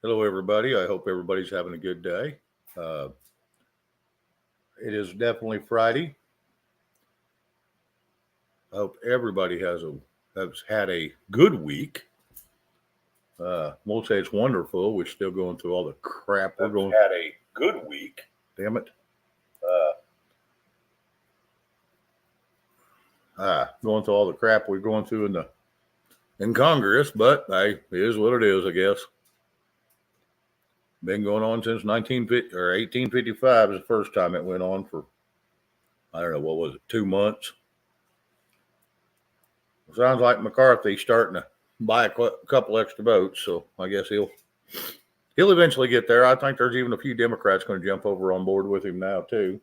Hello, everybody. I hope everybody's having a good day. Uh, it is definitely Friday. I hope everybody has had a good week. Won't say it's wonderful. We're still going through all the crap we're going. Had a good week. Damn it! Uh, Going through all the crap we're going through in Congress, but it is what it is, I guess. Been going on since 1950 or 1855 is the first time it went on for I don't know what was it 2 months. Sounds like McCarthy's starting to buy a couple extra votes, so I guess he'll eventually get there. I think there's even a few Democrats going to jump over on board with him now too.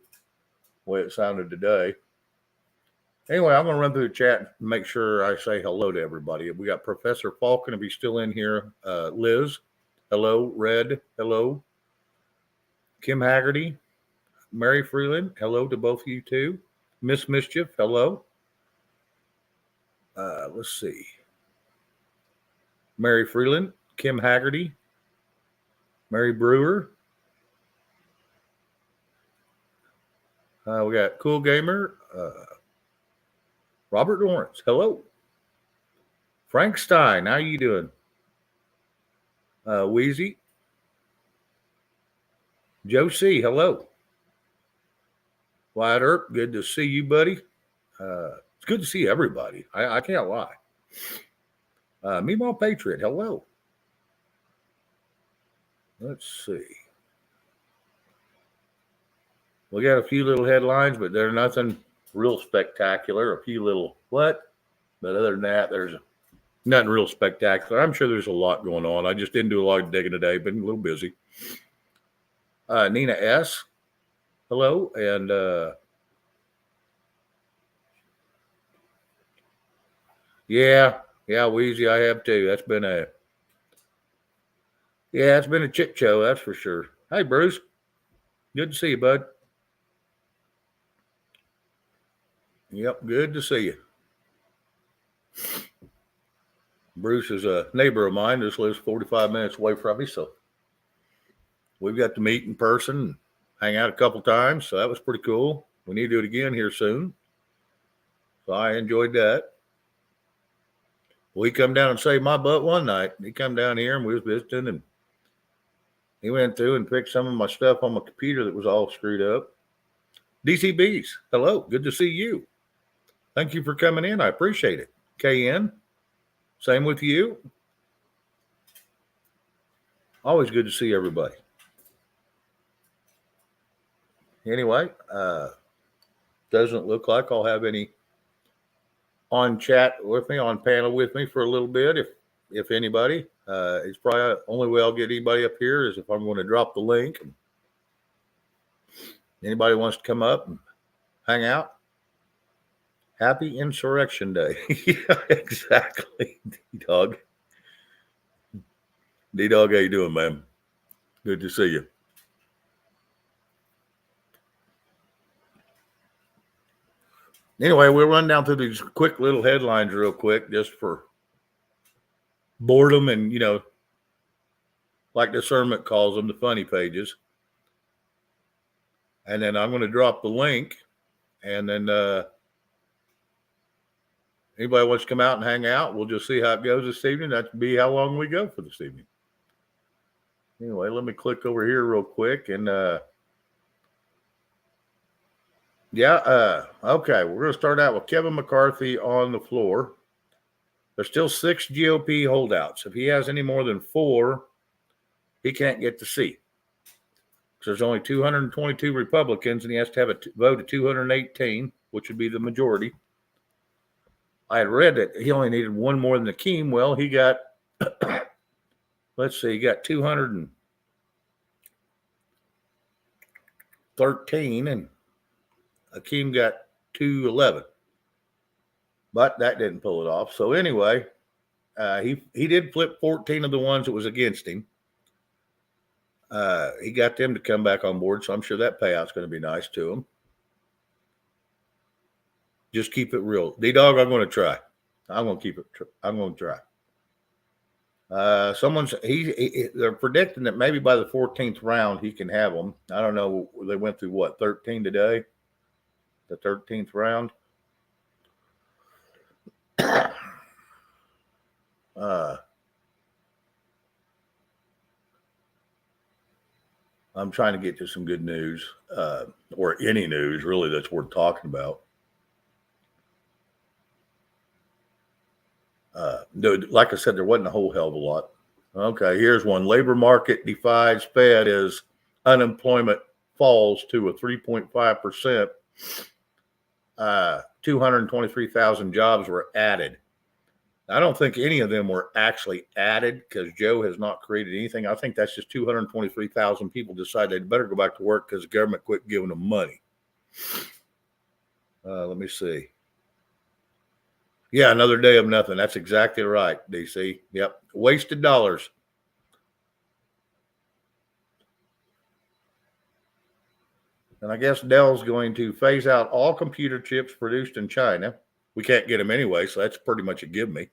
The way it sounded today. Anyway, I'm going to run through the chat and make sure I say hello to everybody. We got Professor Falcon, if he's still in here. Liz, hello. Red, hello. Kim Haggerty, Mary Freeland, hello to both of you too. Miss Mischief, hello. Let's see. Mary Freeland, Kim Haggerty, Mary Brewer. We got Cool Gamer, Robert Lawrence, hello. Frank Stein, how you doing? Wheezy. Joe C, hello. Wyatt Earp, good to see you, buddy. It's good to see everybody. I can't lie. Meemaw Patriot, hello. Let's see. We got a few little headlines, but they're nothing real spectacular. A few little what? But other than that, there's nothing real spectacular. I'm sure there's a lot going on. I just didn't do a lot of digging today. Been a little busy. Nina S, hello. And yeah, Wheezy, I have too. It's been a chit show, that's for sure. Hey, Bruce. Good to see you, bud. Yep, good to see you. Bruce is a neighbor of mine. Just lives 45 minutes away from me, so we've got to meet in person, hang out a couple times, so that was pretty cool. We need to do it again here soon. So I enjoyed that. Well, he come down and saved my butt one night. He come down here and we was visiting, and he went through and picked some of my stuff on my computer that was all screwed up. DCBs, hello, good to see you. Thank you for coming in. I appreciate it. KN, same with you. Always good to see everybody. Anyway, doesn't look like I'll have any on chat with me, on panel with me for a little bit, if anybody. It's probably the only way I'll get anybody up here is if I'm going to drop the link. Anybody wants to come up and hang out? Happy Insurrection Day. Yeah, exactly. D-Dog. D-Dog, how you doing, man? Good to see you. Anyway, we'll run down through these quick little headlines real quick just for boredom and, like Discernment calls them, the funny pages. And then I'm going to drop the link, and then anybody wants to come out and hang out, we'll just see how it goes this evening. That'll be how long we go for this evening. Anyway, let me click over here real quick and okay, we're going to start out with Kevin McCarthy on the floor. There's still 6 GOP holdouts. If he has any more than 4, he can't get the seat. Because there's only 222 Republicans, and he has to have a vote of 218, which would be the majority. I had read that he only needed one more than Akeem. Well, he got, let's see, he got 213, and Akeem got 211. But that didn't pull it off. So anyway, he did flip 14 of the ones that was against him. He got them to come back on board, so I'm sure that payout's going to be nice to him. Just keep it real. D-Dog, I'm going to try. I'm going to try. They're predicting that maybe by the 14th round he can have them. I don't know. They went through what, 13 today? The 13th round. I'm trying to get to some good news, or any news really that's worth talking about. Like I said, there wasn't a whole hell of a lot. Okay, here's one. Labor market defies Fed as unemployment falls to a 3.5%. 223,000 jobs were added. I don't think any of them were actually added because Joe has not created anything. I think that's just 223,000 people decide they'd better go back to work because the government quit giving them money. Let me see. Yeah, another day of nothing. That's exactly right, DC. Yep. Wasted dollars. And I guess Dell's going to phase out all computer chips produced in China. We can't get them anyway, so that's pretty much a give me.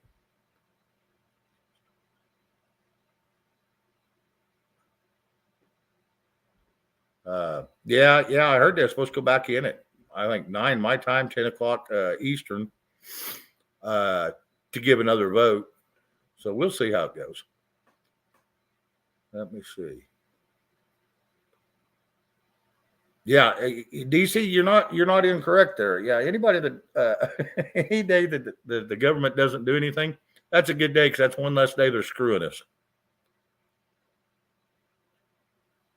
Yeah, I heard they're supposed to go back in it. I think 9 my time, 10 o'clock Eastern, to give another vote. So we'll see how it goes. Let me see. Yeah, DC, you're not incorrect there. Yeah, anybody that any day that the government doesn't do anything, that's a good day because that's one less day they're screwing us.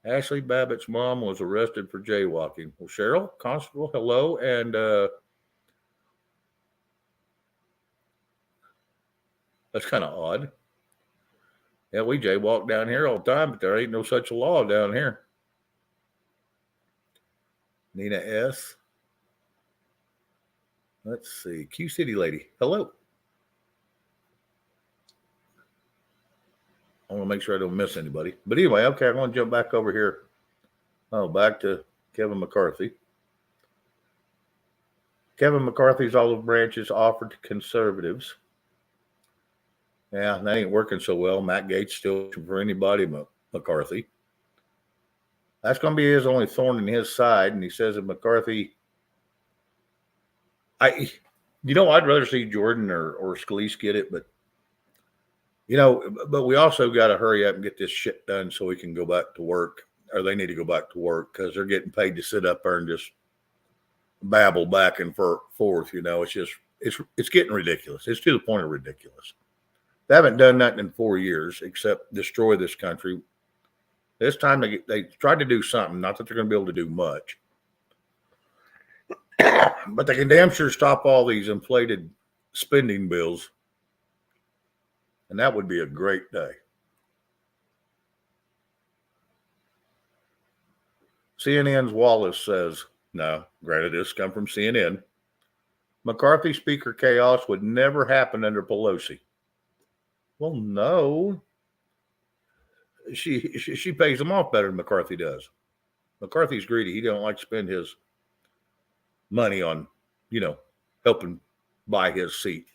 Ashley Babbitt's mom was arrested for jaywalking. Well, Cheryl, Constable, hello, and that's kind of odd. Yeah, we jaywalk down here all the time, but there ain't no such law down here. Nina S. Let's see. Q City lady. Hello. I want to make sure I don't miss anybody. But anyway, okay, I'm going to jump back over here. Oh, back to Kevin McCarthy. Kevin McCarthy's olive branches offered to conservatives. Yeah, that ain't working so well. Matt Gaetz still for anybody but McCarthy. That's going to be his only thorn in his side. And he says that McCarthy, I'd rather see Jordan or Scalise get it, but but we also got to hurry up and get this shit done so we can go back to work, or they need to go back to work because they're getting paid to sit up there and just babble back and forth. It's just, it's getting ridiculous. It's to the point of ridiculous. They haven't done nothing in 4 years except destroy this country. This time they tried to do something. Not that they're going to be able to do much, but they can damn sure stop all these inflated spending bills. And that would be a great day. CNN's Wallace says, no, granted this come from CNN, McCarthy speaker chaos would never happen under Pelosi. Well, no. She pays them off better than McCarthy does. McCarthy's greedy. He don't like to spend his money on, helping buy his seat.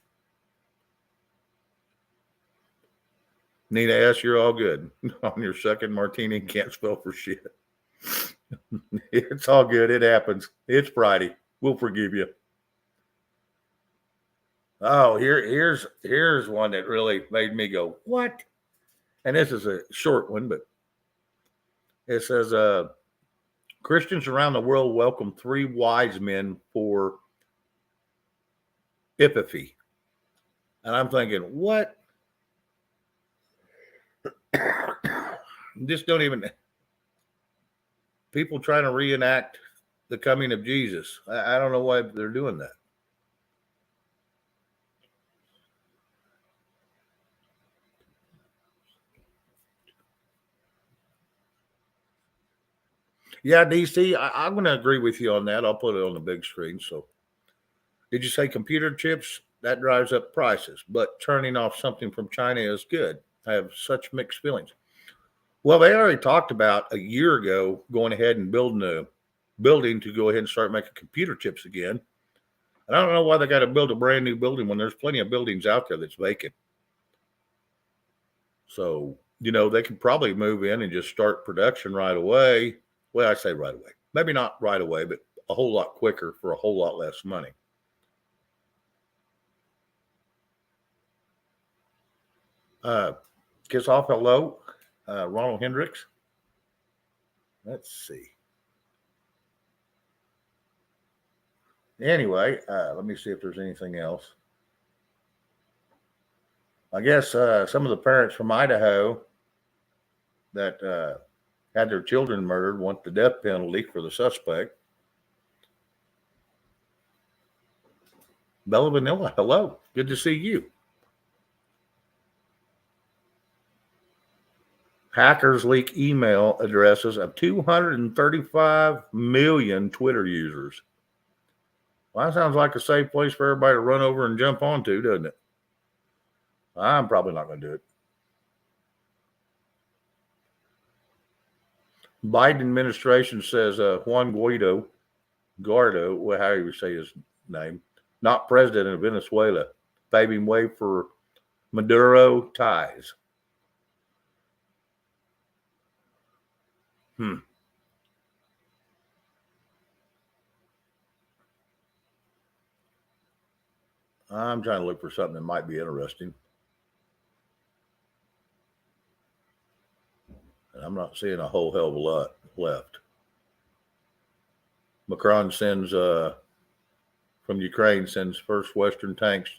Nina S., you're all good. On your second martini, can't spell for shit. It's all good. It happens. It's Friday. We'll forgive you. Oh, here's one that really made me go, what? And this is a short one, but it says, Christians around the world welcome 3 wise men for Epiphany. And I'm thinking, what? Just don't even, people trying to reenact the coming of Jesus. I don't know why they're doing that. Yeah, DC, I'm going to agree with you on that. I'll put it on the big screen. So, did you say computer chips? That drives up prices, but turning off something from China is good. I have such mixed feelings. Well, they already talked about a year ago going ahead and building a building to go ahead and start making computer chips again. And I don't know why they got to build a brand new building when there's plenty of buildings out there that's vacant. So, they could probably move in and just start production right away. Well, I say right away. Maybe not right away, but a whole lot quicker for a whole lot less money. Kiss off, hello, Ronald Hendricks. Let's see. Anyway, let me see if there's anything else. I guess some of the parents from Idaho that had their children murdered want the death penalty for the suspect. Bella Vanilla, hello. Good to see you. Hackers leak email addresses of 235 million Twitter users. Well, that sounds like a safe place for everybody to run over and jump onto, doesn't it? I'm probably not going to do it. Biden administration says Juan Guaido, however you say his name, not president of Venezuela, paving way for Maduro ties. I'm trying to look for something that might be interesting. And I'm not seeing a whole hell of a lot left. Macron sends, from Ukraine, sends first Western tanks.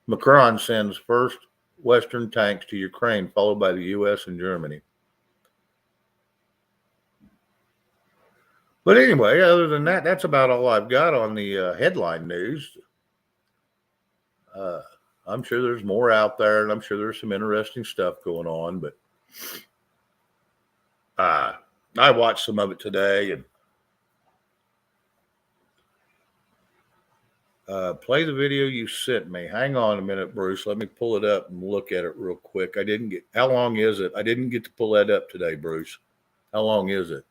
Macron sends first Western tanks to Ukraine, followed by the U.S. and Germany. But anyway, other than that, that's about all I've got on the headline news. I'm sure there's more out there, and I'm sure there's some interesting stuff going on. But I watched some of it today, and play the video you sent me. Hang on a minute, Bruce. Let me pull it up and look at it real quick. How long is it? I didn't get to pull that up today, Bruce. How long is it?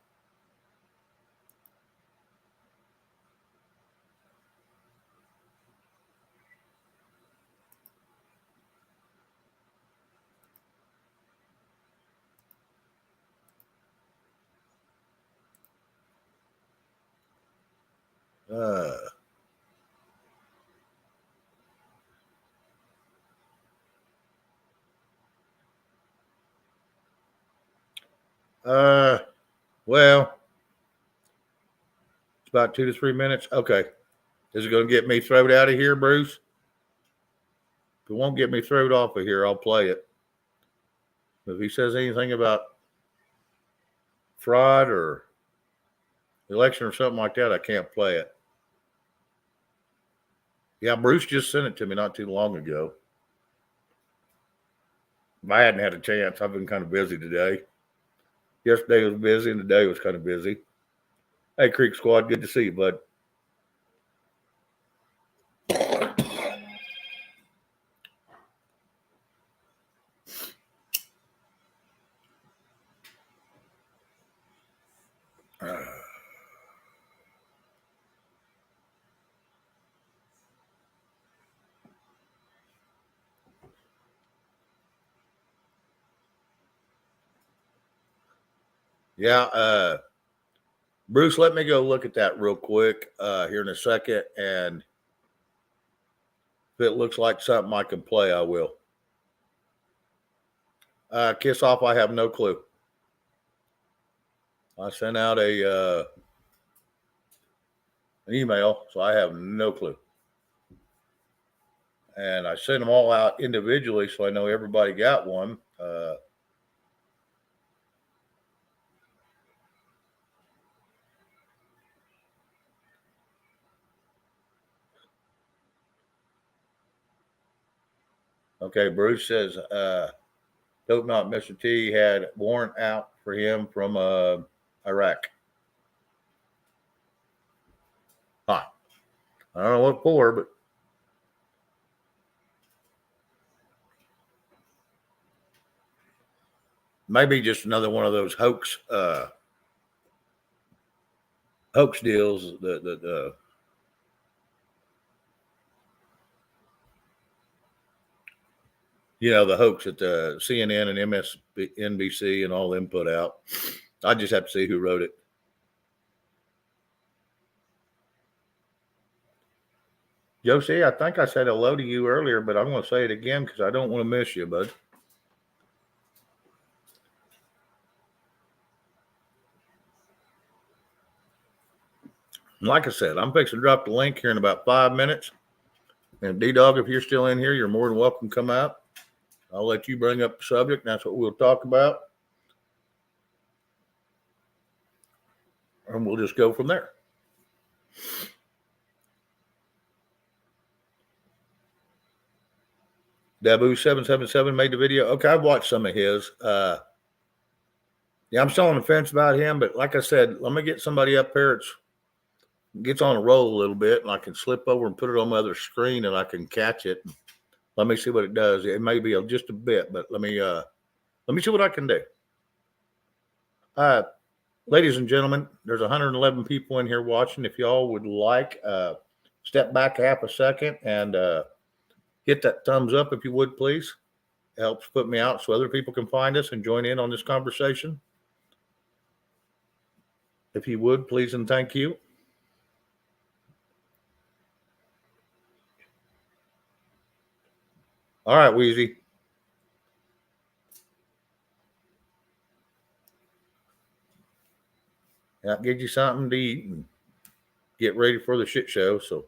Well, it's about 2 to 3 minutes. Okay. Is it going to get me thrown out of here, Bruce? If it won't get me thrown off of here, I'll play it. If he says anything about fraud or election or something like that, I can't play it. Yeah, Bruce just sent it to me not too long ago. I hadn't had a chance. I've been kind of busy today. Yesterday was busy and today was kind of busy. Hey, Creek Squad, good to see you, bud. Yeah, Bruce, let me go look at that real quick here in a second. And if it looks like something I can play, I will. Kiss off, I have no clue. I sent out an email, so I have no clue. And I sent them all out individually, so I know everybody got one. Okay, Bruce says, hope not, Mr. T had warrant out for him from Iraq. Huh. I don't know what for, but maybe just another one of those hoax deals that You know, the hoax that the CNN and MSNBC and all them put out. I just have to see who wrote it. Josie, I think I said hello to you earlier, but I'm going to say it again because I don't want to miss you, bud. Like I said, I'm fixing to drop the link here in about 5 minutes. And D-Dog, if you're still in here, you're more than welcome to come out. I'll let you bring up the subject. And that's what we'll talk about. And we'll just go from there. Dabu777 made the video. Okay, I've watched some of his. Yeah, I'm still on the fence about him, but like I said, let me get somebody up here. It gets on a roll a little bit, and I can slip over and put it on my other screen, and I can catch it. Let me see what it does. It may be just a bit, but let me see what I can do. Ladies and gentlemen, there's 111 people in here watching. If y'all would like, step back half a second and hit that thumbs up if you would, please. It helps put me out so other people can find us and join in on this conversation. If you would, please and thank you. All right, Wheezy. I'll get you something to eat and get ready for the shit show. So,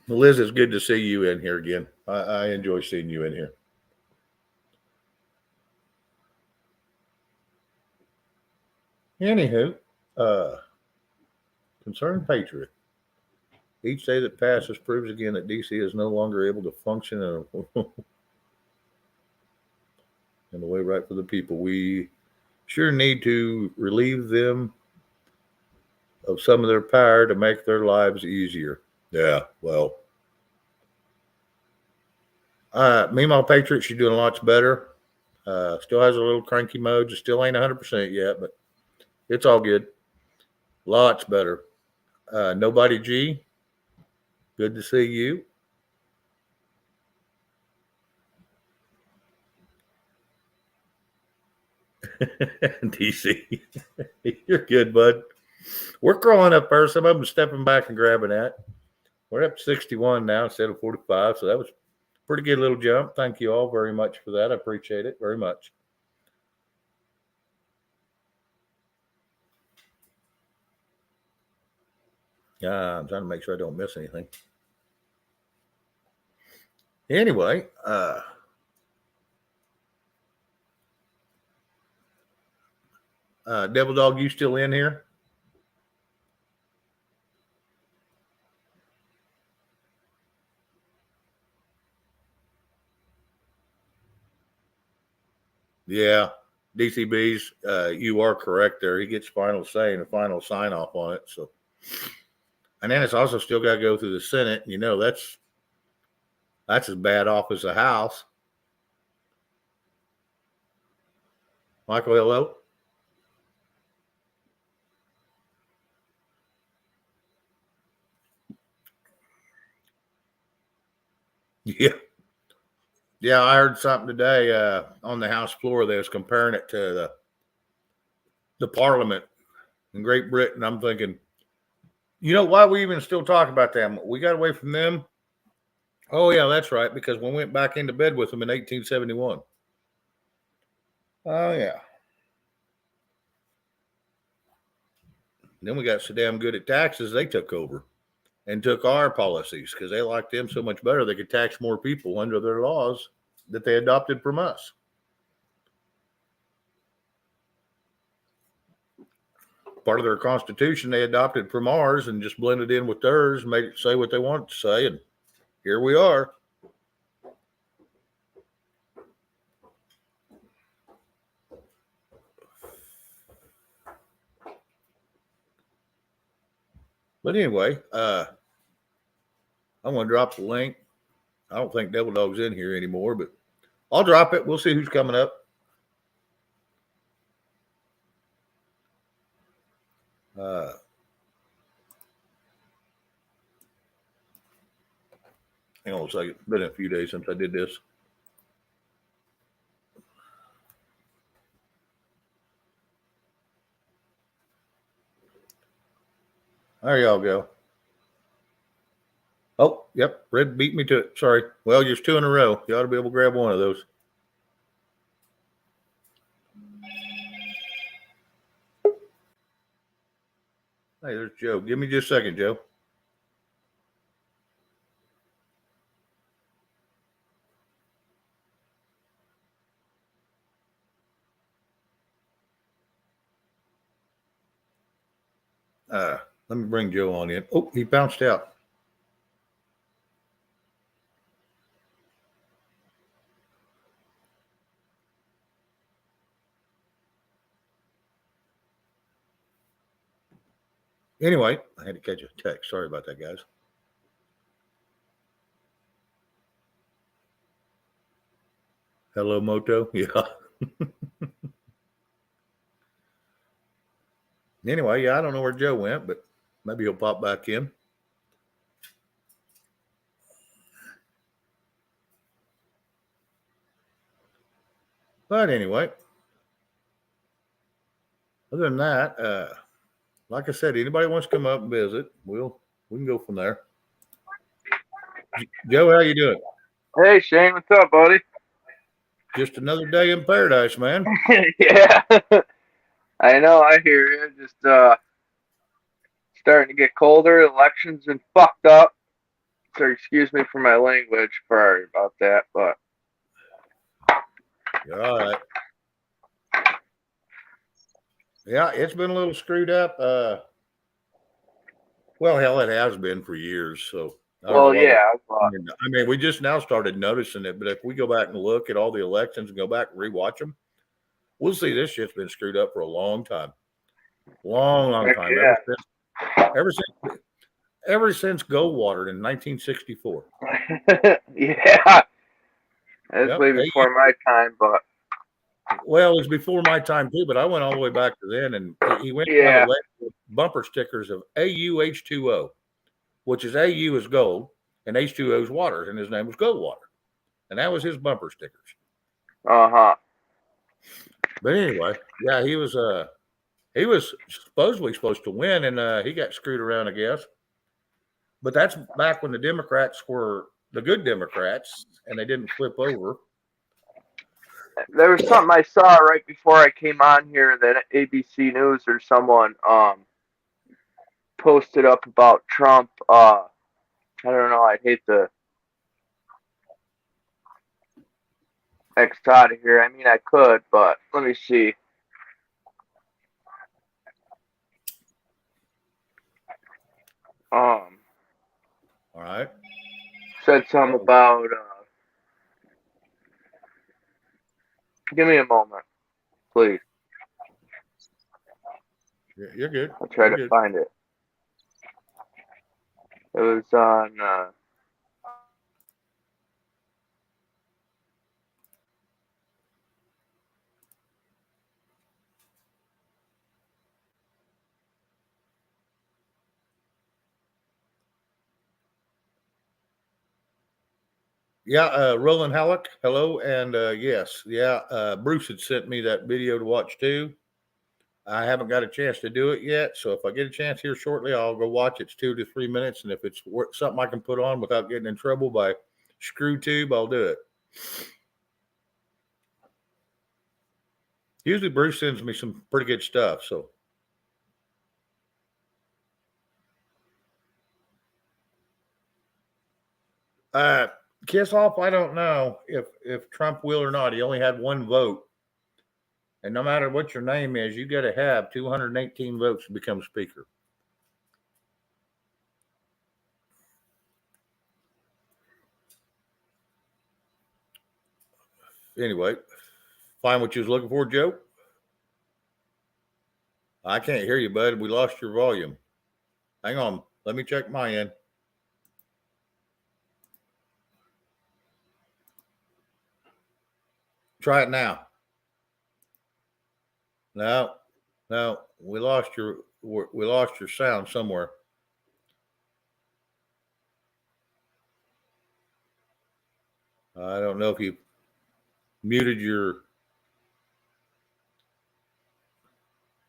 Liz, it's good to see you in here again. I enjoy seeing you in here. Anywho, concerned patriot. Each day that passes proves again that DC is no longer able to function in the way right for the people. We sure need to relieve them of some of their power to make their lives easier. Yeah, well, meanwhile, Patriot, she's doing lots better. Still has a little cranky mode. Just still ain't 100% yet, but it's all good. Lots better. Nobody G, good to see you. DC, you're good, bud. We're crawling up there. Some of them stepping back and grabbing that. We're up to 61 now instead of 45, so that was a pretty good little jump. Thank you all very much for that. I appreciate it very much. I'm trying to make sure I don't miss anything. Anyway, Devil Dog, you still in here? Yeah, DCBs, you are correct there. He gets final say and a final sign off on it. So, and then it's also still got to go through the Senate. You know, that's as bad off as the House. Michael, hello. Yeah. Yeah, I heard something today on the House floor. They was comparing it to the Parliament in Great Britain. I'm thinking, you know, why we even still talk about them? We got away from them. Oh yeah, that's right. Because we went back into bed with them in 1871. Oh yeah. Then we got so damn good at taxes, they took over and took our policies because they liked them so much better. They could tax more people under their laws that they adopted from us. Part of their constitution they adopted from ours and just blended in with theirs, made it say what they wanted to say, and here we are. But anyway, I'm going to drop the link. I don't think Devil Dog's in here anymore, but I'll drop it. We'll see who's coming up. Hang on a second. It's been a few days since I did this. There y'all go. Oh, yep. Red beat me to it. Sorry. Well, just 2 in a row. You ought to be able to grab one of those. Hey, there's Joe. Give me just a second, Joe. Let me bring Joe on in. Oh, he bounced out. Anyway, I had to catch a text. Sorry about that, guys. Hello, Moto. Yeah. Anyway, yeah, I don't know where Joe went, but maybe he'll pop back in. But anyway, other than that, like I said, anybody wants to come up and visit, we can go from there. Joe, how you doing? Hey Shane, what's up, buddy? Just another day in paradise, man. Yeah, I know. I hear you. Just starting to get colder. Elections been fucked up. So excuse me for my language. Sorry about that, but You're all right. Yeah, it's been a little screwed up. Well, hell, it has been for years. So I don't know well, why. yeah. I mean, we just now started noticing it. But if we go back and look at all the elections and go back and rewatch them, we'll see this shit's been screwed up for a long time. Long Heck time. Ever since Goldwater in 1964. yeah. Yeah, that's Yep. way before my time, but Well, it was before my time too, but I went all the way back to then, and he went down yeah. the left with bumper stickers of AuH2O, which is AU is gold and H2O is water, and his name was Goldwater, and that was his bumper stickers. Uh-huh. But anyway, yeah, he was supposedly supposed to win, and he got screwed around, I guess. But that's back when the Democrats were the good Democrats, and they didn't flip over. There was something I saw right before I came on here that ABC News or someone posted up about Trump. I don't know. I'd hate to X out of here. I mean, I could, but let me see. All right. Said something about. Give me a moment, please. You're good. I'll try You're to good. find it. It was on. Yeah, Roland Halleck, hello, and yes, yeah, Bruce had sent me that video to watch too. I haven't got a chance to do it yet, so if I get a chance here shortly, I'll go watch it. It's 2 to 3 minutes, and if it's something I can put on without getting in trouble by ScrewTube, I'll do it. Usually, Bruce sends me some pretty good stuff, so. Kiss off. I don't know if Trump will or not. He only had one vote, and no matter what your name is, you got to have 218 votes to become speaker. Anyway, find what you was looking for, Joe. I can't hear you, bud. We lost your volume. Hang on. Let me check my end. Try it now. No, we lost your sound somewhere. I don't know if you muted your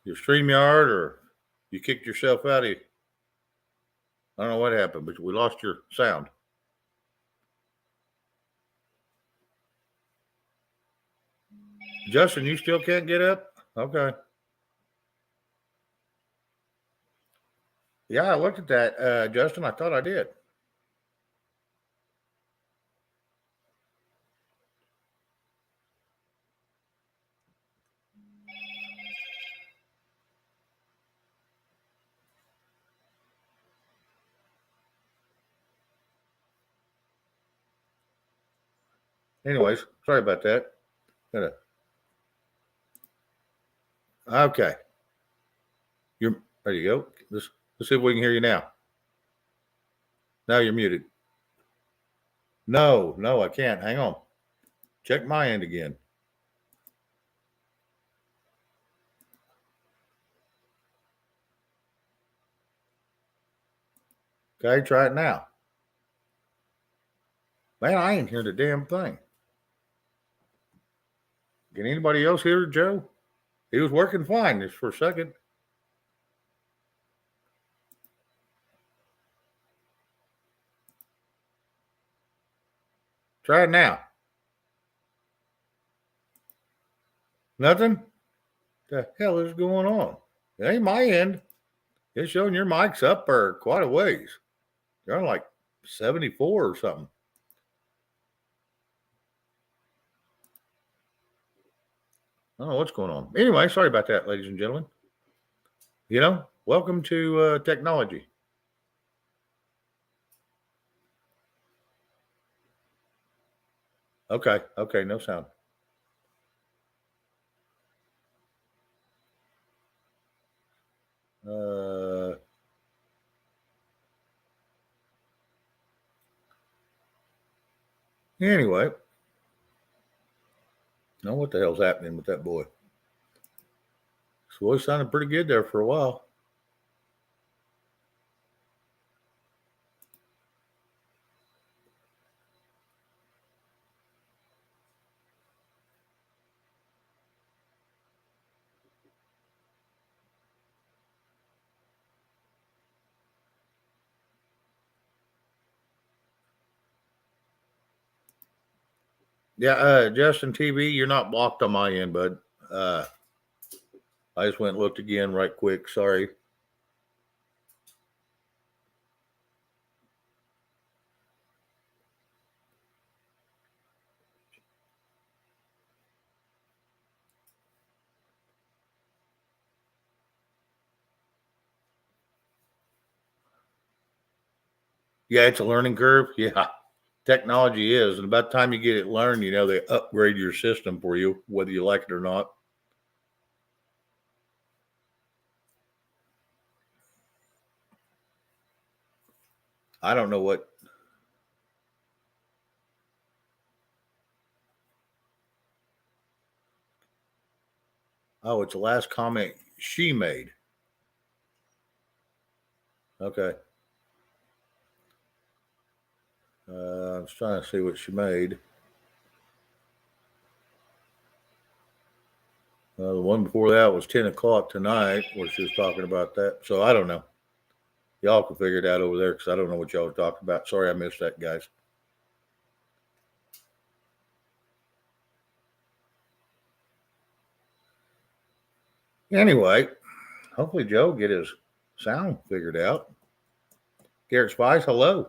StreamYard or you kicked yourself out of. I don't know what happened, but we lost your sound. Justin, you still can't get up? Okay. Yeah, I looked at that, Justin. I thought I did. Anyways, sorry about that. Okay. There you go. Let's see if we can hear you now. Now you're muted. No, I can't. Hang on. Check my end again. Okay, try it now. Man, I ain't hearing the damn thing. Can anybody else hear Joe? He was working fine just for a second. Try it now. Nothing? The hell is going on? It ain't my end. It's showing your mic's up for quite a ways. You're on like 74 or something. I don't know what's going on. Anyway, sorry about that, ladies and gentlemen. Welcome to technology. Okay, no sound. Anyway, know what the hell's happening with that boy. His voice sounded pretty good there for a while. Yeah, Justin TV, you're not blocked on my end, bud. I just went and looked again right quick. Sorry. Yeah, it's a learning curve. Yeah, technology is. And about the time you get it learned, they upgrade your system for you, whether you like it or not. I don't know what. Oh, it's the last comment she made. Okay. I was trying to see what she made. The one before that was 10 o'clock tonight, where she was talking about that. So I don't know. Y'all can figure it out over there because I don't know what y'all were talking about. Sorry I missed that, guys. Anyway, hopefully Joe get his sound figured out. Garrett Spice, hello.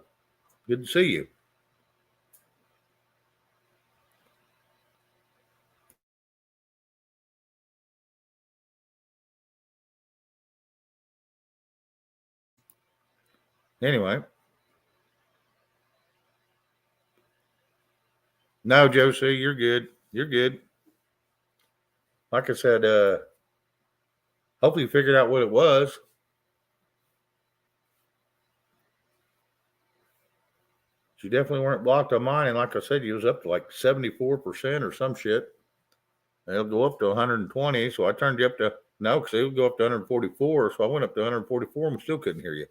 Good to see you. Anyway. No, Josie, you're good. You're good. Like I said, hopefully you figured out what it was. You definitely weren't blocked on mine. And like I said, you was up to like 74% or some shit. And it'll go up to 120. So I turned you up to, no, because it would go up to 144. So I went up to 144 and we still couldn't hear you.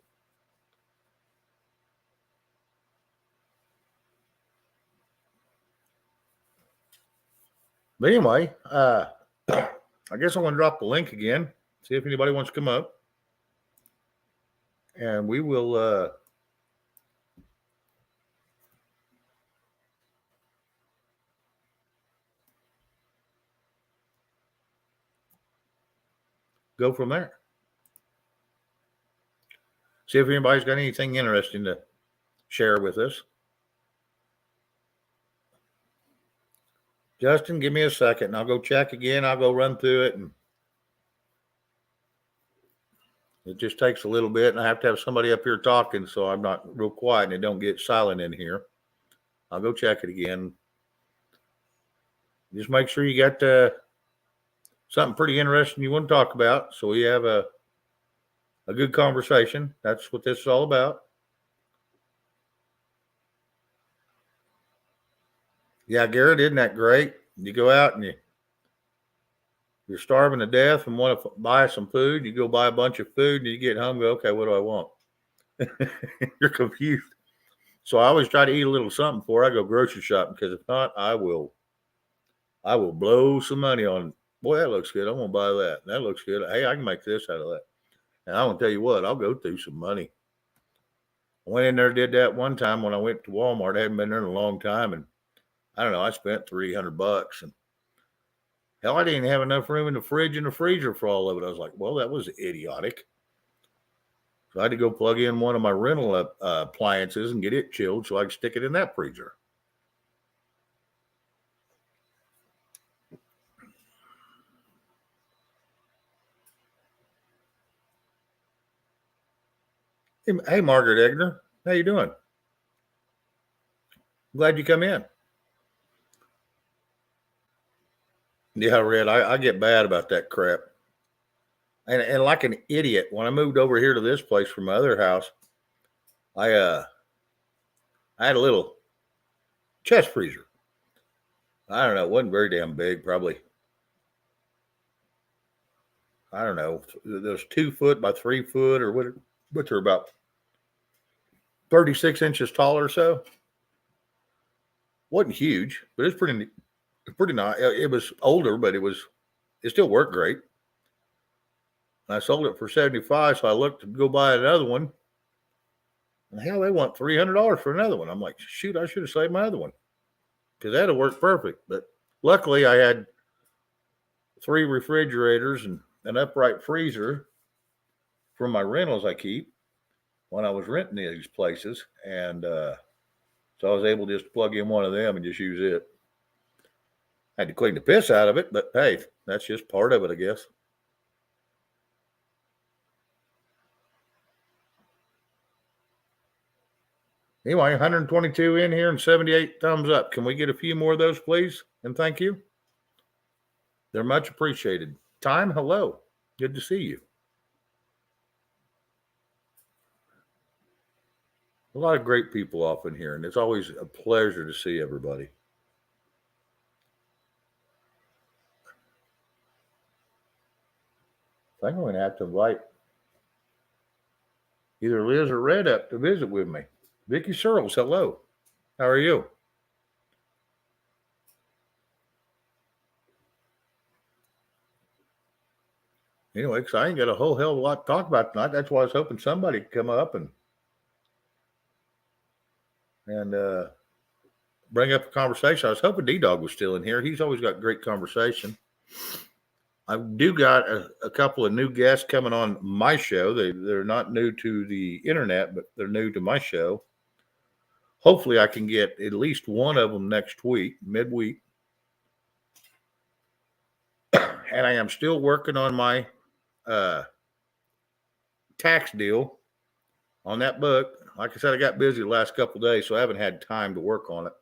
But anyway, I guess I'm going to drop the link again, see if anybody wants to come up. And we will go from there. See if anybody's got anything interesting to share with us. Justin, give me a second and I'll go check again. I'll go run through it, and it just takes a little bit, and I have to have somebody up here talking so I'm not real quiet and it don't get silent in here. I'll go check it again. Just make sure you got something pretty interesting you want to talk about so we have a good conversation. That's what this is all about. Yeah, Garrett, isn't that great? You go out and you're starving to death and want to buy some food. You go buy a bunch of food and you get home and go, okay, what do I want? You're confused. So I always try to eat a little something before I go grocery shopping, because if not, I will blow some money on, boy, that looks good. I'm going to buy that. That looks good. Hey, I can make this out of that. And I'm going to tell you what, I'll go through some money. I went in there, did that one time when I went to Walmart. I hadn't been there in a long time. And I don't know, I spent $300, and hell, I didn't have enough room in the fridge and the freezer for all of it. I was like, well, that was idiotic. So I had to go plug in one of my rental appliances and get it chilled so I could stick it in that freezer. Hey, Margaret Egner, how you doing? Glad you come in. Yeah, Red, I get bad about that crap. And like an idiot, when I moved over here to this place from my other house, I had a little chest freezer. I don't know, it wasn't very damn big, probably. I don't know, there's 2 foot by 3 foot or what, but they're about 36 inches tall or so. Wasn't huge, but it's pretty nice. It was older, but it still worked great. I sold it for $75, so I looked to go buy another one. And hell, they want $300 for another one. I'm like, shoot, I should have saved my other one, because that'd have worked perfect. But luckily, I had 3 refrigerators and an upright freezer from my rentals I keep when I was renting these places, and so I was able to just plug in one of them and just use it. I had to clean the piss out of it, but hey, that's just part of it, I guess. Anyway, 122 in here and 78 thumbs up. Can we get a few more of those, please? And thank you. They're much appreciated. Time, hello. Good to see you. A lot of great people off in here, and it's always a pleasure to see everybody. I think I'm going to have to invite either Liz or Red up to visit with me. Vicky Searles, hello. How are you? Anyway, because I ain't got a whole hell of a lot to talk about tonight. That's why I was hoping somebody could come up and bring up a conversation. I was hoping D-Dog was still in here. He's always got great conversation. I do got a couple of new guests coming on my show. They're not new to the internet, but they're new to my show. Hopefully I can get at least one of them next week, midweek. And I am still working on my tax deal on that book. Like I said, I got busy the last couple of days, so I haven't had time to work on it.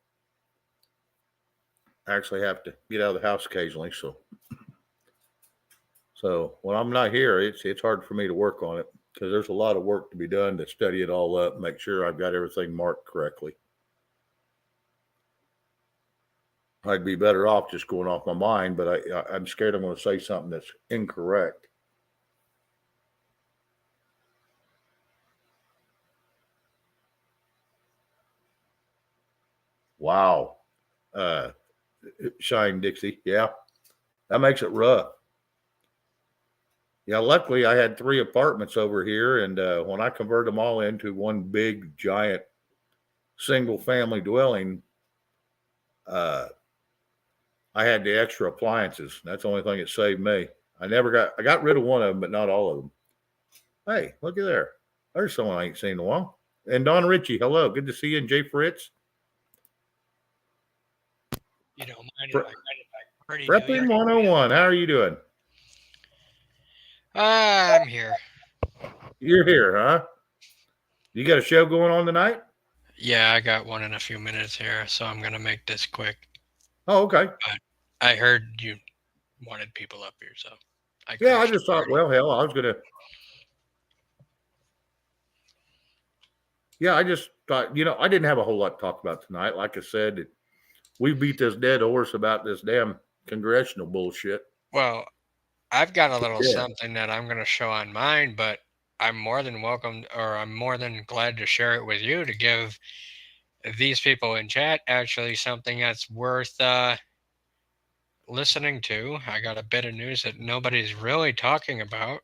I actually have to get out of the house occasionally, so when I'm not here, it's hard for me to work on it, because there's a lot of work to be done to study it all up, make sure I've got everything marked correctly. I'd be better off just going off my mind, but I'm scared I'm going to say something that's incorrect. Wow. shine, Dixie. Yeah, that makes it rough. Yeah, luckily I had 3 apartments over here, and when I converted them all into one big, giant, single-family dwelling, uh, I had the extra appliances. That's the only thing that saved me. I got rid of one of them, but not all of them. Hey, look at there. There's someone I ain't seen in a while. And Don Ritchie, hello. Good to see you. And Jay Fritz. You don't mind if I kind of pretty Prepping 101. How are you doing? I'm here. You're here, huh? You got a show going on tonight? Yeah, I got one in a few minutes here, so I'm gonna make this quick. Oh, okay. I heard you wanted people up here, so I crashed just the thought, party. well, hell, I was gonna. Yeah, I just thought, I didn't have a whole lot to talk about tonight. Like I said, we beat this dead horse about this damn congressional bullshit. Well, I've got a little Yeah. something that I'm gonna show on mine, but I'm more than welcome, or I'm more than glad to share it with you to give these people in chat actually something that's worth listening to. I got a bit of news that nobody's really talking about.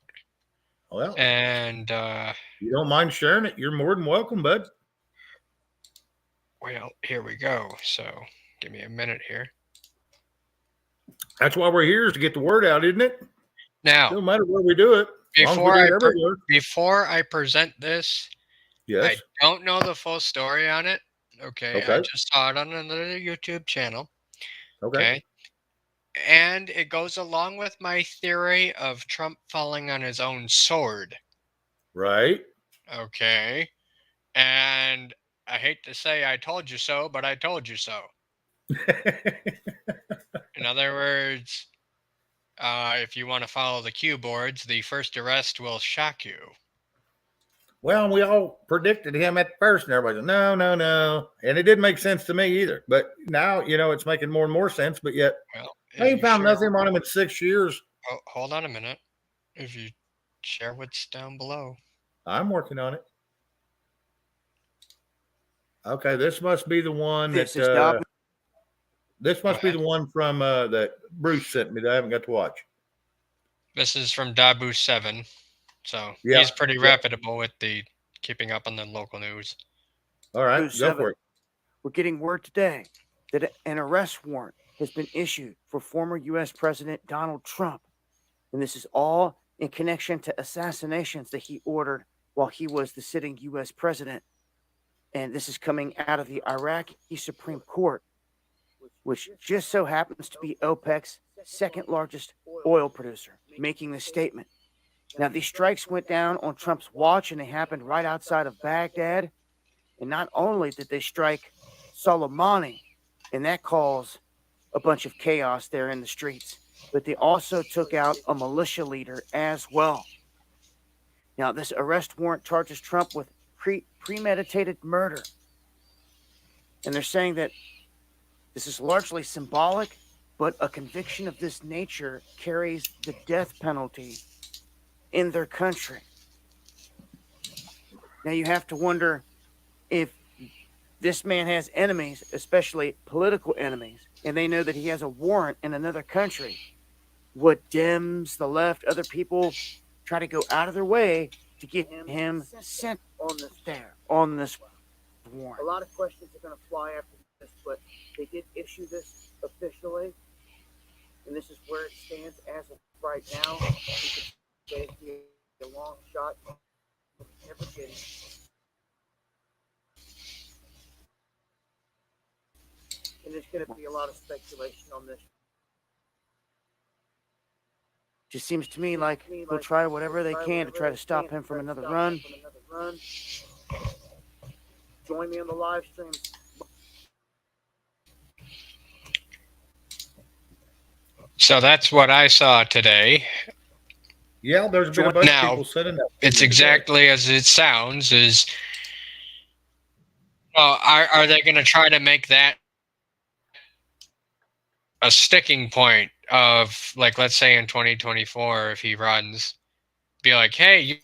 Well, And you don't mind sharing it, you're more than welcome, bud. well, here we go. So give me a minute here. That's why we're here, is to get the word out, isn't it? Now, No matter where we do it. Before I present this, Yes. I don't know the full story on it. Okay. Okay. I just saw it on another YouTube channel. Okay. And it goes along with my theory of Trump falling on his own sword. Right. Okay. And I hate to say I told you so, but I told you so. In other words, if you want to follow the cue boards, the first arrest will shock you. Well, we all predicted him at first, and everybody said, no. And it didn't make sense to me either. But now, it's making more and more sense. But yet, Well, I ain't found nothing on him in 6 years. Oh, hold on a minute. If you share what's down below. I'm working on it. Okay, this must be the one this must be the one from that Bruce sent me that I haven't got to watch. This is from Dabu 7. So he's pretty reputable with the keeping up on the local news. All right, go for it. We're getting word today that an arrest warrant has been issued for former U.S. President Donald Trump. And this is all in connection to assassinations that he ordered while he was the sitting U.S. president. And this is coming out of the Iraqi Supreme Court, which just so happens to be OPEC's second largest oil producer, making this statement. Now, these strikes went down on Trump's watch, and they happened right outside of Baghdad. And not only did they strike Soleimani, and that caused a bunch of chaos there in the streets, but they also took out a militia leader as well. Now, this arrest warrant charges Trump with premeditated murder. And they're saying that this is largely symbolic, but a conviction of this nature carries the death penalty in their country. Now you have to wonder if this man has enemies, especially political enemies, and they know that he has a warrant in another country. Would Dems, the left, other people try to go out of their way to get him sent on this warrant? A lot of questions are going to fly after this, but they did issue this officially, and this is where it stands as of right now. It's a long shot from the beginning. And there's going to be a lot of speculation on this. Just seems to me like they'll try whatever they can to try to stop him from another run. Join me on the live stream. So that's what I saw today. Yeah, there's been a bunch of people sitting there. It's exactly as it sounds. Are they going to try to make that a sticking point of, like, let's say in 2024, if he runs, be like, hey,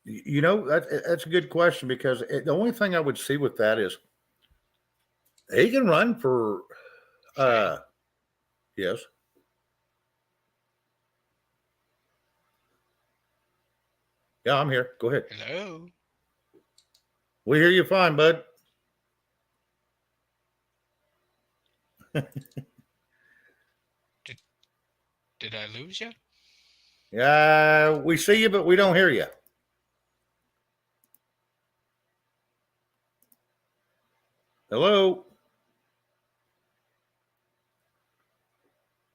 that's a good question, because the only thing I would see with that is He can run for. Yes. Yeah, I'm here. Go ahead. Hello. We hear you fine, bud. Did I lose you? Yeah, we see you, but we don't hear you. Hello.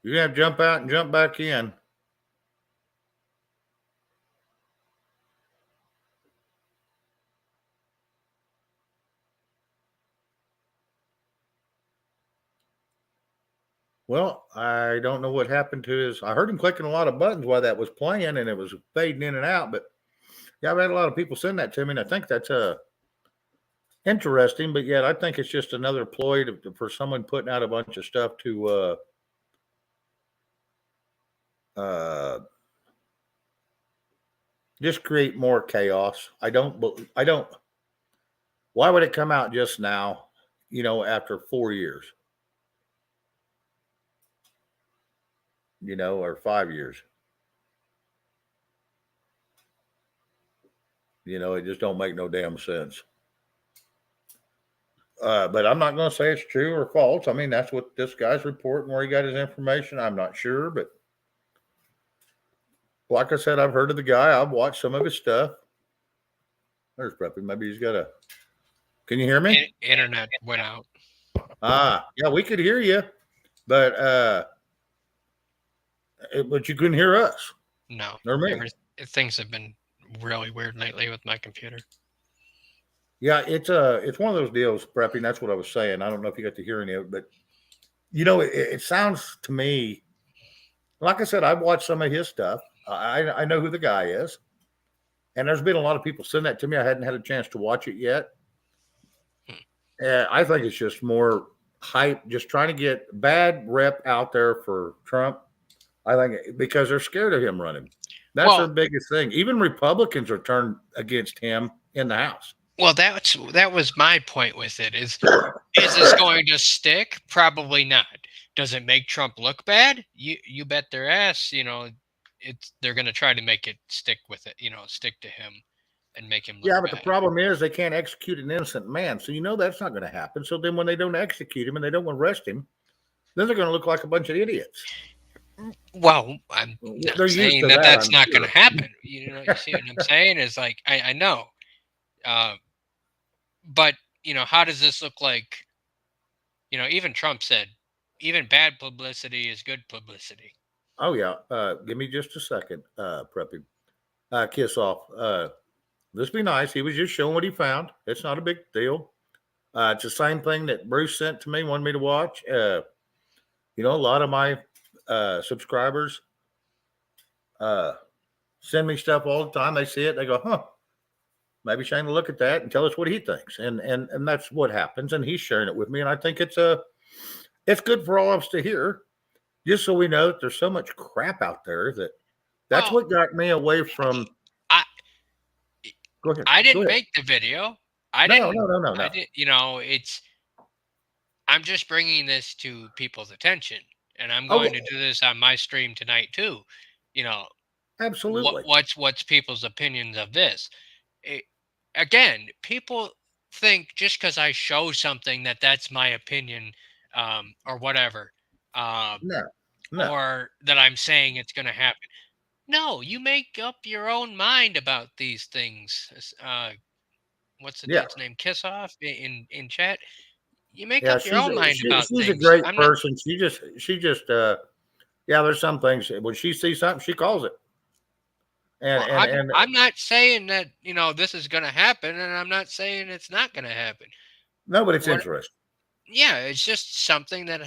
You have to jump out and jump back in. Well, I don't know what happened to his. I heard him clicking a lot of buttons while that was playing, and it was fading in and out. But yeah, I've had a lot of people send that to me, and I think that's interesting. But yet, I think it's just another ploy for someone putting out a bunch of stuff to just create more chaos. I don't. Why would it come out just now? After 4 years. Or 5 years. It just don't make no damn sense. But I'm not going to say it's true or false. I mean, that's what this guy's reporting, where he got his information. I'm not sure, but like I said, I've heard of the guy. I've watched some of his stuff. There's Preppy. Maybe he's got a. Can you hear me? Internet went out. Yeah, we could hear you, but you couldn't hear us. No. Or me. Things have been really weird lately with my computer. Yeah, it's one of those deals, Preppy. And that's what I was saying. I don't know if you got to hear any of it, but it sounds to me, like I said, I've watched some of his stuff. I know who the guy is, and there's been a lot of people send that to me. I hadn't had a chance to watch it yet. I think it's just more hype, just trying to get bad rep out there for Trump. I think because they're scared of him running. That's their biggest thing. Even Republicans are turned against him in the House. Well, that was my point with it. Is this going to stick? Probably not. Does it make Trump look bad? You bet their ass. They're going to try to make it stick with it. Stick to him and make him look bad. But the problem is they can't execute an innocent man. So that's not going to happen. So then when they don't execute him and they don't arrest him, then they're going to look like a bunch of idiots. Well, I'm not saying that's not going to happen. You see what I'm saying? Is like I know. But how does this look like? Even Trump said, even bad publicity is good publicity. Oh yeah. Give me just a second, Preppy. Kiss off. This be nice. He was just showing what he found. It's not a big deal. It's the same thing that Bruce sent to me, wanted me to watch. A lot of my subscribers send me stuff all the time. They see it. They go, huh. Maybe Shane will look at that and tell us what he thinks. And that's what happens. And he's sharing it with me. And I think it's good for all of us to hear, just so we know that there's so much crap out there that's what got me away from. Go ahead. I didn't make the video. No. I did, I'm just bringing this to people's attention, and I'm going to do this on my stream tonight too. Absolutely. What's people's opinions of this? Again, people think just because I show something that's my opinion, or whatever, no. or that I'm saying it's going to happen. No, you make up your own mind about these things. What's the dude's name? Kiss off in chat. You make up your own mind about things. She's a great person. She just there's some things when she sees something, she calls it. And I'm not saying that this is going to happen, and I'm not saying it's not going to happen. No, but it's interesting. Yeah, it's just something that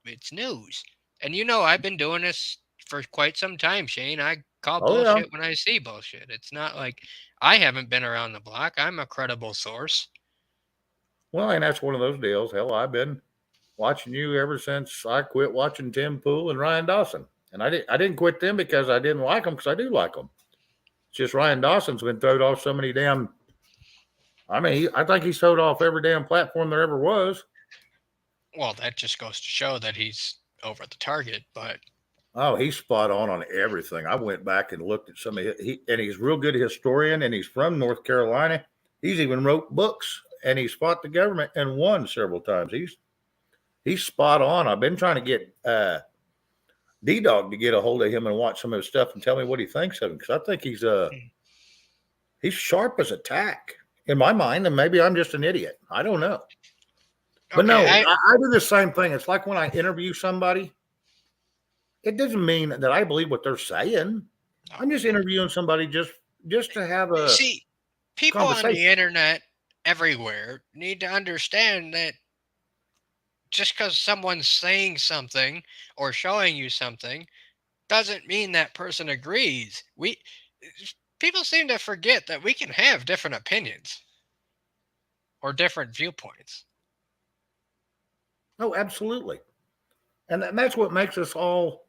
it's news, and I've been doing this for quite some time, Shane. I call bullshit when I see bullshit. It's not like I haven't been around the block. I'm a credible source. Well, and that's one of those deals. Hell, I've been watching you ever since I quit watching Tim Pool and Ryan Dawson, and I didn't quit them because I didn't like them, because I do like them. It's just Ryan Dawson's been thrown off so many damn. I mean, I think he's thrown off every damn platform there ever was. Well, that just goes to show that he's over the target. But Oh, he's spot on everything. I went back and looked at some of and he's real good historian, and he's from North Carolina. He's even wrote books, and he's fought the government and won several times. He's spot on. I've been trying to get D-Dog to get a hold of him and watch some of his stuff and tell me what he thinks of him, because I think he's sharp as a tack in my mind, and maybe I'm just an idiot. I don't know. But no, I do the same thing. It's like when I interview somebody, it doesn't mean that I believe what they're saying. I'm just interviewing somebody just to have a see, people on the conversation. internet everywhere need to understand that just because someone's saying something or showing you something doesn't mean that person agrees. People seem to forget that we can have different opinions or different viewpoints. Oh, absolutely. And that's what makes us all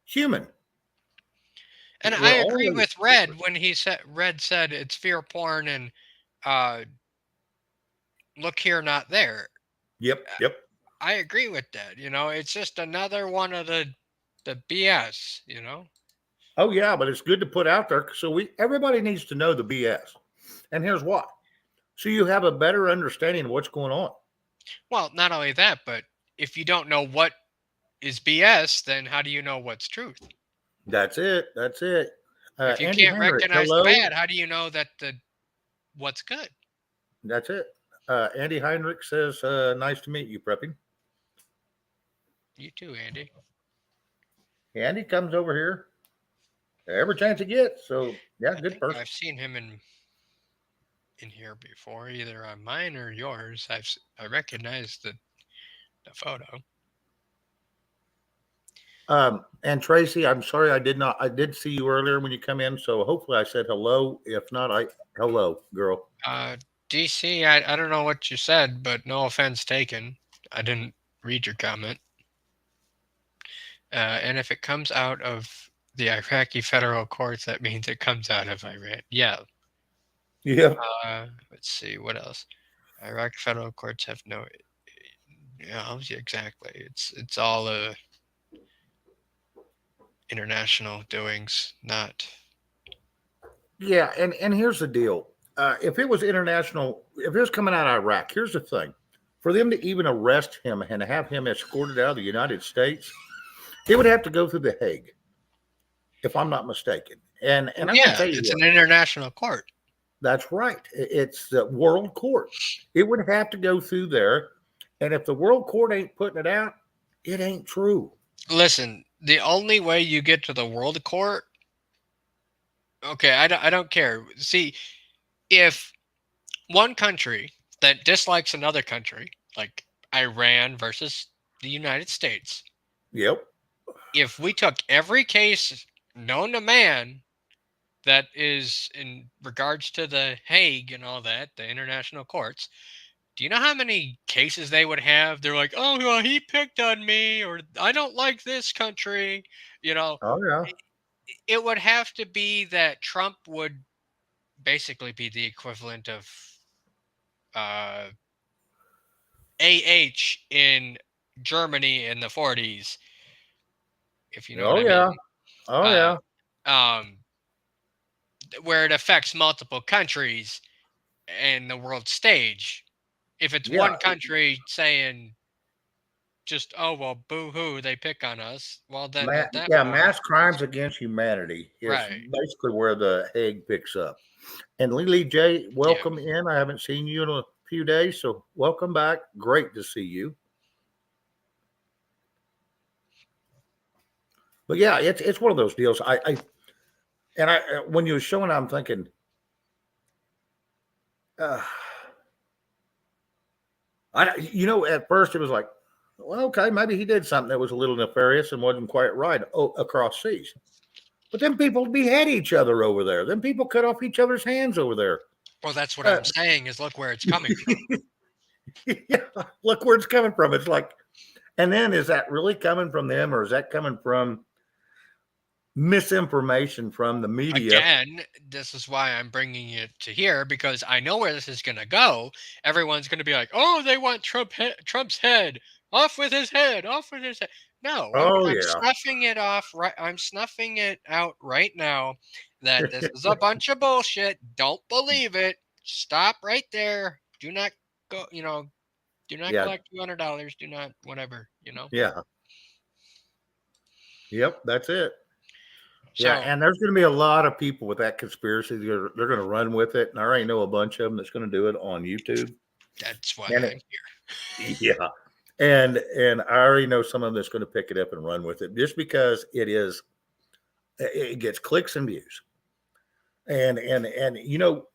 human. And We're I agree all with Red when Red said it's fear porn and look here, not there. Yep. I agree with that. It's just another one of the BS. Oh yeah, but it's good to put out there, so everybody needs to know the BS. And here's why. So you have a better understanding of what's going on. Well, not only that, but if you don't know what is BS, then how do you know what's truth? That's it. If you Andy can't Heinrich, recognize hello. the bad, how do you know that what's good? That's it. Andy Heinrich says, nice to meet you, Preppy. You too, Andy. Andy comes over here every chance he gets. So yeah, good person. I've seen him in here before, either on mine or yours. I recognize the photo. And Tracy, I'm sorry I did see you earlier when you come in, so hopefully I said hello. If not, hello, girl. DC, I don't know what you said, but no offense taken. I didn't read your comment. And if it comes out of the Iraqi federal courts, that means it comes out of Iran. Yeah. Yeah. Let's see, what else? Iraq federal courts have no. Yeah, exactly. It's all international doings, not. Yeah, and here's the deal. If it was international, if it was coming out of Iraq, here's the thing. For them to even arrest him and have him escorted out of the United States, it would have to go through the Hague, if I'm not mistaken. And I'm yeah, gonna tell you it's an international court. That's right. It's the world court. It would have to go through there. And if the world court ain't putting it out, it ain't true. Listen, the only way you get to the world court, okay, I don't care. See, if one country that dislikes another country, like Iran versus the United States, Yep. if we took every case known to man that is in regards to the Hague and all that, the international courts, do you know how many cases they would have? They're like, oh, well, he picked on me, or I don't like this country. Oh yeah. It would have to be that Trump would basically be the equivalent of AH in Germany in the 40s, if you know what I mean. Oh yeah. Where it affects multiple countries and the world stage. If it's one country saying just, oh, well, boo-hoo, they pick on us, well, then at that point, mass crimes against humanity is basically where the Hague picks up. And Lily J, welcome in. I haven't seen you in a few days, so welcome back. Great to see you. But yeah, it's one of those deals. When you were showing, I'm thinking, at first it was like, well, okay, maybe he did something that was a little nefarious and wasn't quite right across seas. But then people behead each other over there. Then people cut off each other's hands over there. Well, that's what I'm saying is look where it's coming from. Yeah, look where it's coming from. It's like, and then is that really coming from them, or is that coming from misinformation from the media. Again, this is why I'm bringing it to here, because I know where this is going to go. Everyone's going to be like, "Oh, they want Trump's head. Off with his head. Off with his head." No, Oh I'm yeah, snuffing it off. Right, I'm snuffing it out right now. That this is a bunch of bullshit. Don't believe it. Stop right there. Do not go. Do not yeah, collect $200. Do not whatever. yeah. Yep, that's it. Yeah, So and there's going to be a lot of people with that conspiracy. They're going to run with it, and I already know a bunch of them that's going to do it on YouTube. that's why And I'm here. yeah, and I already know some of them that's going to pick it up and run with it just because it gets clicks and views. And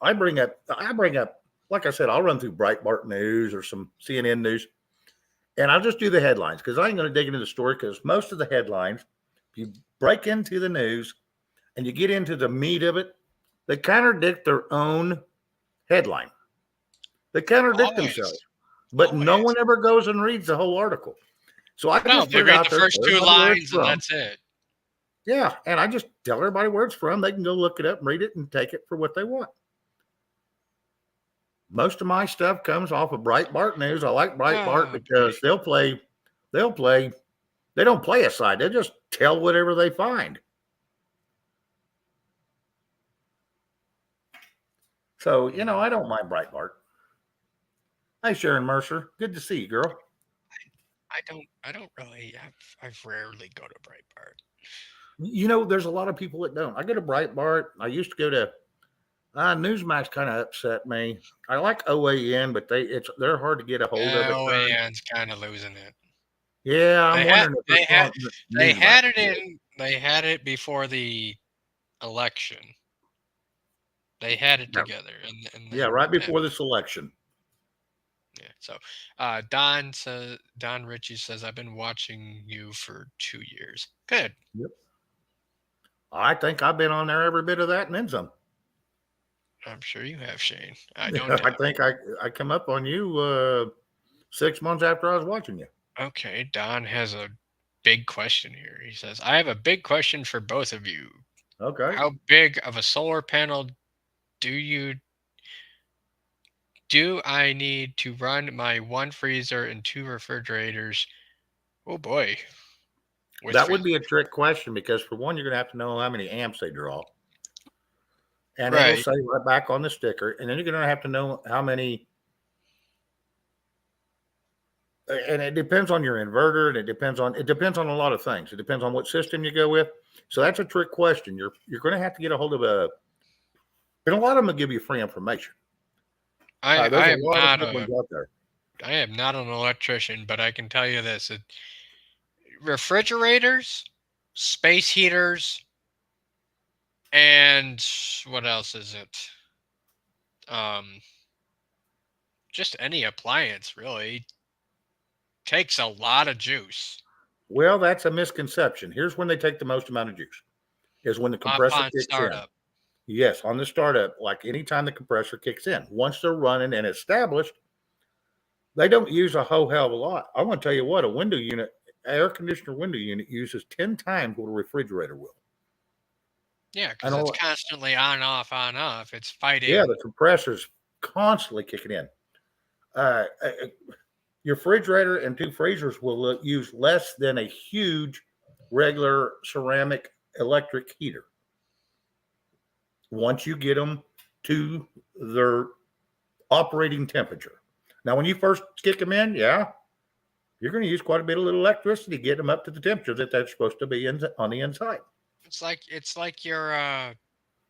I bring up like I said, I'll run through Breitbart News or some CNN News, and I'll just do the headlines because I ain't going to dig into the story because most of the headlines, if you break into the news and you get into the meat of it, they contradict their own headline. They contradict Always. themselves, but no Always. one ever goes and reads the whole article. So I No, just they put it read out the there. first for two everybody where it's lines and from. that's it. Yeah, and I just tell everybody where it's from. They can go look it up and read it and take it for what they want. Most of my stuff comes off of Breitbart News. I like Breitbart Oh, because they don't play a side. They just tell whatever they find. So, I don't mind Breitbart. Hi, Sharon Mercer. Good to see you, girl. I don't really. I rarely go to Breitbart. There's a lot of people that don't. I go to Breitbart. I used to go to Newsmax. Kind of upset me. I like OAN, but they're hard to get a hold of. OAN's kind of losing it. Yeah, I'm wondering if they had it before the election. They had it together, and yeah, right before this election. Yeah. So, Don Ritchie says, "I've been watching you for 2 years." Good. Yep. I think I've been on there every bit of that and then some. I'm sure you have, Shane. I don't. I think I come up on you 6 months after I was watching you. Okay, Don has a big question here. He says, "I have a big question for both of you. Okay. How big of a solar panel do I need to run my 1 freezer and 2 refrigerators?" Oh boy. That would be a trick question because for one, you're going to have to know how many amps they draw. And it'll say right back on the sticker. And then you're going to have to know how many. And it depends on your inverter, and it depends on a lot of things. It depends on what system you go with. So that's a trick question. You're going to have to get a hold of and a lot of them will give you free information. I there's am a lot not of good ones out there. I am not an electrician, but I can tell you this: refrigerators, space heaters, and what else is it? Just any appliance really takes a lot of juice. Well, that's a misconception. Here's when they take the most amount of juice: is when the compressor kicks startup. in. Yes, on the startup, like anytime the compressor kicks in. Once they're running and established, they don't use a whole hell of a lot. I want to tell you what, air conditioner window unit uses 10 times what a refrigerator will. Yeah, because it's constantly on, off. It's fighting. Yeah, the compressor's constantly kicking in. Your refrigerator and 2 freezers will use less than a huge regular ceramic electric heater. Once you get them to their operating temperature. Now, when you first kick them in, yeah, you're going to use quite a bit of little electricity to get them up to the temperature that they're supposed to be on the inside. It's like your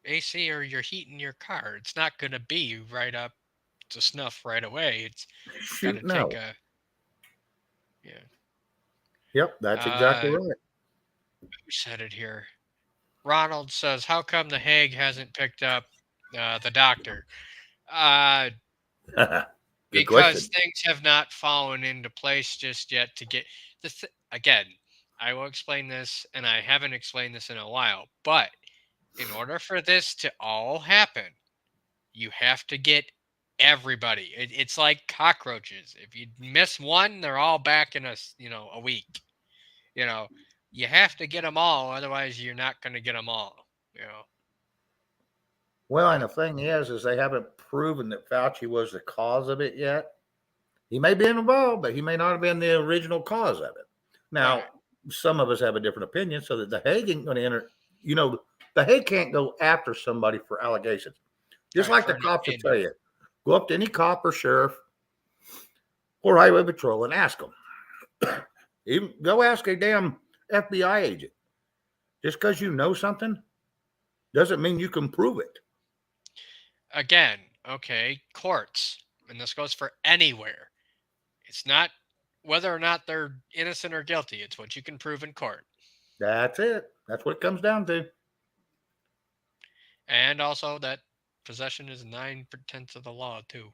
AC or your heat in your car. It's not going to be right up to snuff right away. It's got to take a Yep, that's exactly right. Who said it here? Ronald says, "How come the Hague hasn't picked up the doctor?" Because things have not fallen into place just yet to get again. I will explain this, and I haven't explained this in a while. But in order for this to all happen, you have to get everybody. It's like cockroaches. If you miss one, they're all back in a week. you have to get them all, otherwise you're not going to get them all. You know. Well, and the thing is they haven't proven that Fauci was the cause of it yet. He may be involved, but he may not have been the original cause of it. Now, Right. some of us have a different opinion, so that the Hague ain't going to enter. You know, the Hague can't go after somebody for allegations. Just Right, like for the an cops will opinion. tell you, go up to any cop or sheriff or highway patrol and ask them. Even go ask a damn FBI agent. Just because you know something doesn't mean you can prove it. Again, okay, courts, and this goes for anywhere. It's not whether or not they're innocent or guilty. It's what you can prove in court. That's it. That's what it comes down to. And also that possession is 9/10 of the law too.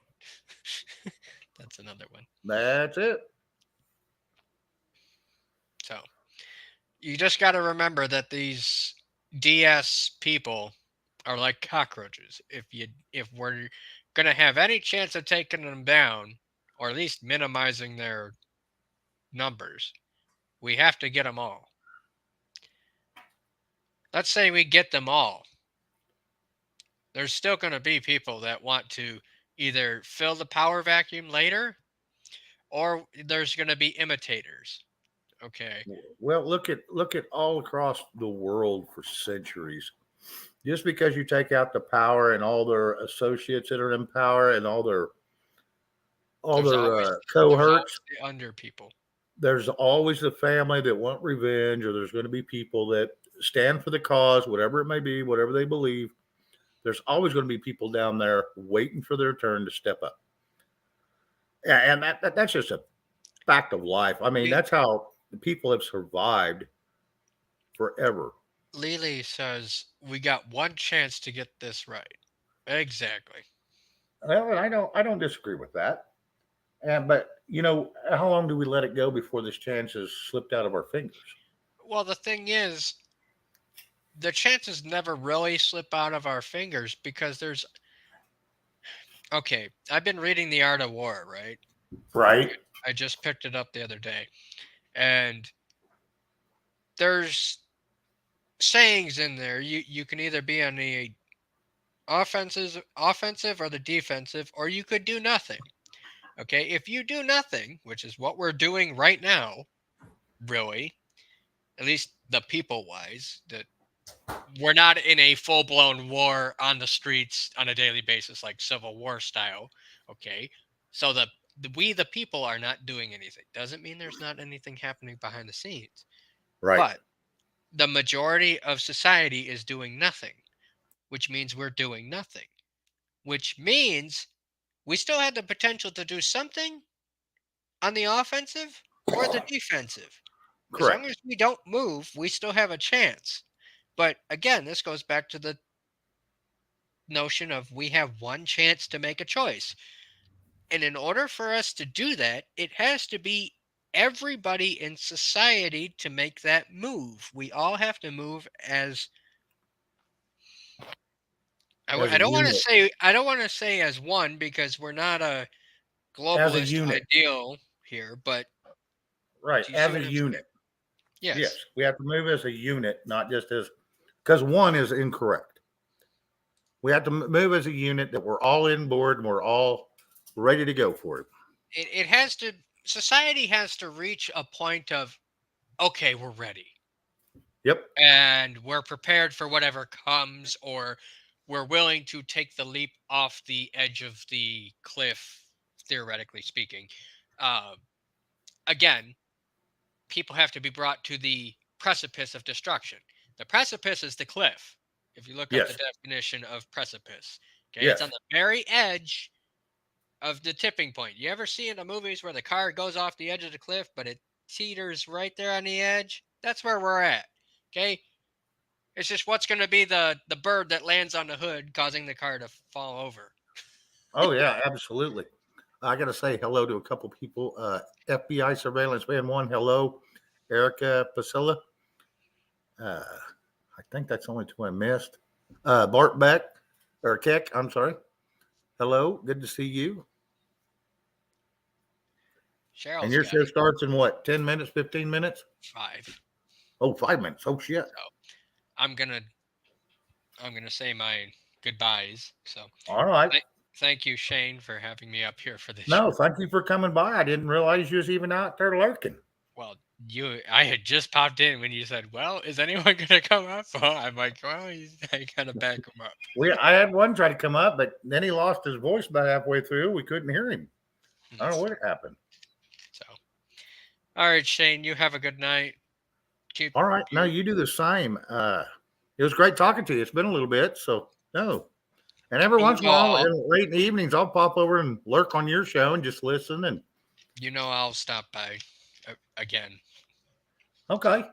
That's another one. That's it. So you just got to remember that these DS people are like cockroaches. If we're gonna have any chance of taking them down, or at least minimizing their numbers, we have to get them all. Let's say we get them all. There's still going to be people that want to either fill the power vacuum later, or there's going to be imitators. Okay. Well, look at all across the world for centuries. Just because you take out the power and all their associates that are in power and all their There's always cohorts, the under people. there's always the family that want revenge, or there's going to be people that stand for the cause, whatever it may be, whatever they believe. There's always going to be people down there waiting for their turn to step up. Yeah, and that's just a fact of life. I mean, that's how the people have survived forever. Lily says we got one chance to get this right. Exactly. Well, and I don't disagree with that. But you know, how long do we let it go before this chance has slipped out of our fingers? Well, the thing is, the chances never really slip out of our fingers because there's. Okay, I've been reading The Art of War, right? Right. I just picked it up the other day. And there's sayings in there. You can either be on the offensive or the defensive, or you could do nothing. Okay, if you do nothing, which is what we're doing right now, really, at least the people wise, that we're not in a full blown war on the streets on a daily basis like Civil War style. Okay, so we the people are not doing anything. Doesn't mean there's not anything happening behind the scenes, Right. but the majority of society is doing nothing, which means we're doing nothing, which means we still have the potential to do something on the offensive or the defensive. As long Correct. as we don't move, we still have a chance. But again, this goes back to the notion of we have one chance to make a choice. And in order for us to do that, it has to be everybody in society to make that move. We all have to move as As I a don't want to unit. say as one because we're not a As a globalist unit. ideal here, but Right. do you see As a what I'm saying? unit. Yes. Yes. We have to move as a unit, not just as, because one is incorrect. We have to move as a unit that we're all in board and we're all ready to go for it. It has to society has to reach a point of okay, we're ready. Yep. And we're prepared for whatever comes, or we're willing to take the leap off the edge of the cliff, theoretically speaking. Again, people have to be brought to the precipice of destruction. The precipice is the cliff. If you look up the Yes. definition of precipice, okay, Yes. it's on the very edge of the tipping point. You ever see in the movies where the car goes off the edge of the cliff, but it teeters right there on the edge? That's where we're at. Okay. It's just what's going to be the bird that lands on the hood, causing the car to fall over. Oh yeah, absolutely. I got to say hello to a couple people. FBI surveillance man one. Hello, Erica Pasilla. I think that's the only two I missed. Bart Beck or Keck. I'm sorry. Hello, good to see you. Cheryl's And your got show starts in what? 10 minutes, 15 minutes? 5. Oh, 5 minutes. Oh shit. I'm gonna say my goodbyes. So All right. thank you, Shane, for having me up here for this. No, thank you for coming by. I didn't realize you was even out there lurking. Well, I had just popped in when you said, "Well, is anyone gonna come up?" Well, I'm like, "Well, I gotta back him up." I had one try to come up, but then he lost his voice about halfway through. We couldn't hear him. I don't know what happened. So, all right, Shane, you have a good night. All right. No, you do the same. It was great talking to you. It's been a little bit, so no. And every once in a while, late in the evenings, I'll pop over and lurk on your show and just listen. And I'll stop by again. okay.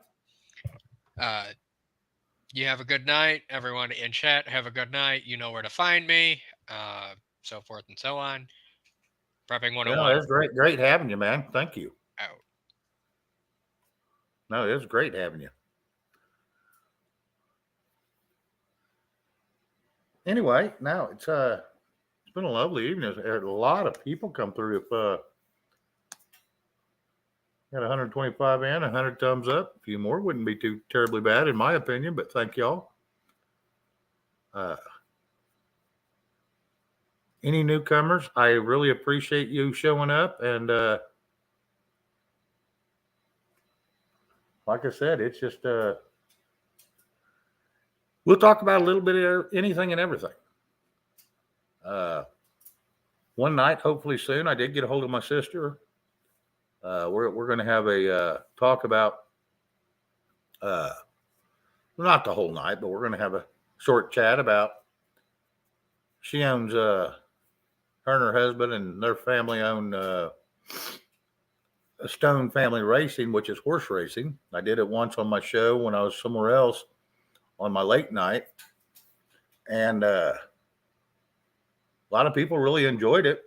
You have a good night. Everyone in chat, have a good night. You know where to find me. So forth and so on. Prepping 101. Yeah, it's great having you, man. Thank you. Out. No, it was great having you. Anyway, now it's been a lovely evening. There's a lot of people come through. If got 125 and 100 thumbs up, a few more wouldn't be too terribly bad in my opinion. But thank y'all. Any newcomers, I really appreciate you showing up. And like I said, it's just we'll talk about a little bit of anything and everything. One night, hopefully soon, I did get a hold of my sister. We're going to have a talk about not the whole night, but we're going to have a short chat about. She owns her and her husband and their family own a Stone Family Racing, which is horse racing. I did it once on my show when I was somewhere else on my late night, and a lot of people really enjoyed it.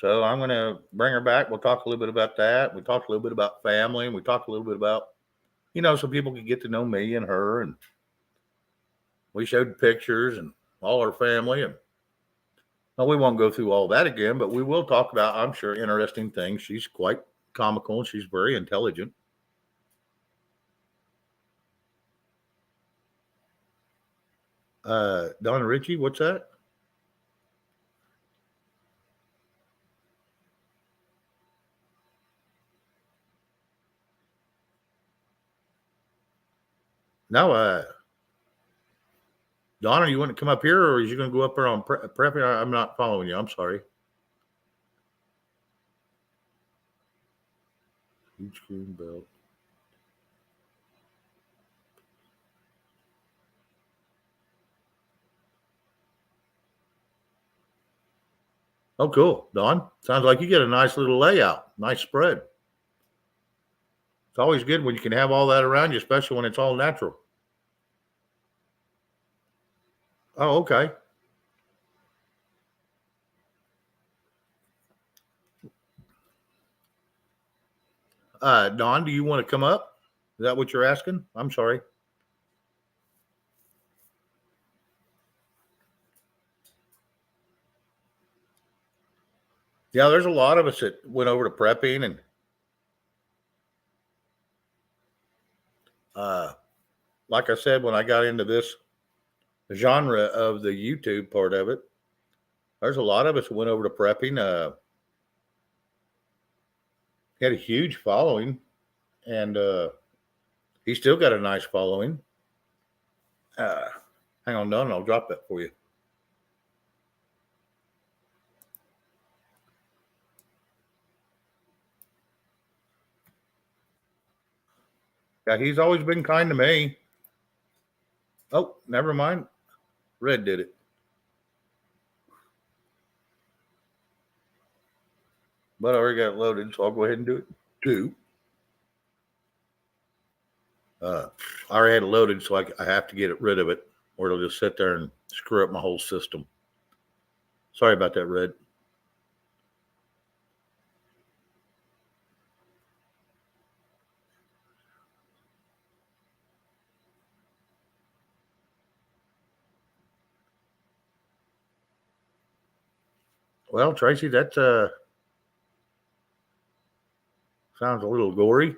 So I'm going to bring her back. We'll talk a little bit about that. We talked a little bit about family, and we talked a little bit about, so people could get to know me and her, and we showed pictures and all our family. And well, we won't go through all that again, but we will talk about, I'm sure, interesting things. She's quite comical and she's very intelligent. Don Ritchie, what's that? No, Donna, you want to come up here, or is you going to go up there on prep? I'm not following you. I'm sorry. Huge green belt. Oh, cool, Don. Sounds like you get a nice little layout, nice spread. It's always good when you can have all that around you, especially when it's all natural. Oh, okay. Don, do you want to come up? Is that what you're asking? I'm sorry. Yeah, there's a lot of us that went over to prepping, and like I said, when I got into this genre of the YouTube part of it, there's a lot of us who went over to prepping. He had a huge following, and he still got a nice following. Hang on, Don, I'll drop that for you. Yeah, he's always been kind to me. Oh, never mind. Red did it. But I already got it loaded, so I'll go ahead and do it too. I already had it loaded, so I have to get rid of it, or it'll just sit there and screw up my whole system. Sorry about that, Red. Well, Tracy, that sounds a little gory.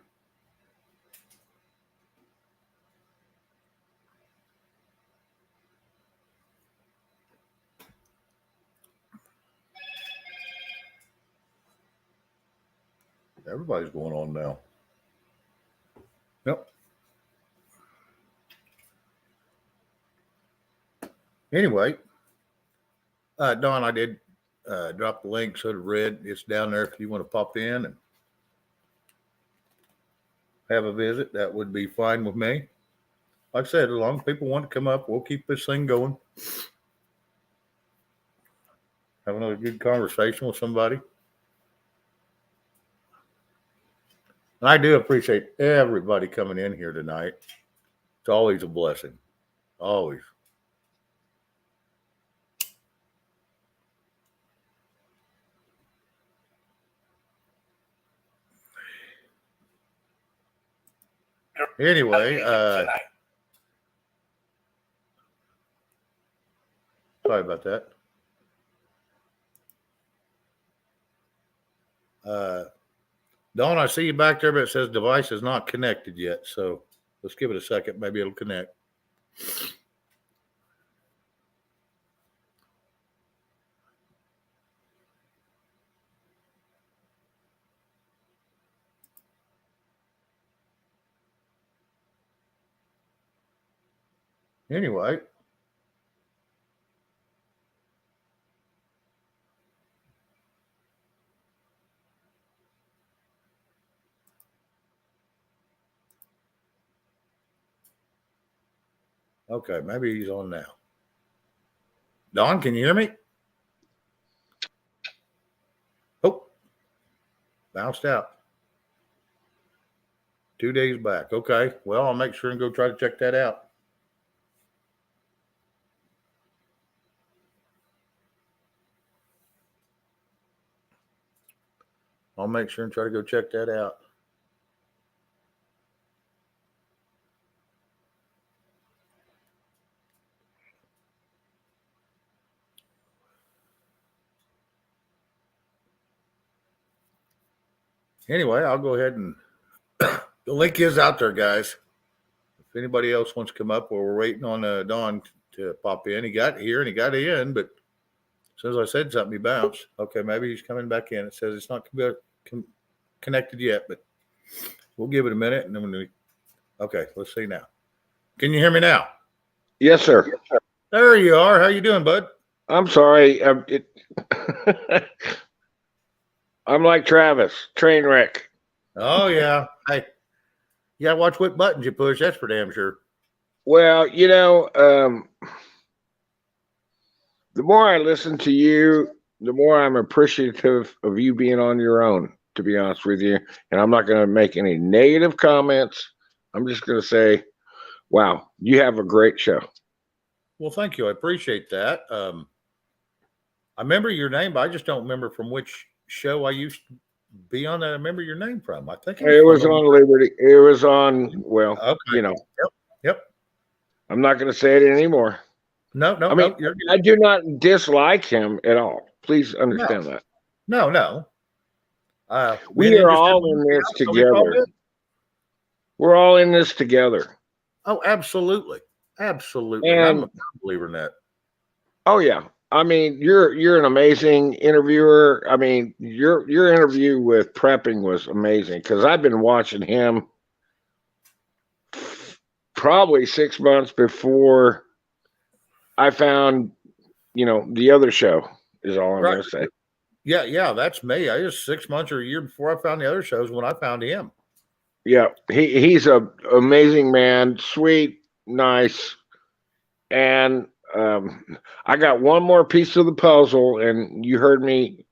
Everybody's going on now. Yep. Anyway, Don, I did drop the link. So did Red. It's down there if you want to pop in and have a visit. That would be fine with me. Like I said, as long as people want to come up, we'll keep this thing going. Have another good conversation with somebody. And I do appreciate everybody coming in here tonight. It's always a blessing. Always. Anyway, Tonight. sorry about that. Dawn, I see you back there, but it says device is not connected yet. So let's give it a second. Maybe it'll connect. Anyway. Okay, maybe he's on now. Don, can you hear me? Oh, bounced out. 2 days back. Okay, well, I'll make sure and go try to check that out. I'll make sure and try to go check that out. Anyway, I'll go ahead and the link is out there, guys. If anybody else wants to come up, we're waiting on Don to pop in. He got here and he got in, but as soon as I said something, he bounced. Okay, maybe he's coming back in. It says it's not connected yet, but we'll give it a minute. And then okay, let's see now. Can you hear me now? Yes, sir. There you are. How you doing, bud? I'm sorry. I'm like Travis, train wreck. Oh, yeah. Hey, you got to watch what buttons you push. That's for damn sure. Well, the more I listen to you, the more I'm appreciative of you being on your own, to be honest with you. And I'm not going to make any negative comments. I'm just going to say, wow, you have a great show. Well, thank you. I appreciate that. I remember your name, but I just don't remember from which show I used to be on that. I remember your name from. I think it was on Liberty. It was on, well, okay. Yep. I'm not going to say it anymore. No. I mean, you're good. I do not dislike him at all. Please understand that. No. We are all in this together. We're all in this together. Oh, absolutely. Absolutely. And I'm a believer in that. Oh, yeah. I mean, you're an amazing interviewer. I mean, your interview with Prepping was amazing because I've been watching him probably 6 months before I found, the other show is all I'm going to say. Yeah, that's me. I was 6 months or a year before I found the other shows when I found him. Yeah, he's a amazing man, sweet, nice, and I got one more piece of the puzzle, and you heard me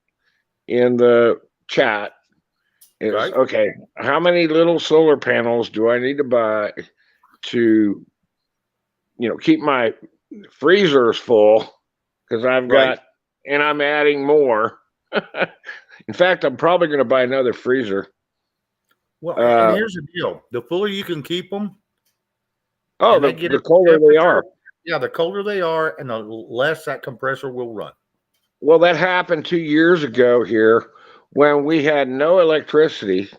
in the chat. It's Right. Okay, how many little solar panels do I need to buy to, keep my freezers full? Because I've got, and I'm adding more. In fact, I'm probably going to buy another freezer. Well, and here's the deal: the fuller you can keep them, the colder they are. Yeah, the colder they are, and the less that compressor will run. Well, that happened 2 years ago here when we had no electricity.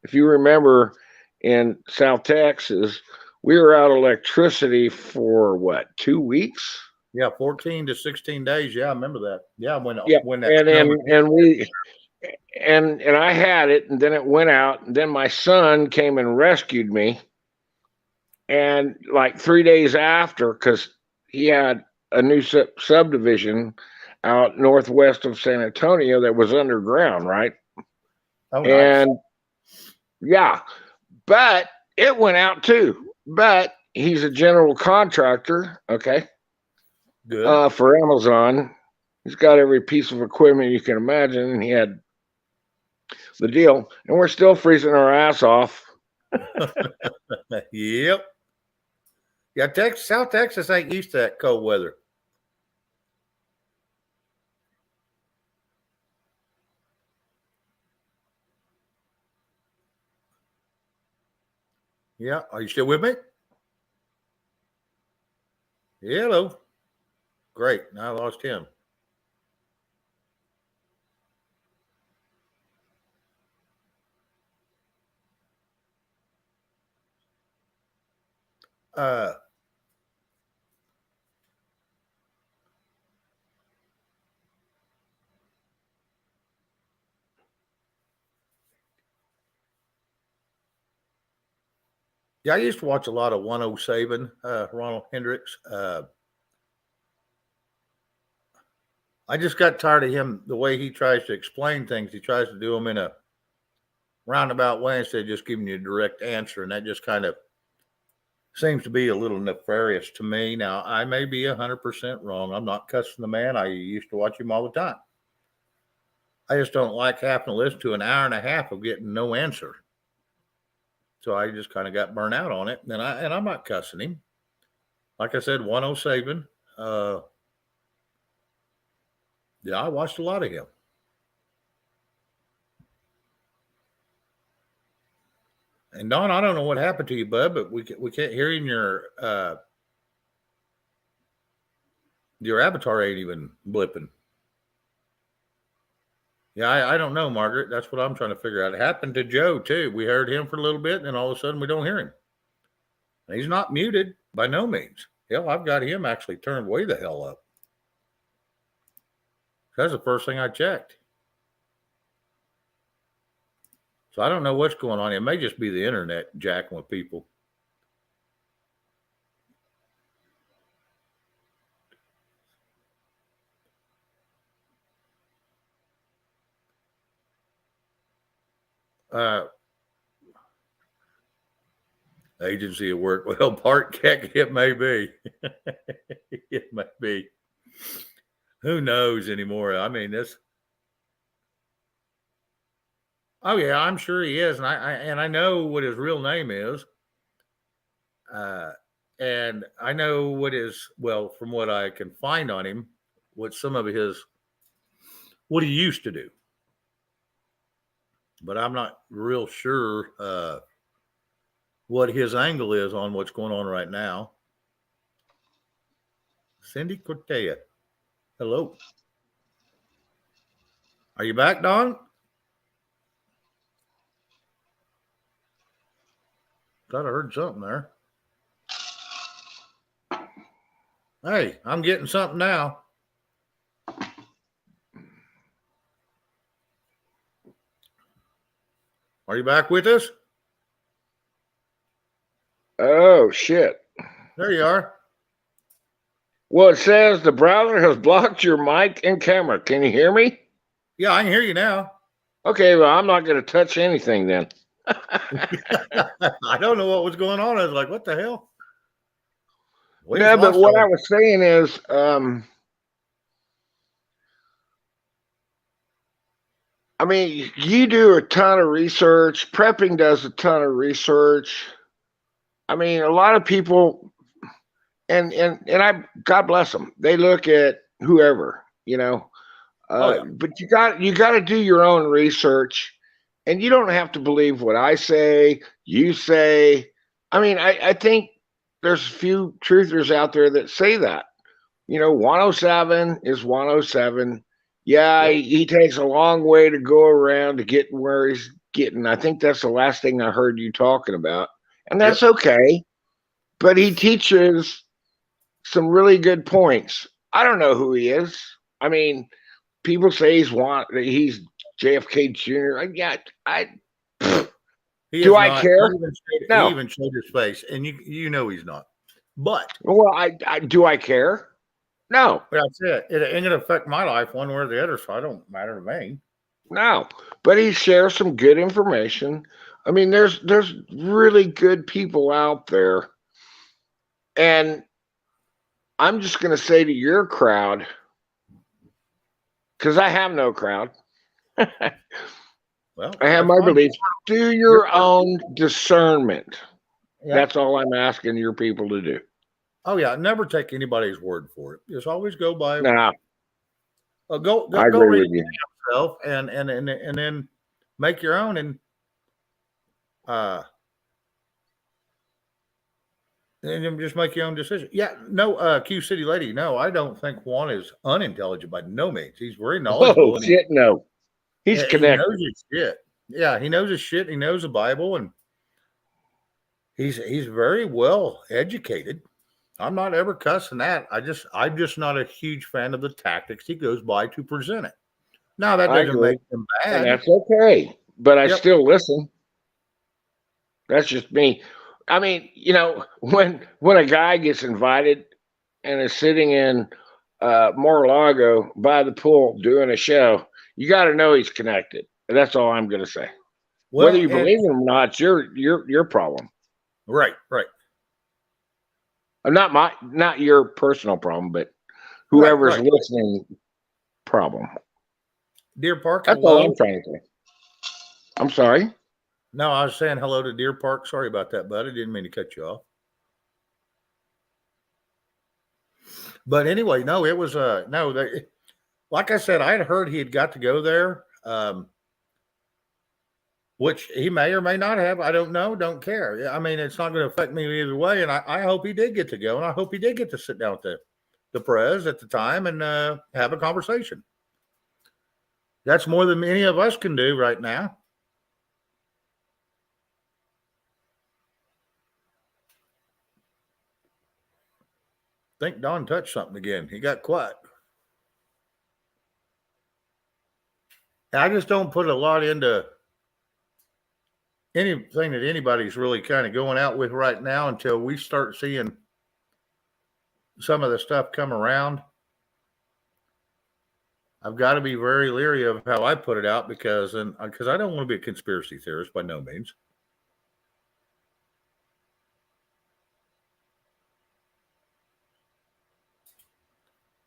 If you remember, in South Texas, we were out of electricity for 2 weeks? Yeah, 14 to 16 days. Yeah, I remember that. Yeah, when that. And and I had it, and then it went out, and then my son came and rescued me. And like 3 days after, because he had a new subdivision out northwest of San Antonio that was underground, right? Oh, nice. And yeah, but it went out too. But he's a general contractor, okay, Good. for Amazon. He's got every piece of equipment you can imagine, and he had the deal. And we're still freezing our ass off. Yep. Yeah, South Texas ain't used to that cold weather. Yeah, are you still with me? Hello. Great. Now I lost him. Uh, yeah, I used to watch a lot of 107, Ronald Hendricks. I just got tired of him, the way he tries to explain things. He tries to do them in a roundabout way instead of just giving you a direct answer. And that just kind of seems to be a little nefarious to me. Now, I may be 100% wrong. I'm not cussing the man. I used to watch him all the time. I just don't like having to listen to an hour and a half of getting no answer. So I just kind of got burnt out on it. And I'm not cussing him. Like I said, 107. Yeah, I watched a lot of him. And Don, I don't know what happened to you, bud, but we can't hear you. Your avatar ain't even blipping. Yeah, I don't know, Margaret. That's what I'm trying to figure out. It happened to Joe too. We heard him for a little bit, and then all of a sudden we don't hear him. And he's not muted by no means. Hell, I've got him actually turned way the hell up. That's the first thing I checked. So I don't know what's going on. It may just be the internet jacking with people. Agency of work. Well, part Keck, it may be. It may be. Who knows anymore? I mean, this. Oh yeah, I'm sure he is, and I know what his real name is, and I know what from what I can find on him, what some of what he used to do, but I'm not real sure what his angle is on what's going on right now. Cindy Cortea, hello, are you back, Don? Thought I heard something there. Hey, I'm getting something now. Are you back with us? Oh, shit. There you are. Well, it says the browser has blocked your mic and camera. Can you hear me? Yeah, I can hear you now. Okay, well, I'm not going to touch anything then. I don't know what was going on. I was like, what the hell? Yeah, but what I was saying is, I mean, you do a ton of research. Prepping does a ton of research. I mean, a lot of people, and I, God bless them. They look at whoever, you know. But you got to do your own research, and you don't have to believe what I say. You say. I mean, I think there's a few truthers out there that say that. You know, 107 is 107. Yeah, Yep. he takes a long way to go around to get where he's getting. I think that's the last thing I heard you talking about. And that's okay. But he teaches some really good points. I don't know who he is. I mean, people say he's JFK Jr. He Do is I not. care? He No. even showed his face, and you know he's not. But Well, I do I care? No, that's it. It ain't gonna affect my life one way or the other, so I don't matter to me. no. But he shares some good information. I mean, there's really good people out there, and I'm just going to say to your crowd, because I have no crowd. Well, I have that's my fine. beliefs. Do your own discernment. Yeah. That's all I'm asking your people to do. Oh yeah, never take anybody's word for it. Just always go by. Nah, Go I go agree read with you. it yourself, and then make your own, and then just make your own decision. Yeah, no, Q City lady. No, I don't think Juan is unintelligent by no means. He's very knowledgeable. Oh And shit, no. He's he connected. knows his shit. Yeah, he knows his shit. He knows the Bible, and he's very well educated. I'm not ever cussing that. I'm just not a huge fan of the tactics he goes by to present it. Now that I doesn't agree. make him And bad. that's okay. But I Yep. still listen. That's just me. I mean, when a guy gets invited and is sitting in Mar-a-Lago by the pool doing a show, you got to know he's connected. And that's all I'm going to say. Well, Whether you and- believe him or not, it's your problem. right. Not your personal problem, but whoever's right. listening problem. Deer Park. That's Hello. all I'm trying to say. I'm sorry. No, I was saying hello to Deer Park. Sorry about that, bud. I didn't mean to cut you off. But anyway, no, it was no. Like I said, I had heard he had got to go there, which he may or may not have. I don't know. Don't care. I mean, it's not going to affect me either way. And I hope he did get to go, and I hope he did get to sit down with the prez at the time and have a conversation. That's more than any of us can do right now. I think Don touched something again. He got quiet. I just don't put a lot into anything that anybody's really kind of going out with right now until we start seeing some of the stuff come around. I've got to be very leery of how I put it out because I don't want to be a conspiracy theorist by no means.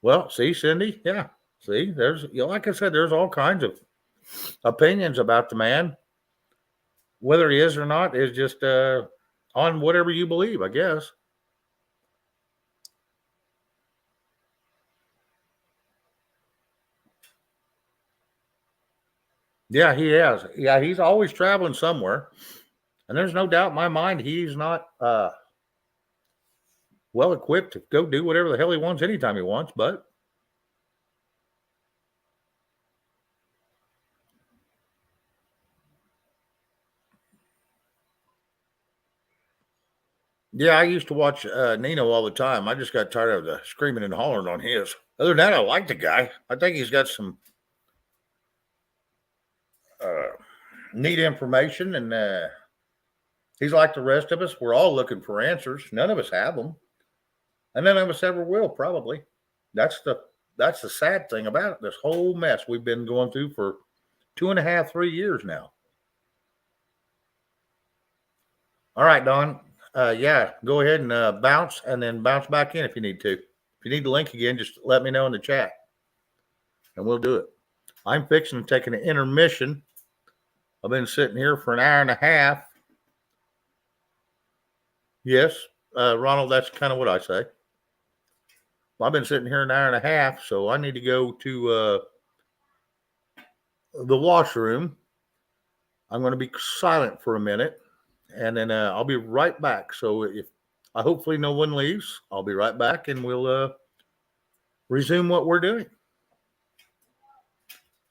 Well, see, Cindy, yeah. See, there's, like I said, there's all kinds of opinions about the man. Whether he is or not is just on whatever you believe, I guess. Yeah, he has. Yeah, he's always traveling somewhere. And there's no doubt in my mind he's not well equipped to go do whatever the hell he wants anytime he wants, but yeah, I used to watch Nino all the time. I just got tired of the screaming and hollering on his. Other than that, I like the guy. I think he's got some neat information, and he's like the rest of us. We're all looking for answers. None of us have them, and none of us ever will. Probably. That's the sad thing about it. This whole mess we've been going through for 2.5, 3 years now. All right, Don. Yeah, go ahead and bounce, and then bounce back in if you need to. If you need the link again, just let me know in the chat, and we'll do it. I'm fixing to take an intermission. I've been sitting here for an hour and a half. Yes, Ronald, that's kind of what I say. I've been sitting here an hour and a half, so I need to go to the washroom. I'm going to be silent for a minute, and then I'll be right back. So if hopefully no one leaves, I'll be right back, and we'll resume what we're doing.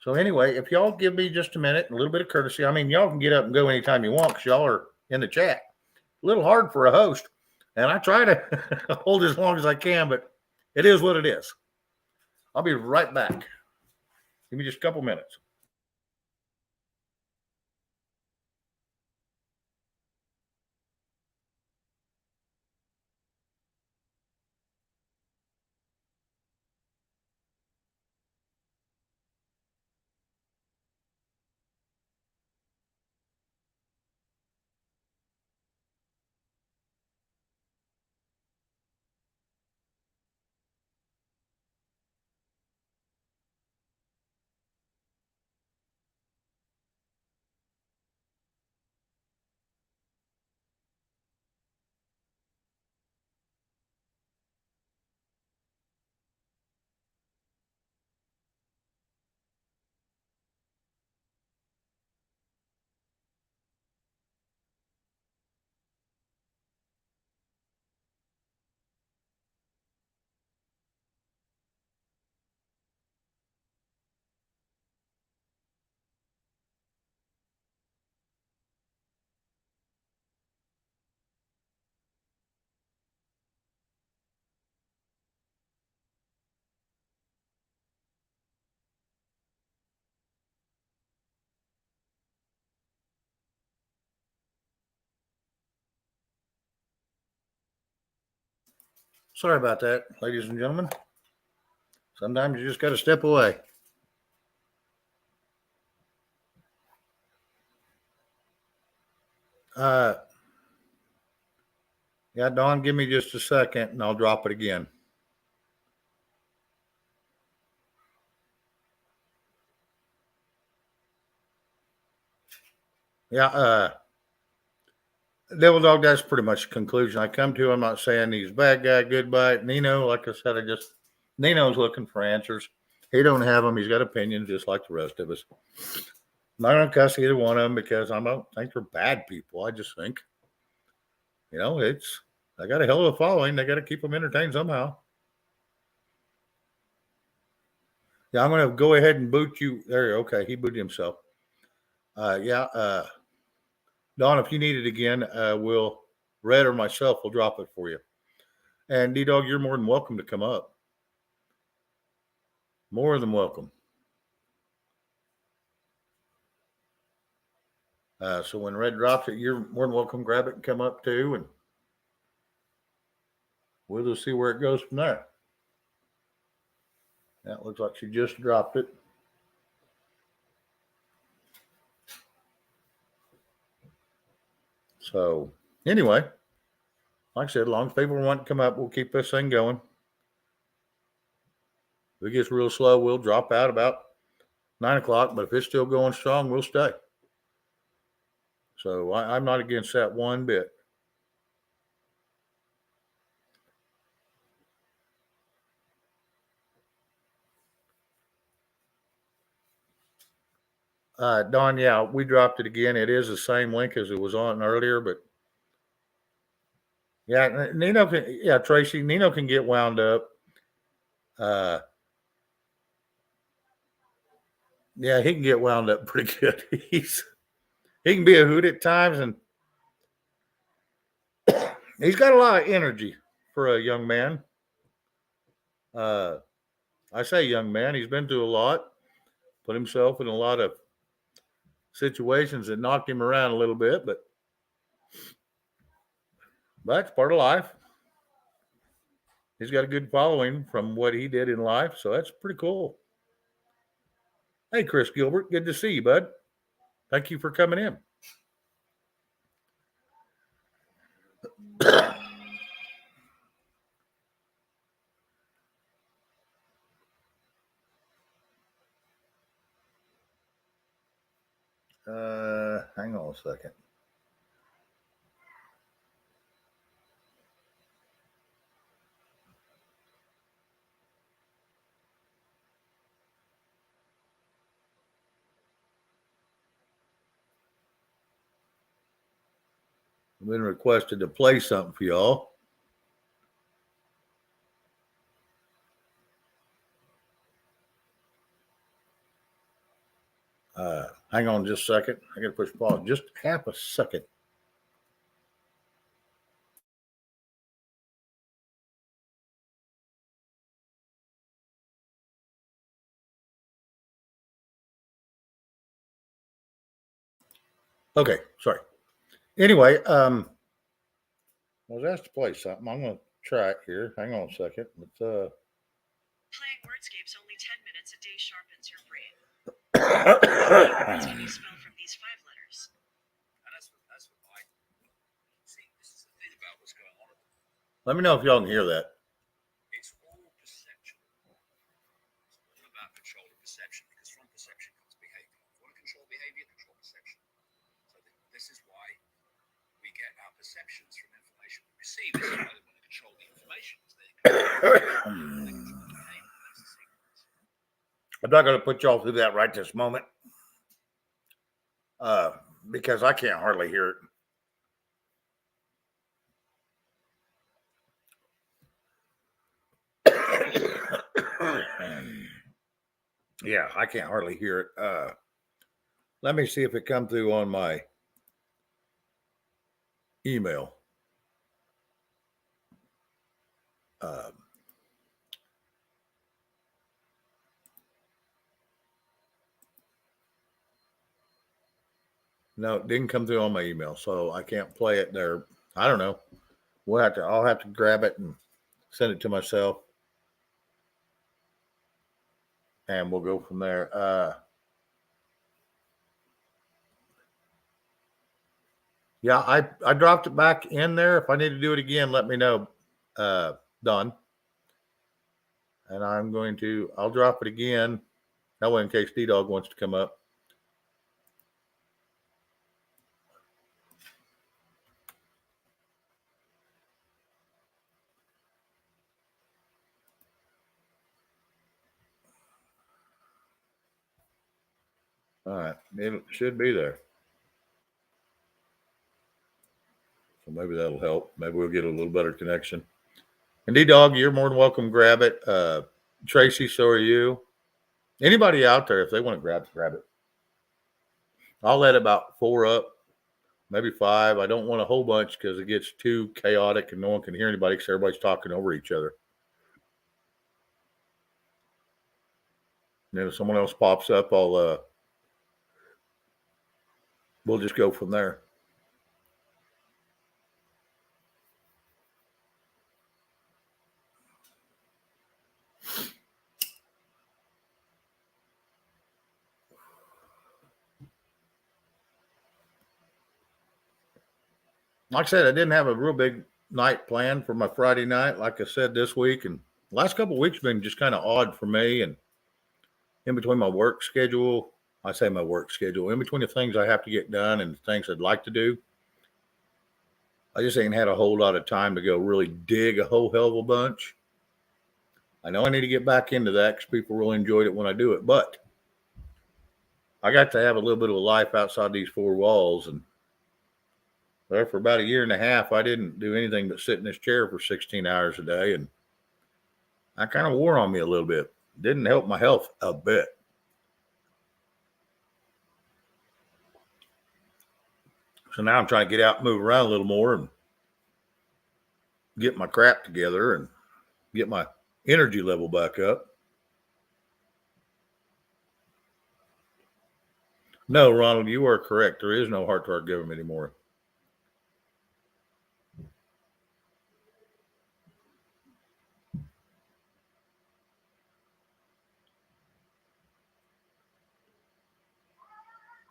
So anyway, if y'all give me just a minute, a little bit of courtesy. I mean, y'all can get up and go anytime you want because y'all are in the chat. A little hard for a host, and I try to hold as long as I can, but it is what it is. I'll be right back. Give me just a couple minutes. Sorry about that, ladies and gentlemen. Sometimes you just got to step away. Yeah, Dawn, give me just a second and I'll drop it again. Yeah, Devil Dog, that's pretty much the conclusion I come to. I'm not saying he's a bad guy, good guy. Nino, like I said, Nino's looking for answers. He don't have them. He's got opinions just like the rest of us. I'm not going to cuss either one of them because I don't think they're bad people. I just think, they got a hell of a following. They got to keep them entertained somehow. Yeah, I'm going to go ahead and boot you. There, okay, he booted himself. Don, if you need it again, Red or myself will drop it for you. And D-Dog, you're more than welcome to come up. More than welcome. So when Red drops it, you're more than welcome to grab it and come up too. And we'll just see where it goes from there. That looks like she just dropped it. So anyway, like I said, as long as people want to come up, we'll keep this thing going. If it gets real slow, we'll drop out about 9 o'clock. But if it's still going strong, we'll stay. So I'm not against that one bit. Don, yeah, we dropped it again. It is the same link as it was on earlier, but yeah, Tracy, Nino can get wound up. Yeah, he can get wound up pretty good. He can be a hoot at times, and he's got a lot of energy for a young man. I say young man, he's been through a lot, put himself in a lot of situations that knocked him around a little bit, but it's part of life. He's got a good following from what he did in life, so that's pretty cool. Hey, Chris Gilbert, good to see you, bud. Thank you for coming in. Hang on a second. I've been requested to play something for y'all. Hang on just a second. I got to push pause just half a second. Okay, sorry. Anyway, I was asked to play something. I'm going to try it here. Hang on a second. Playing Wordscape's only 10 minutes a day sharpens your brain. That's when you spell from these 5 letters. And that's what I see. This is the thing about what's going on. Let me know if y'all can hear that. It's all perception. It's all about controlling perception, because from perception comes behavior. If you want to control behavior, control perception. So this is why we get our perceptions from information we receive. This is why they want to control the information. I'm not going to put y'all through that right this moment because I can't hardly hear it. Yeah, I can't hardly hear it. Let me see if it come through on my email. No, it didn't come through on my email, so I can't play it there. I don't know. I'll have to grab it and send it to myself. And we'll go from there. Yeah, I dropped it back in there. If I need to do it again, let me know, Don. And I'll drop it again. That way in case D-Dog wants to come up. All right, it should be there. So maybe that'll help. Maybe we'll get a little better connection. And D-Dog, you're more than welcome to grab it. Tracy, so are you. Anybody out there, if they want to grab it. I'll let about 4 up, maybe 5. I don't want a whole bunch because it gets too chaotic and no one can hear anybody because everybody's talking over each other. And then if someone else pops up, we'll just go from there. Like I said, I didn't have a real big night planned for my Friday night. Like I said, this week and last couple of weeks have been just kind of odd for me. And in between my work schedule, in between the things I have to get done and the things I'd like to do, I just ain't had a whole lot of time to go really dig a whole hell of a bunch. I know I need to get back into that because people really enjoyed it when I do it, but I got to have a little bit of a life outside these 4 walls. And there for about a year and a half, I didn't do anything but sit in this chair for 16 hours a day. And that kind of wore on me a little bit. Didn't help my health a bit. So now I'm trying to get out and move around a little more and get my crap together and get my energy level back up. No, Ronald, you are correct. There is no heart-to-heart government anymore.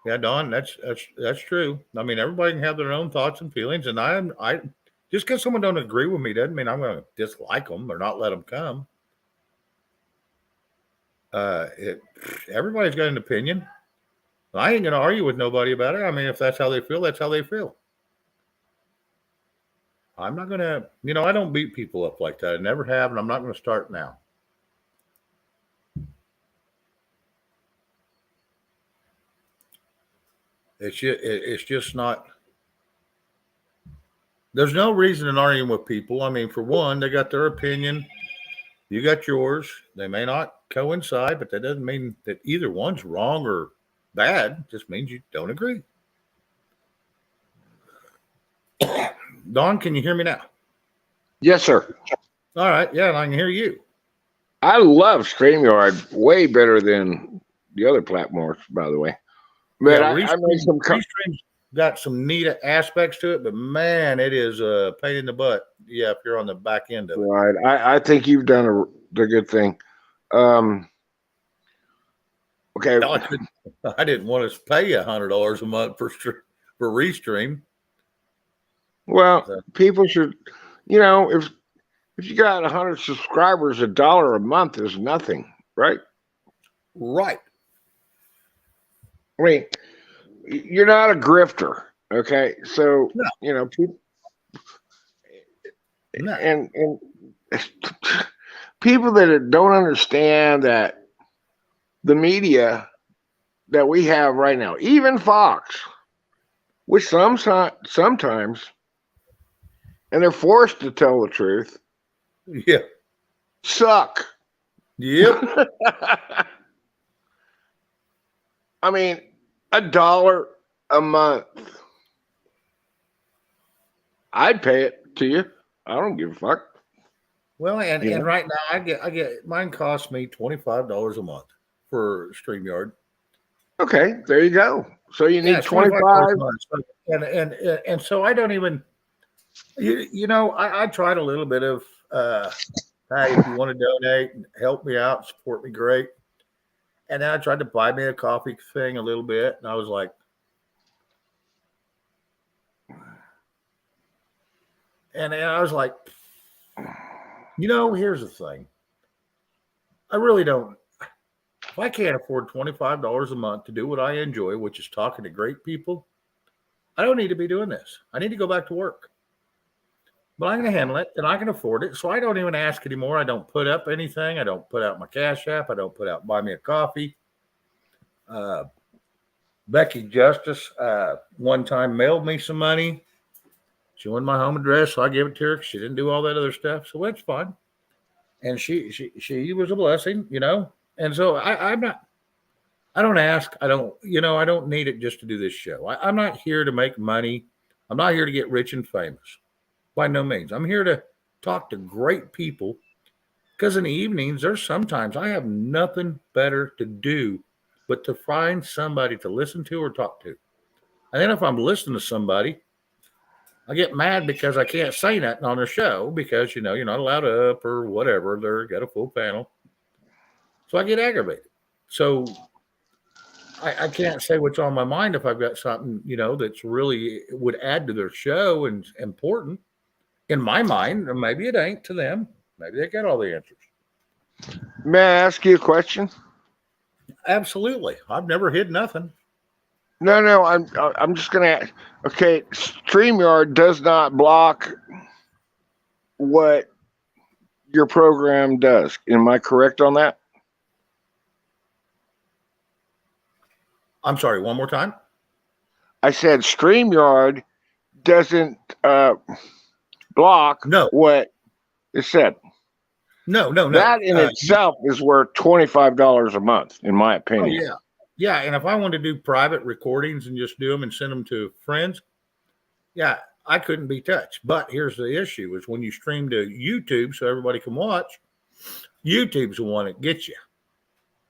Yeah, Don, that's true. I mean, everybody can have their own thoughts and feelings, and I just because someone don't agree with me doesn't mean I'm going to dislike them or not let them come. Everybody's got an opinion. I ain't going to argue with nobody about it. I mean, if that's how they feel, that's how they feel. I'm not going to, I don't beat people up like that. I never have, and I'm not going to start now. It's just not. There's no reason in arguing with people. I mean, for one, they got their opinion. You got yours. They may not coincide, but that doesn't mean that either one's wrong or bad. It just means you don't agree. Don, can you hear me now? Yes, sir. All right. Yeah, and I can hear you. I love StreamYard way better than the other platforms, by the way. But Yeah, I made some got some neat aspects to it, but man, it is a pain in the butt. Yeah, if you're on the back end of it. Right. I think you've done the good thing. Okay. No, I didn't want to pay you $100 a month for Restream. Well, So, people should, if you got 100 subscribers, $1 a month is nothing, right? right. I mean, you're not a grifter, okay? So, No. People, No. and people that don't understand that the media that we have right now, even Fox, which sometimes, and they're forced to tell the truth, Yeah. suck. Yep. I mean, $1 a month. I'd pay it to you. I don't give a fuck. Well, and right now I get mine costs me $25 a month for StreamYard. Okay, there you go. So you need it's 25. $25 a month. And so I don't even I tried a little bit of hey, if you want to donate and help me out, support me, great. And then I tried to buy me a coffee thing a little bit, and I was like, here's the thing. I really don't. If I can't afford $25 a month to do what I enjoy, which is talking to great people, I don't need to be doing this. I need to go back to work. But I'm going to handle it, and I can afford it. So I don't even ask anymore. I don't put up anything. I don't put out my Cash App. I don't put out buy me a coffee. Becky Justice one time mailed me some money. She wanted my home address, so I gave it to her. She didn't do all that other stuff, so it's fine. And she was a blessing, And so I'm not. I don't ask. I don't. I don't need it just to do this show. I'm not here to make money. I'm not here to get rich and famous. By no means. I'm here to talk to great people. Because in the evenings, there's sometimes I have nothing better to do but to find somebody to listen to or talk to. And then if I'm listening to somebody, I get mad because I can't say nothing on their show because, you're not allowed up or whatever. They've got a full panel. So I get aggravated. So I can't say what's on my mind if I've got something, that's really would add to their show and important. In my mind, or maybe it ain't to them. Maybe they got all the answers. May I ask you a question? Absolutely. I've never hid nothing. No. I'm just gonna ask. Okay, StreamYard does not block what your program does. Am I correct on that? I'm sorry. One more time. I said StreamYard doesn't block what it said. No. That in itself is worth $25 a month, in my opinion. Oh, yeah. Yeah. And if I wanted to do private recordings and just do them and send them to friends, yeah, I couldn't be touched. But here's the issue is when you stream to YouTube so everybody can watch, YouTube's the one that gets you.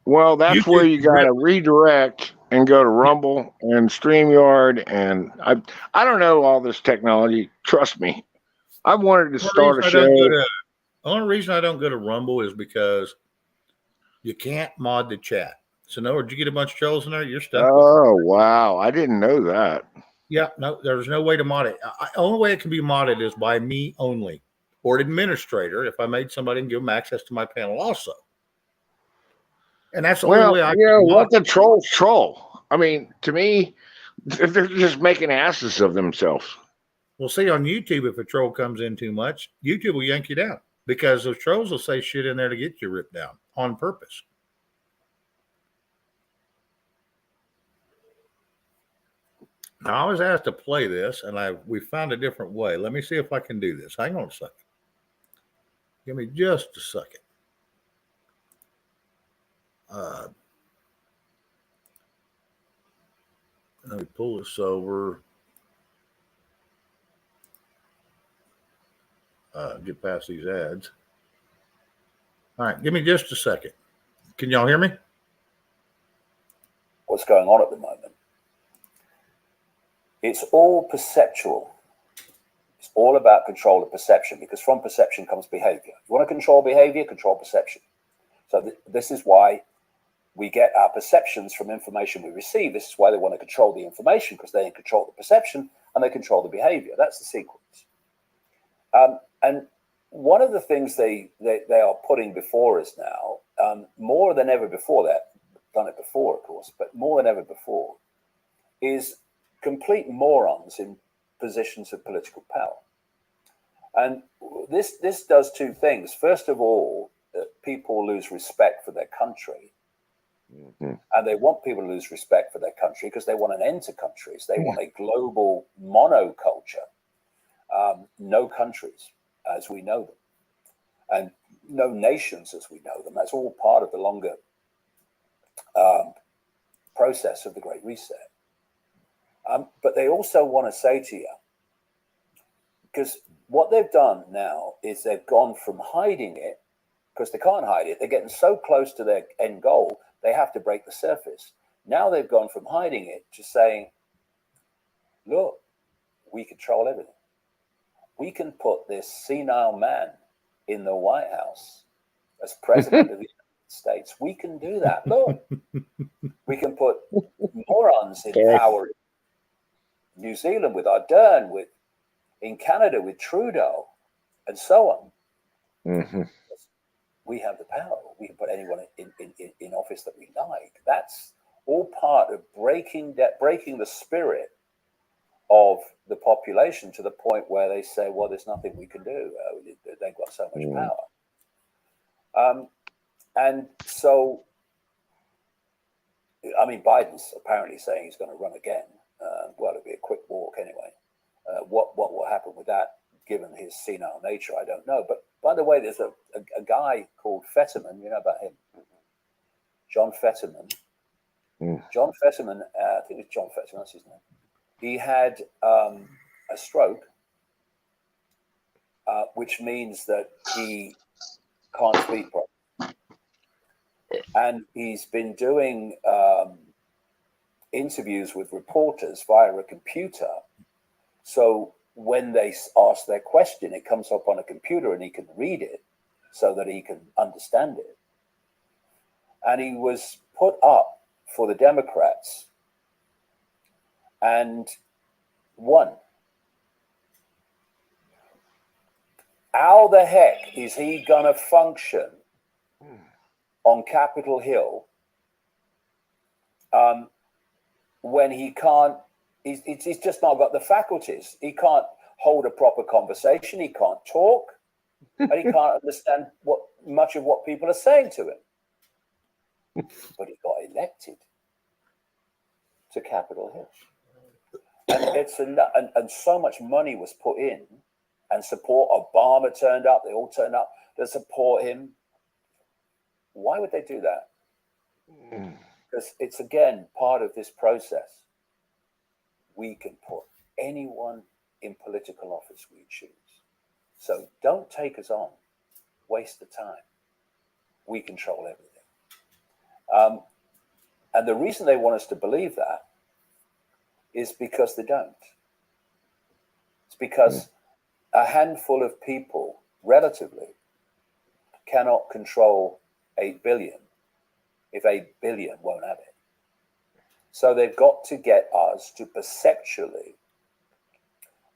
Well, that's where you got to redirect and go to Rumble and StreamYard. And I don't know all this technology. Trust me. I wanted to start a show. The only reason I don't go to Rumble is because you can't mod the chat. So, in other words, you get a bunch of trolls in there, you're stuck. Oh, wow. I didn't know that. Yeah, no, there's no way to mod it. Only way it can be modded is by me only or an administrator if I made somebody and give them access to my panel also. And that's the only way I can let the trolls troll. I mean, to me, they're just making asses of themselves. Well, see, on YouTube, if a troll comes in too much, YouTube will yank you down because those trolls will say shit in there to get you ripped down on purpose. Now, I was asked to play this, and we found a different way. Let me see if I can do this. Hang on a second. Give me just a second. Let me pull this over. Get past these ads. All right, give me just a second. Can y'all hear me? What's going on at the moment? It's all perceptual. It's all about control of perception, because from perception comes behavior. You want to control behavior, control perception. So this is why we get our perceptions from information we receive. This is why they want to control the information, because they control the perception and they control the behavior. That's the sequence. And one of the things they are putting before us now, more than ever before, that done it before, of course, but more than ever before, is complete morons in positions of political power. And this does two things. First of all, people lose respect for their country. Mm-hmm. And they want people to lose respect for their country because they want an end to countries. They want a global monoculture. No countries as we know them, and no nations as we know them. That's all part of the longer process of the Great Reset. But they also want to say to you, because what they've done now is they've gone from hiding it, because they can't hide it. They're getting so close to their end goal, they have to break the surface. Now they've gone from hiding it to saying, look, we control everything. We can put this senile man in the White House as president of the United States. We can do that. Look, we can put morons in power in New Zealand with Ardern, in Canada with Trudeau, and so on. Mm-hmm. We have the power. We can put anyone in office that we like. That's all part of breaking the spirit of the population to the point where they say, well, there's nothing we can do. They've got so much power. And so, I mean, Biden's apparently saying he's going to run again. Well, it'll be a quick walk anyway. What will happen with that, given his senile nature, I don't know. But by the way, there's a guy called Fetterman. You know about him? John Fetterman. John Fetterman, I think it's John Fetterman, that's his name. He had a stroke, which means that he can't speak properly. And he's been doing interviews with reporters via a computer. So when they ask their question, it comes up on a computer and he can read it so that he can understand it. And he was put up for the Democrats and won. How the heck is he going to function on Capitol Hill when he can't? He's just not got the faculties. He can't hold a proper conversation. He can't talk, and he can't understand much of what people are saying to him. But he got elected to Capitol Hill, and so much money was put in, and support. Obama turned up. They all turned up to support him. Why would they do that? Because it's again part of this process. We can put anyone in political office we choose. So don't take us on. Waste the time. We control everything. And the reason they want us to believe that is because they don't. It's because a handful of people, relatively, cannot control 8 billion if 8 billion won't have it. So they've got to get us to perceptually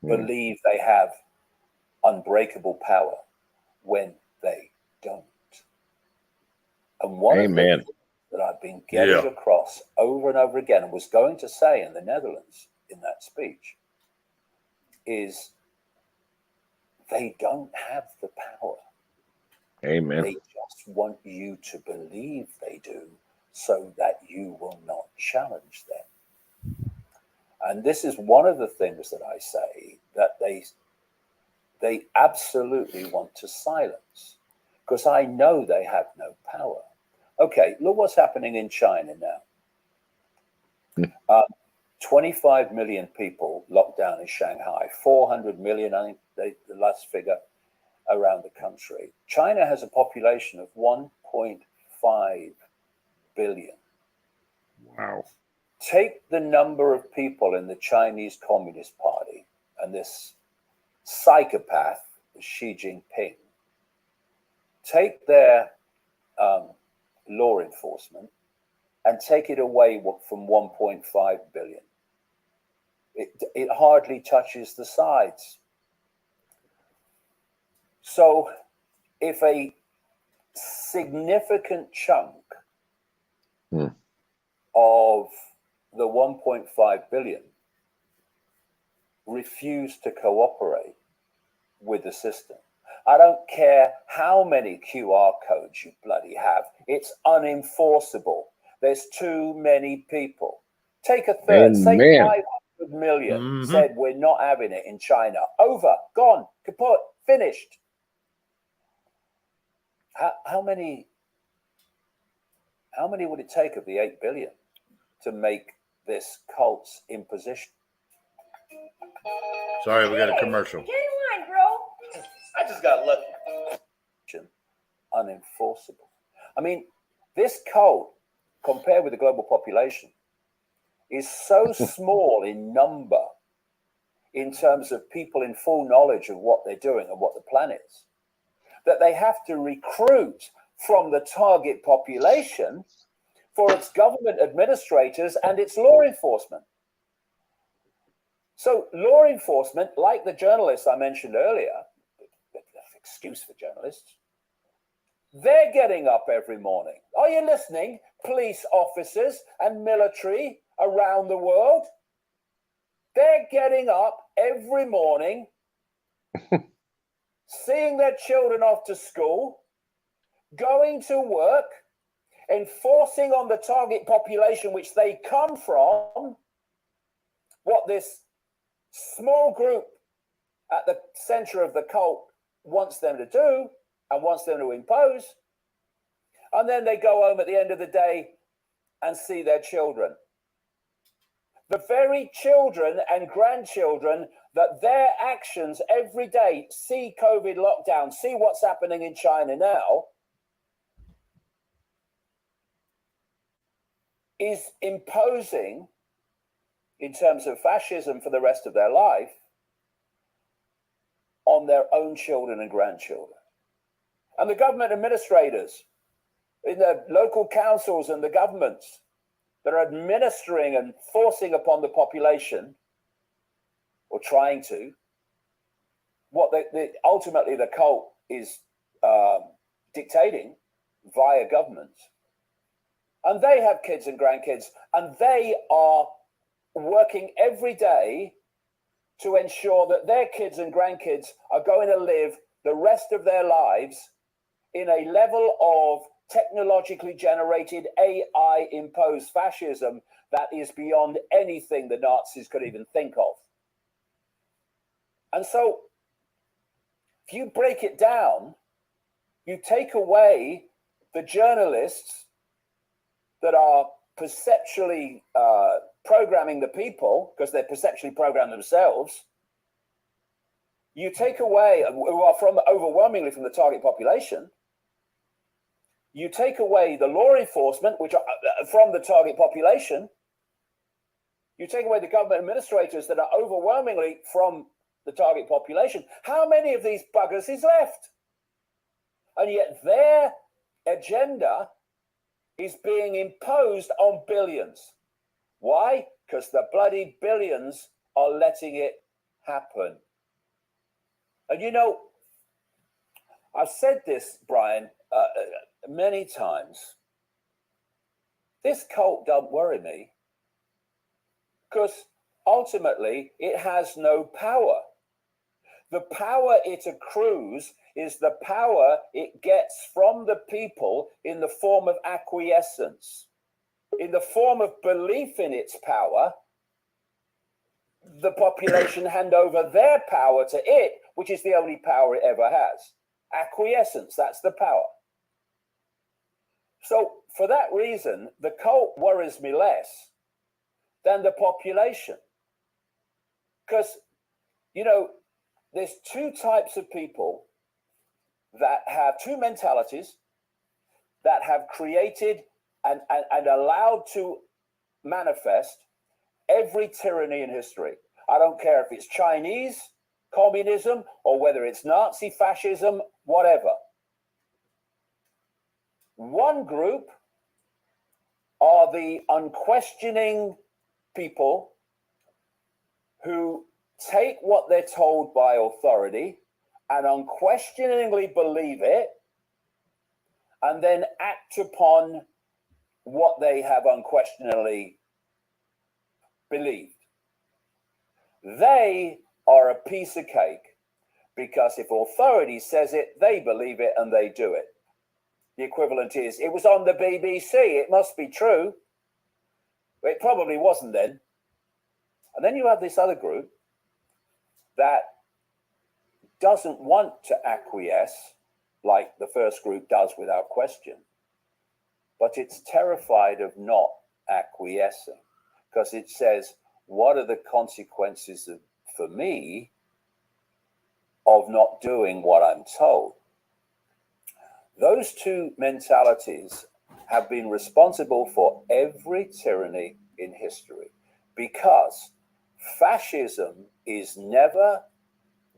believe they have unbreakable power when they don't. And one of the things that I've been getting across over and over again, and was going to say in the Netherlands in that speech, is they don't have the power. Amen. They just want you to believe they do, so that you will not challenge them. And this is one of the things that I say that they absolutely want to silence, because I know they have no power. Okay, look what's happening in China now. 25 million people locked down in Shanghai, 400 million, I think the last figure, around the country. China has a population of 1.5 billion. Wow. take the number of people in the Chinese Communist Party and this psychopath, Xi Jinping, take their law enforcement and take it away from 1.5 billion. It hardly touches the sides. So if a significant chunk of the 1.5 billion refuse to cooperate with the system, I don't care how many QR codes you bloody have, it's unenforceable. There's too many people. Take a third, say 500 million said we're not having it in China. Over, gone, kaput, finished. How many would it take of the 8 billion to make this cult's imposition? Sorry, we got a commercial. Get in line, bro. I just got lucky. Unenforceable. I mean, this cult, compared with the global population, is so small in number in terms of people in full knowledge of what they're doing and what the plan is, that they have to recruit from the target population for its government administrators and its law enforcement. So law enforcement, like the journalists I mentioned earlier, excuse for journalists, they're getting up every morning. Are you listening? Police officers and military around the world, they're getting up every morning, seeing their children off to school, going to work, enforcing on the target population which they come from, what this small group at the center of the cult wants them to do and wants them to impose. And then they go home at the end of the day and see their children. The very children and grandchildren that their actions every day, see COVID lockdown, see what's happening in China now, is imposing in terms of fascism for the rest of their life on their own children and grandchildren. And the government administrators in the local councils and the governments that are administering and forcing upon the population, or trying to, what ultimately the cult is dictating via governments. And they have kids and grandkids, and they are working every day to ensure that their kids and grandkids are going to live the rest of their lives in a level of technologically generated AI imposed fascism that is beyond anything the Nazis could even think of. And so if you break it down, you take away the journalists that are perceptually programming the people, because they're perceptually programmed themselves. You take away, who are overwhelmingly from the target population. You take away the law enforcement, which are from the target population. You take away the government administrators that are overwhelmingly from the target population. How many of these buggers is left? And yet their agenda is being imposed on billions. Why? Because the bloody billions are letting it happen. And you know, I've said this, Brian, many times. This cult don't worry me, because ultimately it has no power. The power it accrues is the power it gets from the people in the form of acquiescence, in the form of belief in its power. The population hand over their power to it, which is the only power it ever has. Acquiescence, that's the power. So for that reason, the cult worries me less than the population. Because, you know, there's two types of people that have two mentalities that have created and allowed to manifest every tyranny in history. I don't care if it's Chinese communism or whether it's Nazi fascism, whatever. One group are the unquestioning people who take what they're told by authority and unquestioningly believe it, and then act upon what they have unquestionably believed. They are a piece of cake, because if authority says it, they believe it and they do it. The equivalent is, it was on the BBC, it must be true. It probably wasn't then. And then you have this other group that doesn't want to acquiesce like the first group does without question, but it's terrified of not acquiescing, because it says, what are the consequences for me of not doing what I'm told? Those two mentalities have been responsible for every tyranny in history, because fascism is never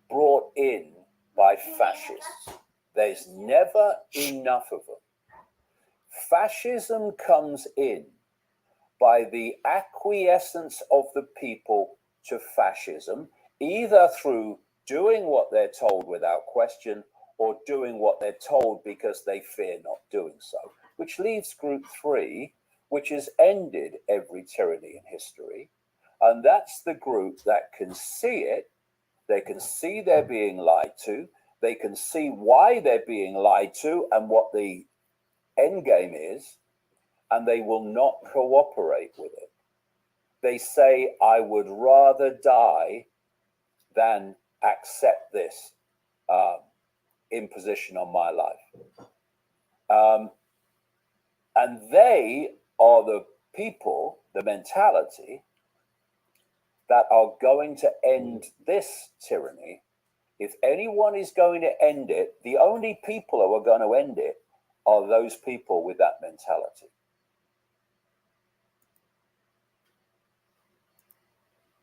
brought in by fascists. There's never enough of them. Fascism comes in by the acquiescence of the people to fascism, either through doing what they're told without question or doing what they're told because they fear not doing so, which leaves group 3, which has ended every tyranny in history. And that's the group that can see it. They can see they're being lied to. They can see why they're being lied to and what the end game is, and they will not cooperate with it. They say, I would rather die than accept this imposition on my life. And they are the people, the mentality, that are going to end this tyranny. If anyone is going to end it, the only people who are going to end it are those people with that mentality.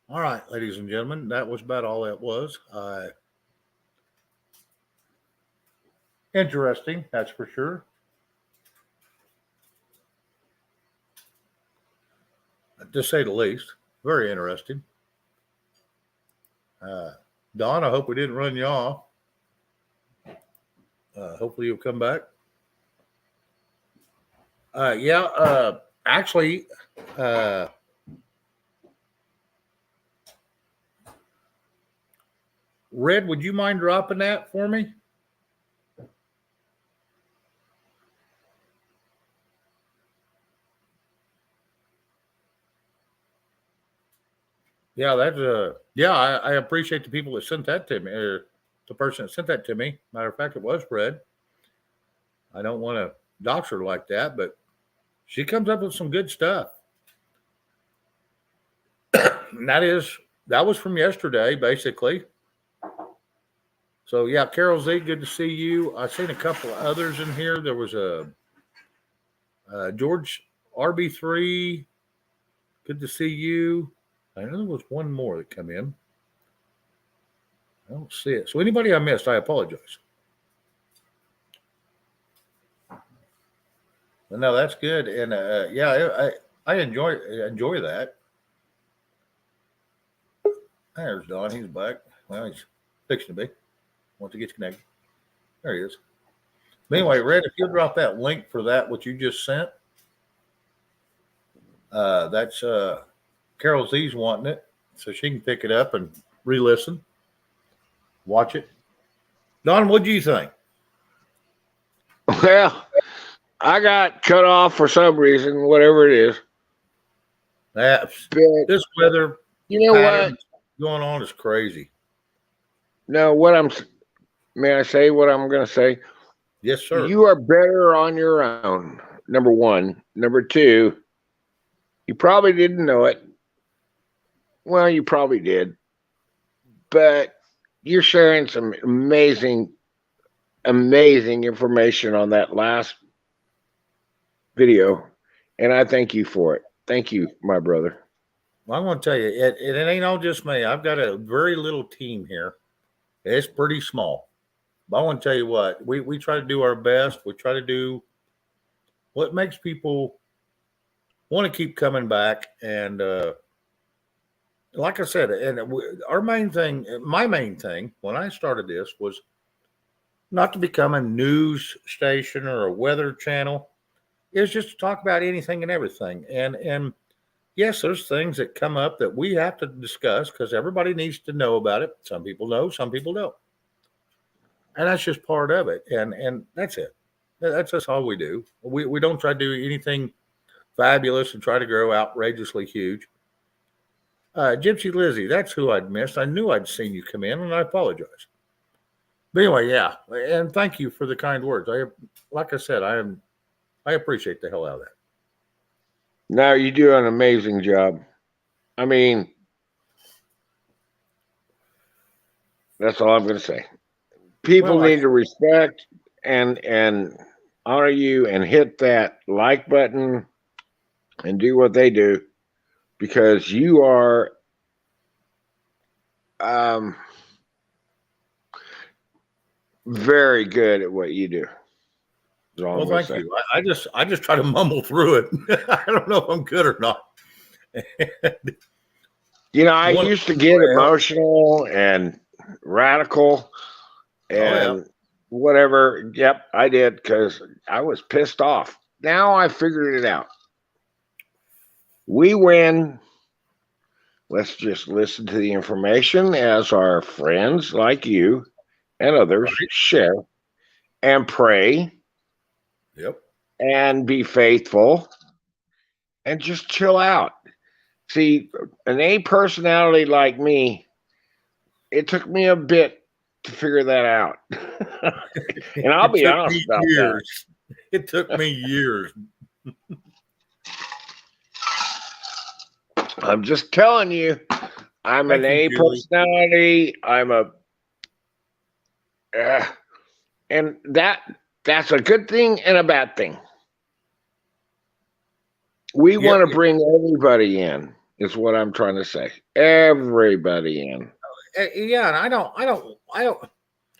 All right, ladies and gentlemen, that was about all that was. Interesting, that's for sure. To say the least, very interesting. Don, I hope we didn't run you off. Hopefully you'll come back. Actually, Red, would you mind dropping that for me? Yeah, that's I appreciate the people that sent that to me, or the person that sent that to me. Matter of fact, it was Red. I don't want to dox her like that, but she comes up with some good stuff. And that was from yesterday, basically. So yeah, Carol Z, good to see you. I've seen a couple of others in here. There was a George RB3. Good to see you. I know there was one more that come in. I don't see it. So anybody I missed, I apologize. But no, that's good. And I enjoy that. There's Don. He's back. Well, he's fixing to be. Once he gets connected. There he is. But anyway, Red, if you'll drop that link for that, what you just sent, that's Carol Z's wanting it, so she can pick it up and re-listen, watch it. Don, what do you think? Well, I got cut off for some reason, whatever it is. This weather, you know what going on is crazy. No, may I say what I'm going to say? Yes, sir. You are better on your own. Number one. Number two, you probably didn't know it. Well, you probably did, but you're sharing some amazing information on that last video, and I thank you for it. Thank you, my brother. Well, I'm going to tell you, it ain't all just me. I've got a very little team here. It's pretty small. But I want to tell you what, we try to do our best. We try to do what makes people want to keep coming back. And like I said, our main thing, my main thing when I started this was not to become a news station or a weather channel. It was just to talk about anything and everything. And yes, there's things that come up that we have to discuss because everybody needs to know about it. Some people know, some people don't. And that's just part of it. And that's it. That's just all we do. We don't try to do anything fabulous and try to grow outrageously huge. Gypsy Lizzie, that's who I'd missed. I knew I'd seen you come in, and I apologize. But anyway, yeah, and thank you for the kind words. Like I said, I appreciate the hell out of that. No, you do an amazing job. I mean, that's all I'm going to say. People Well, need to respect and honor you and hit that like button and do what they do because you are very good at what you do. Well, thank you. I just try to mumble through it. I don't know if I'm good or not. You know, I used to get emotional and radical and whatever. Yep, I did because I was pissed off. Now I figured it out. We win. Let's just listen to the information as our friends like you and others share and pray. Yep. And be faithful and just chill out. See, an A personality like me, it took me a bit to figure that out. And I'll be honest about that. It took me years. I'm just telling you, I'm an A personality. I'm a, and that's a good thing and a bad thing. We want to bring everybody in, is what I'm trying to say. Everybody in. Yeah, and I don't.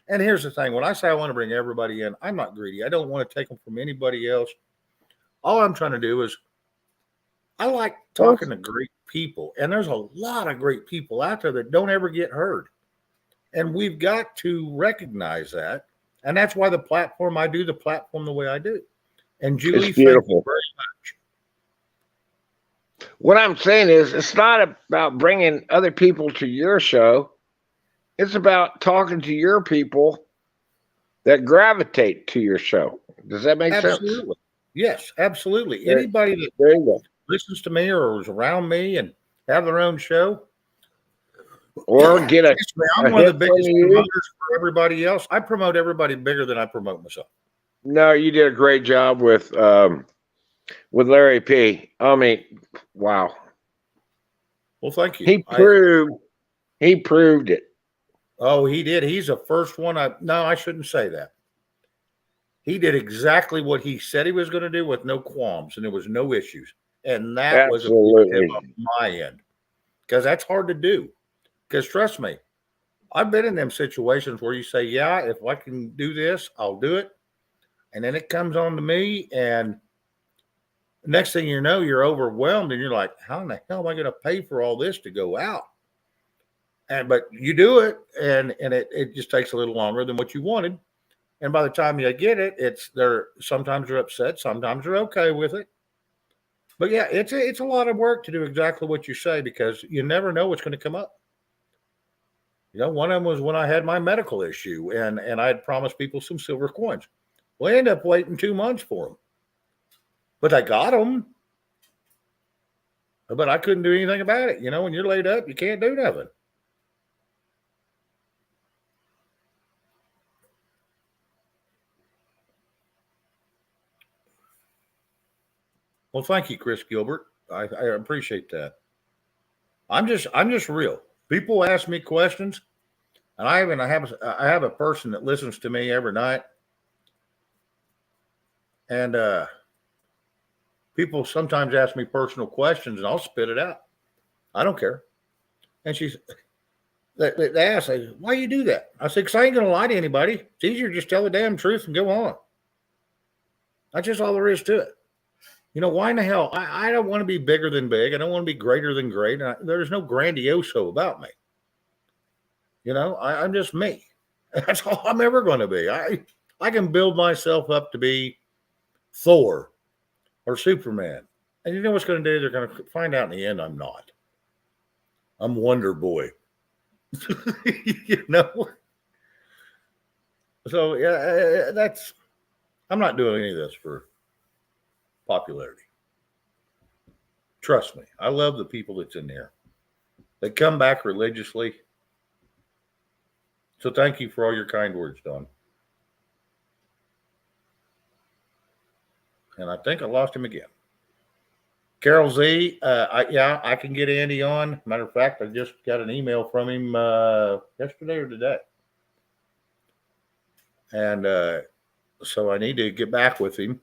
And here's the thing: when I say I want to bring everybody in, I'm not greedy. I don't want to take them from anybody else. All I'm trying to do is, I like talking to great people, and there's a lot of great people out there that don't ever get heard, and we've got to recognize that. And that's why I do the platform the way I do. And Julie, it's beautiful. Thank you very much. What I'm saying is, it's not about bringing other people to your show. It's about talking to your people that gravitate to your show. Does that make sense? Yes, absolutely. Anybody that listens to me or is around me and have their own show, or get a. I'm one of the biggest promoters for everybody else. I promote everybody bigger than I promote myself. No, you did a great job with Larry P. I mean, wow. Well, thank you. He proved it. Oh, he did. He's the first one. I shouldn't say that. He did exactly what he said he was going to do with no qualms, and there was no issues. And that was a big tip on my end, because that's hard to do. Because trust me, I've been in them situations where you say, yeah, if I can do this, I'll do it. And then it comes on to me, and next thing you know, you're overwhelmed, and you're like, how in the hell am I going to pay for all this to go out? But you do it, and it just takes a little longer than what you wanted. And by the time you get it, sometimes they're upset, sometimes they're okay with it. But yeah, it's a lot of work to do exactly what you say, because you never know what's going to come up. You know, one of them was when I had my medical issue, and I had promised people some silver coins. Well, I ended up waiting 2 months for them, but I got them. But I couldn't do anything about it. You know, when you're laid up, you can't do nothing. Well, thank you, Chris Gilbert. I appreciate that. I'm just real. People ask me questions, and I have a person that listens to me every night, and people sometimes ask me personal questions and I'll spit it out. I don't care. And they ask, why you do that? I said, because I ain't going to lie to anybody. It's easier to just tell the damn truth and go on. That's just all there is to it. You know, why in the hell? I don't want to be bigger than big. I don't want to be greater than great. There's no grandioso about me. You know, I'm just me. That's all I'm ever going to be. I can build myself up to be Thor or Superman. And you know what's going to do? They're going to find out in the end I'm not. I'm Wonder Boy. You know? So, yeah, I'm not doing any of this for popularity. Trust me. I love the people that's in there. They come back religiously. So thank you for all your kind words, Don. And I think I lost him again. Carol Z, I can get Andy on. Matter of fact, I just got an email from him yesterday or today. And so I need to get back with him.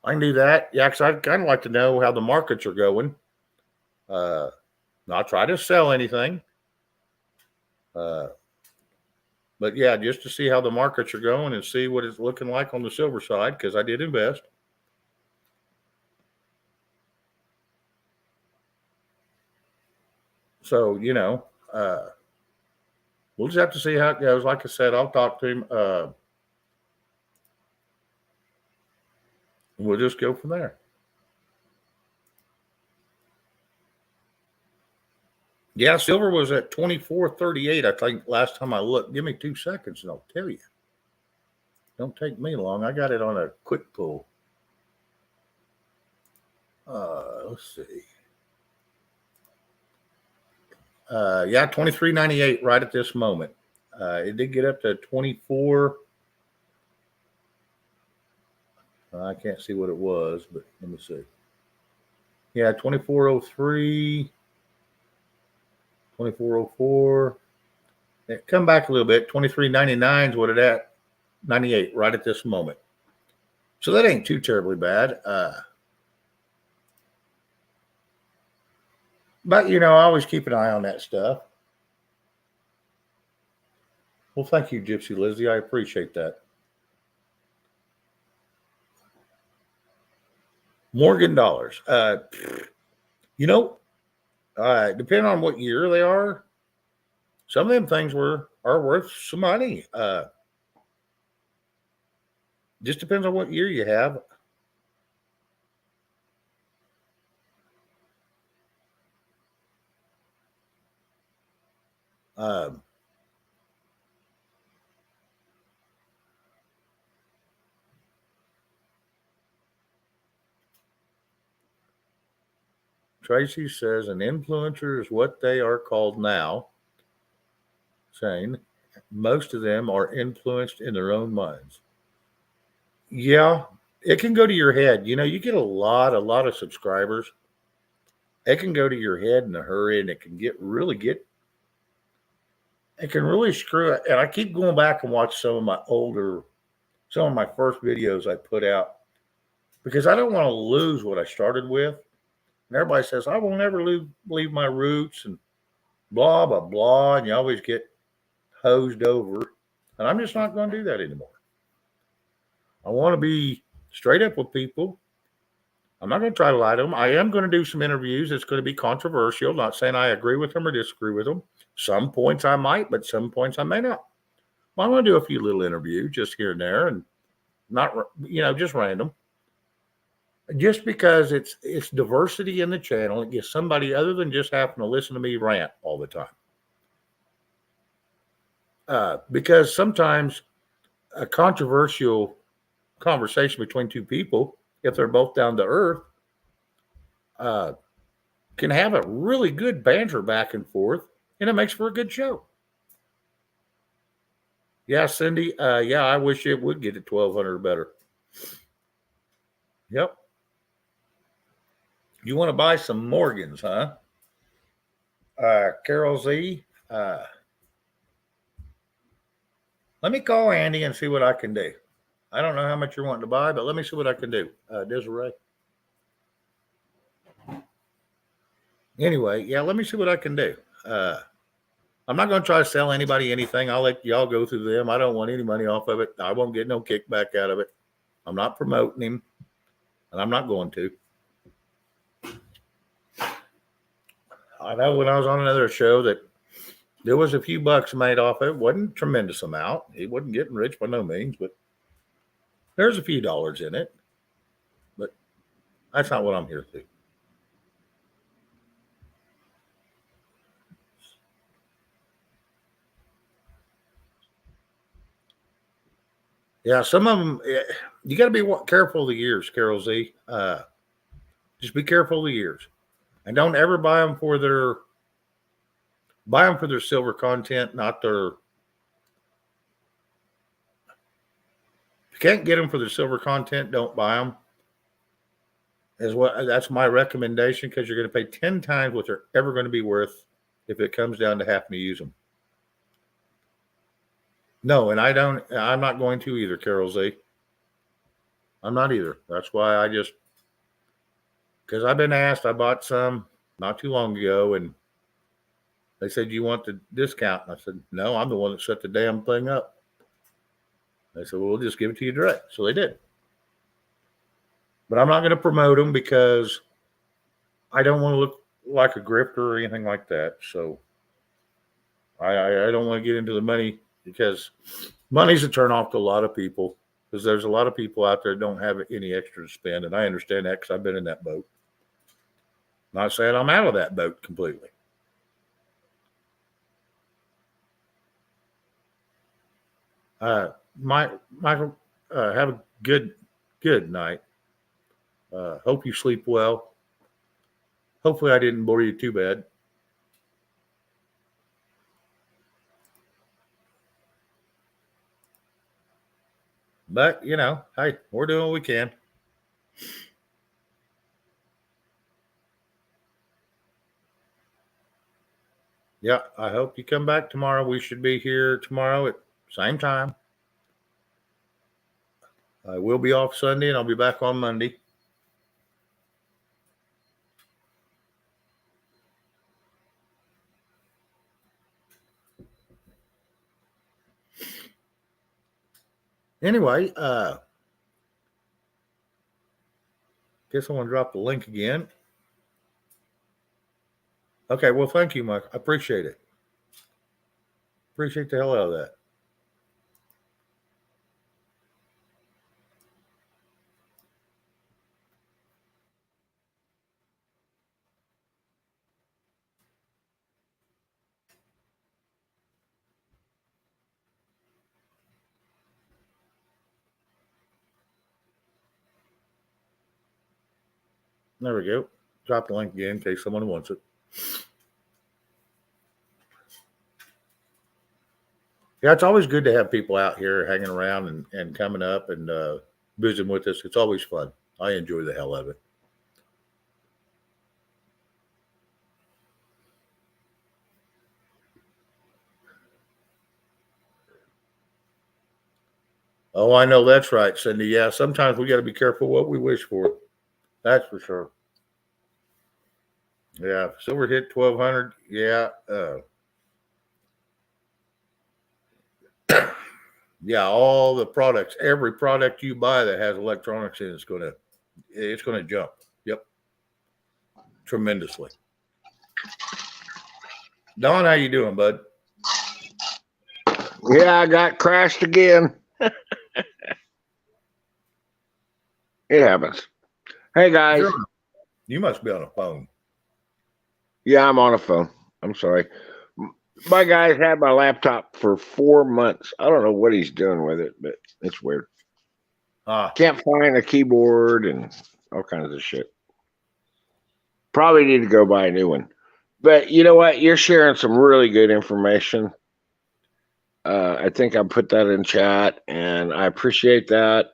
I can do that. Yeah, because I'd kind of like to know how the markets are going. Not try to sell anything. But yeah, just to see how the markets are going and see what it's looking like on the silver side, because I did invest. So, you know, we'll just have to see how it goes. Like I said, I'll talk to him. We'll just go from there. Yeah, silver was at 24.38, I think, last time I looked. Give me 2 seconds and I'll tell you. Don't take me long. I got it on a quick pull. Let's see. Yeah, 23.98 right at this moment. It did get up to 24. I can't see what it was, but let me see. Yeah, 24.03. 24.04. It come back a little bit. 23.99 is what it at. 98 right at this moment. So that ain't too terribly bad. But, you know, I always keep an eye on that stuff. Well, thank you, Gypsy Lizzie. I appreciate that. Morgan dollars. You know, depending on what year they are, some of them things are worth some money. Just depends on what year you have. Tracy says an influencer is what they are called now, saying most of them are influenced in their own minds. Yeah, it can go to your head. You know, you get a lot of subscribers. It can go to your head in a hurry, and it can it can really screw it. And I keep going back and watch some of my first videos I put out because I don't want to lose what I started with. And everybody says, I will never leave my roots and blah, blah, blah. And you always get hosed over. And I'm just not going to do that anymore. I want to be straight up with people. I'm not going to try to lie to them. I am going to do some interviews. It's going to be controversial. Not saying I agree with them or disagree with them. Some points I might, but some points I may not. Well, I'm going to do a few little interviews just here and there and not, just random. Just because it's diversity in the channel, it gives somebody other than just having to listen to me rant all the time. Because sometimes a controversial conversation between two people, if they're both down to earth, can have a really good banter back and forth, and it makes for a good show. Yeah, Cindy. Yeah, I wish it would get at 1,200 or better. Yep. You want to buy some Morgans, huh? Carol Z. Let me call Andy and see what I can do. I don't know how much you're wanting to buy, but let me see what I can do. Desiree. Anyway, yeah, let me see what I can do. I'm not going to try to sell anybody anything. I'll let y'all go through them. I don't want any money off of it. I won't get no kickback out of it. I'm not promoting him, and I'm not going to. I know when I was on another show that there was a few bucks made off of it. It wasn't a tremendous amount. He wasn't getting rich by no means, but there's a few dollars in it. But that's not what I'm here to. Yeah, some of them, you got to be careful of the years, Carol Z. Just be careful of the years. And don't ever buy them for their silver content, not their. If you can't get them for their silver content, don't buy them. That's my recommendation, because you're going to pay 10 times what they're ever going to be worth if it comes down to having to use them. No, and I'm not going to either, Carol Z. I'm not either. That's why because I've been asked, I bought some not too long ago, and they said, you want the discount? And I said, no, I'm the one that set the damn thing up. They said, well, we'll just give it to you direct. So they did. But I'm not going to promote them because I don't want to look like a grifter or anything like that. So I don't want to get into the money, because money's a turn off to a lot of people, because there's a lot of people out there that don't have any extra to spend. And I understand that, because I've been in that boat. Not saying I'm out of that boat completely. Michael, have a good night. Hope you sleep well. Hopefully I didn't bore you too bad. But, hey, we're doing what we can. Yeah, I hope you come back tomorrow. We should be here tomorrow at same time. I will be off Sunday, and I'll be back on Monday. Anyway, guess I want to drop the link again. Okay, well, thank you, Mike. I appreciate it. Appreciate the hell out of that. There we go. Drop the link again in case someone wants it. Yeah, it's always good to have people out here hanging around and coming up and visiting with us. It's always fun. I enjoy the hell of it. Oh, I know that's right, Cindy. Yeah, sometimes we got to be careful what we wish for. That's for sure. Yeah, silver hit 1,200. Yeah. Yeah, all the products, every product you buy that has electronics in, it's gonna jump. Yep, tremendously. Don, how you doing, bud? Yeah, I got crashed again. It happens. Hey, guys. You must be on a phone. Yeah, I'm on a phone. I'm sorry. My guy's had my laptop for 4 months. I don't know what he's doing with it, but it's weird. Can't find a keyboard and all kinds of shit. Probably need to go buy a new one. But you know what? You're sharing some really good information. I think I put that in chat, and I appreciate that.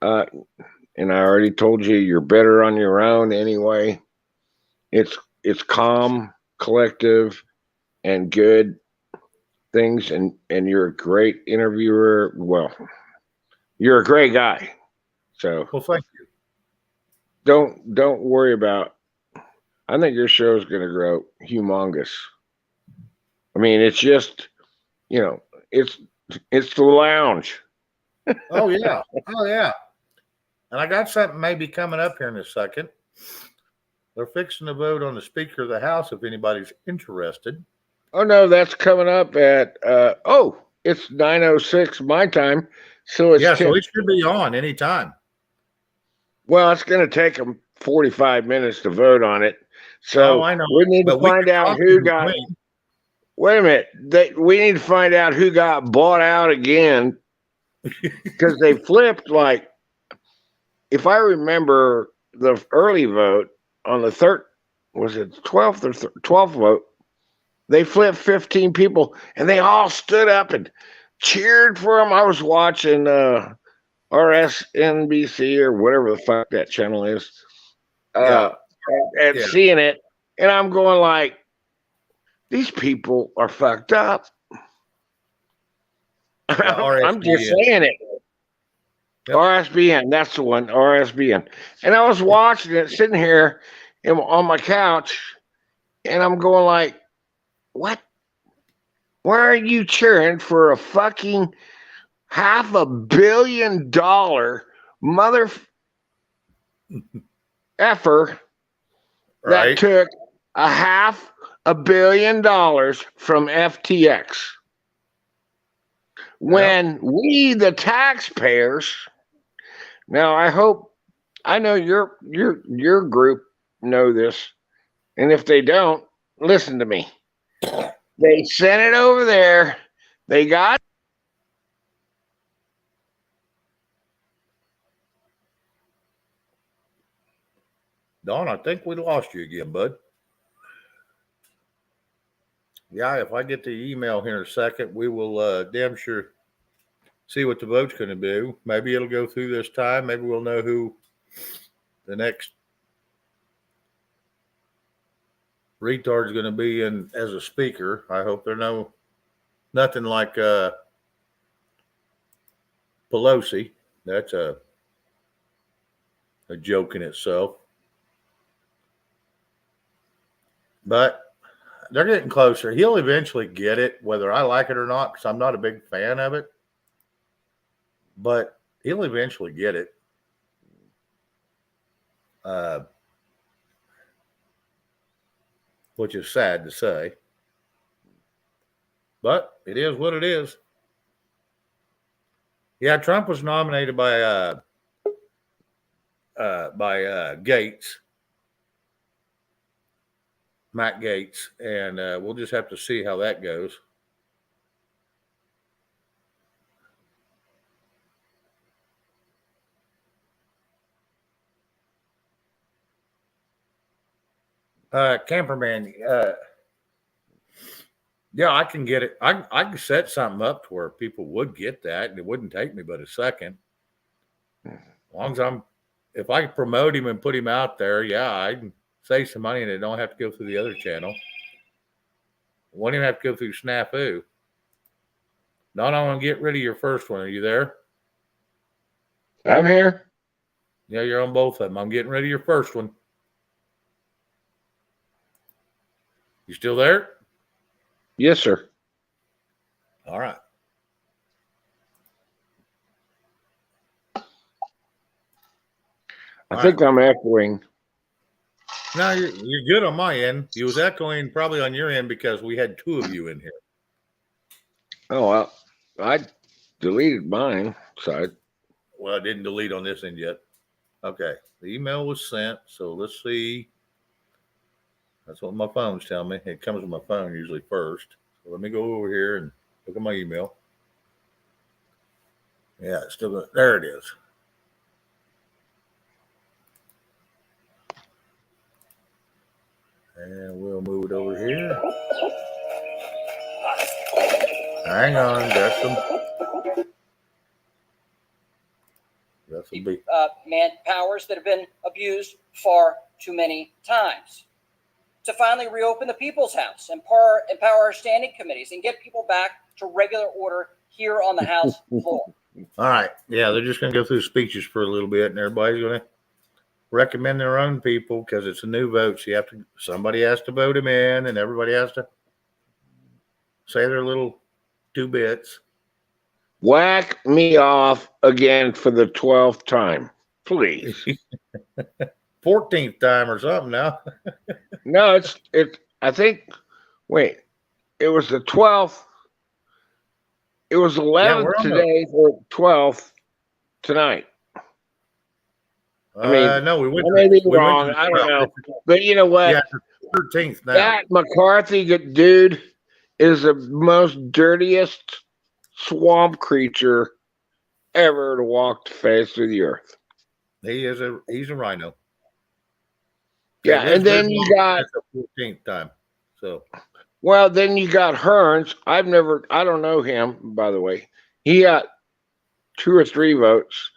And I already told you, you're better on your own anyway. It's calm, collective, and good things, and you're a great interviewer. Well, you're a great guy. So Well, thank you. don't worry about. I think your show is going to grow humongous. I mean, it's just, you know, it's the lounge. Oh yeah. Oh yeah. And I got something maybe coming up here in a second. They're fixing to vote on the Speaker of the House if anybody's interested. Oh no, that's coming up at it's 9:06 my time, so it's Yeah, 10. so it should be on anytime. Well, it's going to take them 45 minutes to vote on it. Oh, So I know. we need to But we find can out talk who in got. between. Wait a minute. We need to find out who got bought out again because they flipped. Like, if I remember the early vote on the third, was it 12th or 12th vote? They flipped 15 people, and they all stood up and cheered for him. I was watching RSNBC or whatever the fuck that channel is, Yeah. and Yeah. seeing it, and I'm going like, these people are fucked up. I'm just RSBN. saying it. Yep. RSBN, that's the one, RSBN. And I was watching it, sitting here on my couch, and I'm going like, what? Why are you cheering for a fucking $500 million mother effer that Right. took $500 million from FTX? When we, the taxpayers, now I know your group know this, and if they don't, listen to me. They sent it over there. They got. Don, I think we lost you again, bud. Yeah, if I get the email here in a second, we will damn sure see what the vote's going to do. Maybe it'll go through this time. Maybe we'll know who the next retard's going to be in as a speaker. I hope they're nothing like Pelosi. That's a joke in itself. But they're getting closer. He'll eventually get it, whether I like it or not, because I'm not a big fan of it. But he'll eventually get it. Which is sad to say. But it is what it is. Yeah, Trump was nominated by Gates, Matt Gates, and we'll just have to see how that goes. Camperman, yeah, I can get it. I can set something up to where people would get that, and it wouldn't take me but a second. As long as if I promote him and put him out there, yeah, I can save some money and it don't have to go through the other channel. Won't even have to go through Snafu. Not I want to get rid of your first one. Are you there? I'm here. Yeah, you're on both of them. I'm getting rid of your first one. You still there? Yes, sir. All right. I think I'm echoing. No, you're good on my end. You was echoing probably on your end because we had two of you in here. Oh, well, I deleted mine. So Well, I didn't delete on this end yet. Okay. The email was sent. So let's see. That's what my phone's telling me. It comes with my phone usually first. So let me go over here and look at my email. Yeah, it's still good. There it is. And we'll move it over here. Hang on, got some big man powers that have been abused far too many times. To finally reopen the People's House, empower our standing committees, and get people back to regular order here on the House floor. All right. Yeah, they're just going to go through speeches for a little bit, and everybody's going to recommend their own people because it's a new vote. So somebody has to vote him in, and everybody has to say their little 2 bits. Whack me off again for the 12th time, please. 14th time or something now. No, it's. I think. Wait, it was the 12th. It was 11th we're on today for 12th tonight. I mean, no, we went. I may be we went wrong. to the I don't 12th. know, but you know what? Yeah, 13th now. That McCarthy dude is the most dirtiest swamp creature ever to walk the face of the earth. He's a rhino. Yeah, and then you got the 14th time. So well, then you got Hearns. I don't know him, by the way. He got 2 or 3 votes,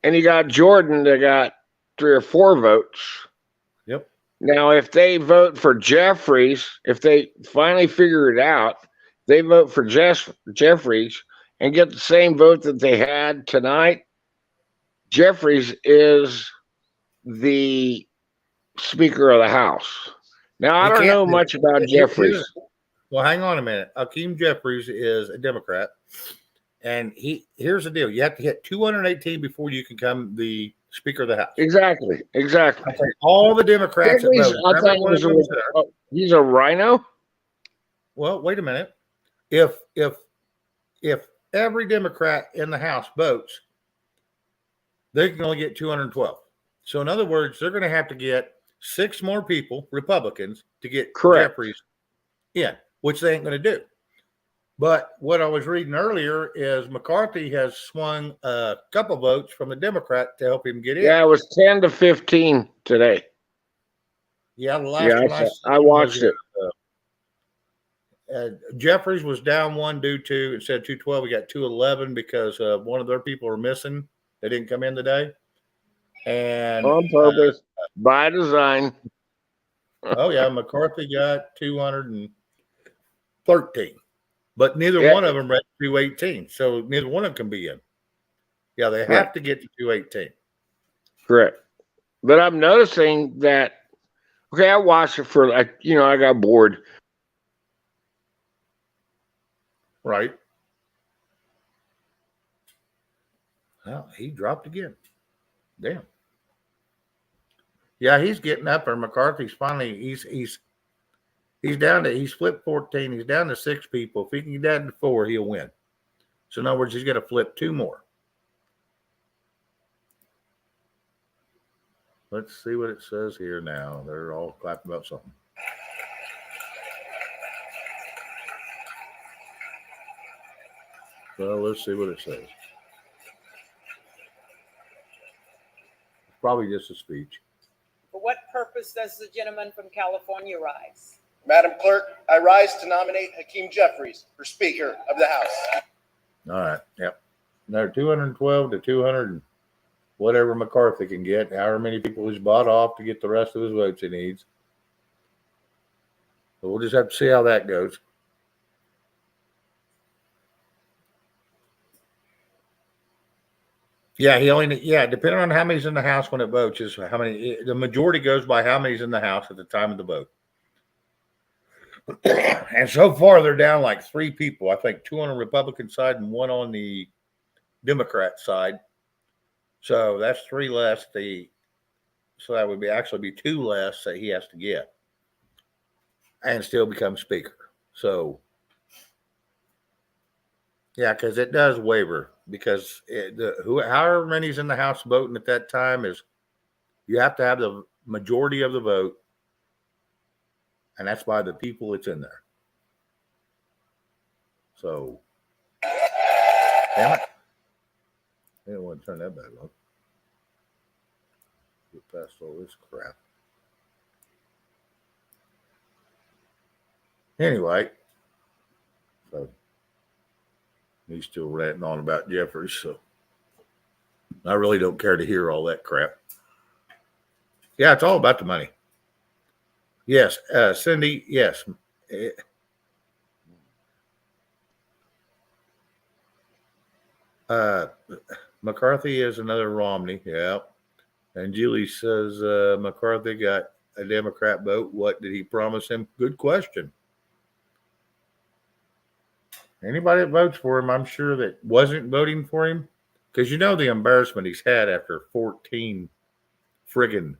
and you got Jordan that got 3 or 4 votes. Yep. Now, if they vote for Jeffries, if they finally figure it out, they vote for Jeffries and get the same vote that they had tonight. Jeffries is the Speaker of the House. Now, I don't know much about Jeffries. Well, hang on a minute. Hakeem Jeffries is a Democrat, and here's the deal: you have to hit 218 before you can become the Speaker of the House. Exactly. All the Democrats that Jeffries, vote. I thought he's a rhino. Well, wait a minute. If every Democrat in the House votes, they can only get 212. So, in other words, they're going to have to get 6 more people, Republicans, to get Jeffries in, which they ain't going to do. But what I was reading earlier is McCarthy has swung a couple votes from the Democrat to help him get in. Yeah, it was 10 to 15 today. Yeah, the last one I watched it. Jeffries was down 1 due to, instead of 212, we got 211 because one of their people are missing. They didn't come in today. And on purpose, by design. Oh, yeah, McCarthy got 213. But neither one of them read 218. So neither one of them can be in. Yeah, they have to get to 218. Correct. But I'm noticing that, okay, I watched it for, I got bored. Right. Well, he dropped again. Damn. Yeah, he's getting up there. McCarthy's finally, he's down to, he's flipped 14. He's down to 6 people. If he can get down to 4, he'll win. So in other words, he's got to flip 2 more. Let's see what it says here now. They're all clapping about something. Well, let's see what it says. It's probably just a speech. For what purpose does the gentleman from California rise? Madam Clerk, I rise to nominate Hakeem Jeffries for Speaker of the House. All right. Yep. They're 212 to 200 and whatever McCarthy can get, however many people he's bought off to get the rest of his votes he needs. So we'll just have to see how that goes. Yeah, depending on how many's in the House when it votes, is how many, the majority goes by how many's in the House at the time of the vote. And so far, they're down like 3 people. I think 2 on the Republican side and 1 on the Democrat side. So that's 3 less. So that would actually be 2 less that he has to get and still become Speaker. So, yeah, because it does waver. Because however many's in the House voting at that time is, you have to have the majority of the vote, and that's by the people that's in there. So, damn it. I didn't want to turn that back on. Get past all this crap. Anyway, so he's still ranting on about Jeffries, so I really don't care to hear all that crap. Yeah, it's all about the money. Yes, Cindy, yes. McCarthy is another Romney. Yeah. And Julie says McCarthy got a Democrat vote. What did he promise him? Good question. Anybody that votes for him, I'm sure that wasn't voting for him, because you know the embarrassment he's had after 14 friggin'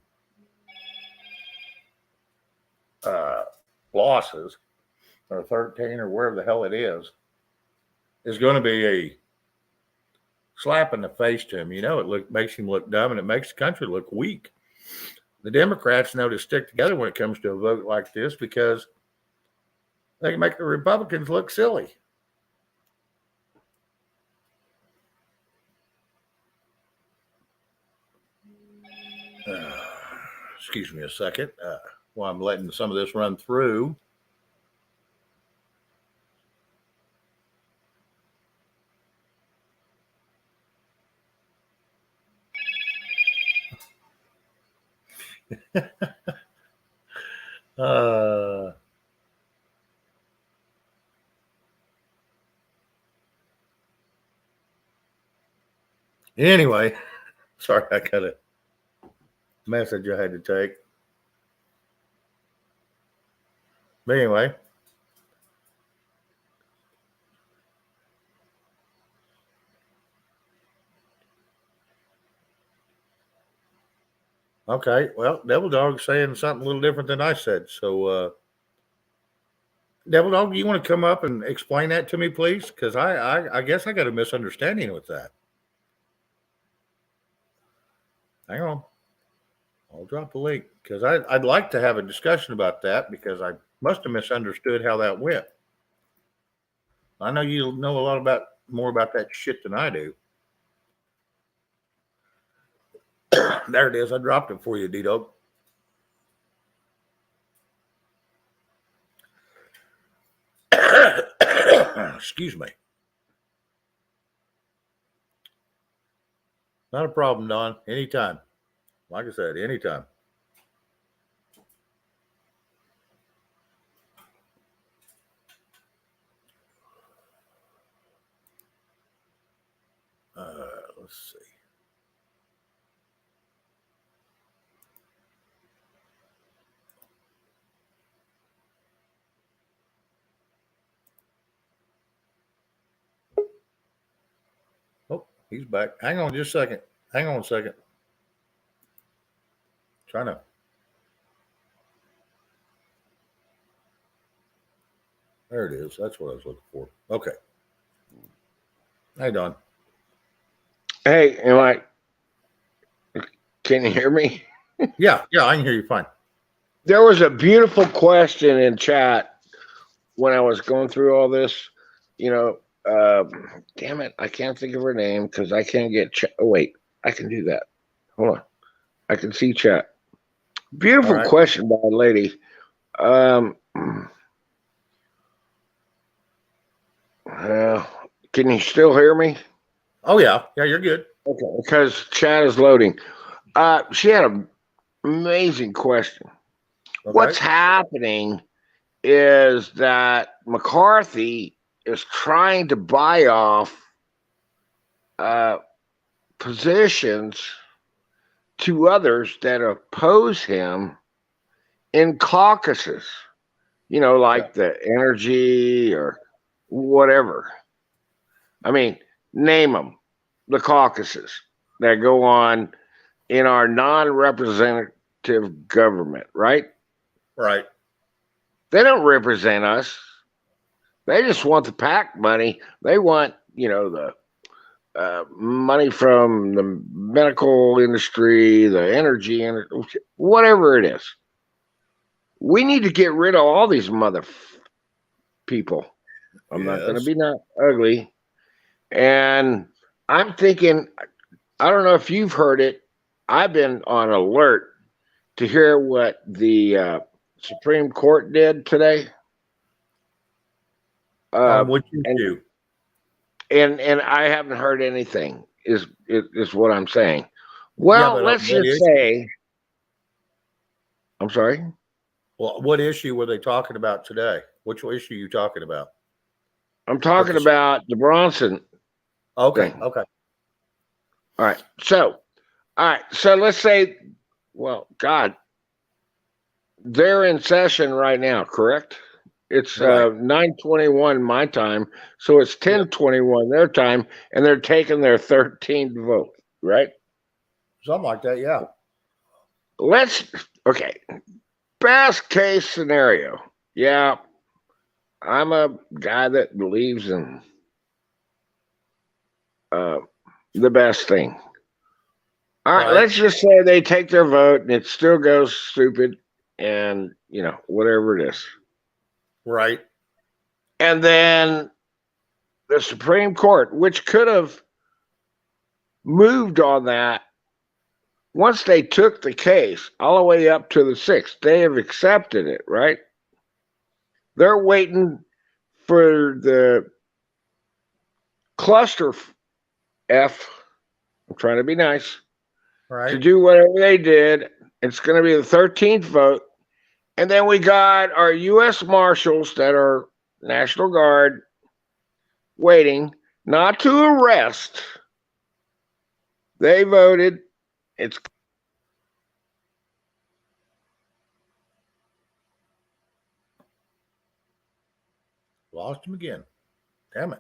losses, or 13, or wherever the hell it is going to be a slap in the face to him. You know, makes him look dumb, and it makes the country look weak. The Democrats know to stick together when it comes to a vote like this, because they can make the Republicans look silly. Excuse me a second while I'm letting some of this run through. Anyway, sorry, I got a message I had to take. But anyway, okay. Well, Devil Dog's saying something a little different than I said. So, Devil Dog, you want to come up and explain that to me, please? Because I guess I got a misunderstanding with that. Hang on. I'll drop a link, because I'd like to have a discussion about that, because I must have misunderstood how that went. I know you know a lot more about that shit than I do. There it is. I dropped it for you, D-Dog. Excuse me. Not a problem, Don. Anytime. Like I said, anytime. Let's see. Oh, he's back. Hang on just a second. Hang on a second. Trying to. There it is. That's what I was looking for. Okay. Hey, Don. Hey, can you hear me? Yeah, I can hear you fine. There was a beautiful question in chat when I was going through all this. Damn it, I can't think of her name because I can't get chat. Oh, wait, I can do that. Hold on. I can see chat. Beautiful question by a lady. Can you still hear me? Oh, yeah. Yeah, you're good. Okay, because chat is loading. She had an amazing question. Okay. What's happening is that McCarthy is trying to buy off positions to others that oppose him in caucuses, like the energy or whatever. I mean, name them, the caucuses that go on in our non-representative government, right? Right. They don't represent us. They just want the PAC money. They want, the money from the medical industry, the energy, and whatever it is. We need to get rid of all these mother people. I'm not going to be not ugly. And I'm thinking, I don't know if you've heard it. I've been on alert to hear what the Supreme Court did today. What you do? And I haven't heard anything. Is what I'm saying. Well, let's just say. I'm sorry. Well, what issue were they talking about today? Which issue are you talking about? I'm talking about the Bronson. Okay. thing. Okay. All right. So let's say, well, God, they're in session right now, correct? It's Right. 9:21 my time, so it's Yep. 10:21 their time, and they're taking their 13th vote, right? Something like that. Yeah. Okay. Best case scenario. Yeah, I'm a guy that believes in uh, the best thing. All right, Right. let's just say they take their vote and it still goes stupid and, whatever it is. Right. And then the Supreme Court, which could have moved on that once they took the case all the way up to the 6th, they have accepted it, right? They're waiting for the cluster F, I'm trying to be nice, to Right. do whatever they did. It's going to be the 13th vote. And then we got our U.S. Marshals that are National Guard waiting not to arrest. They voted. It's Lost him again. Damn it.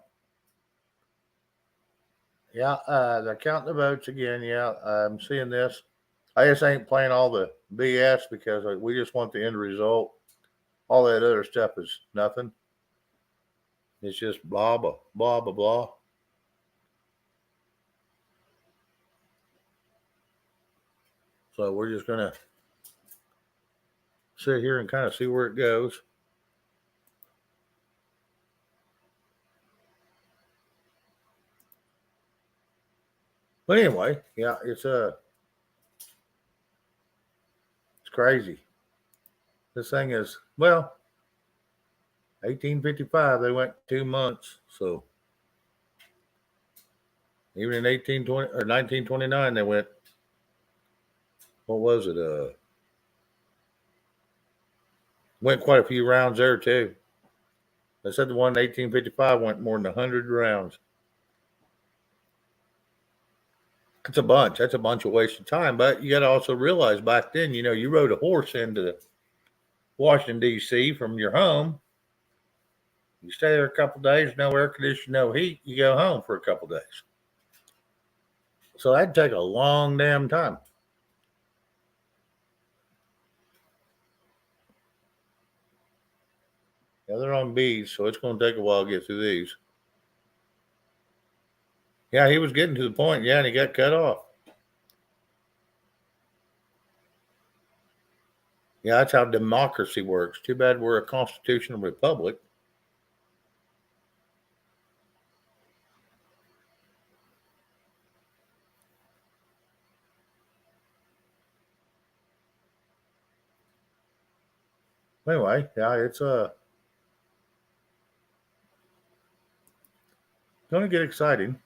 Yeah. They're counting the votes again. Yeah. I'm seeing this. I just ain't playing all the BS because we just want the end result. All that other stuff is nothing. It's just blah, blah, blah, blah, blah. So we're just going to sit here and kind of see where it goes. But anyway, yeah, it's crazy. This thing is, well, 1855, they went 2 months. So even in 1820 or 1929, they went, what was it? Went quite a few rounds there too. They said the one in 1855 went more than 100 rounds. That's a bunch. That's a bunch of wasted time. But you got to also realize back then, you rode a horse into Washington, D.C. from your home. You stay there a couple of days, no air conditioning, no heat. You go home for a couple of days. So that'd take a long damn time. Yeah, they're on beads, so it's going to take a while to get through these. Yeah, he was getting to the point. Yeah, and he got cut off. Yeah, that's how democracy works. Too bad we're a constitutional republic. Anyway, yeah, it's going to get exciting.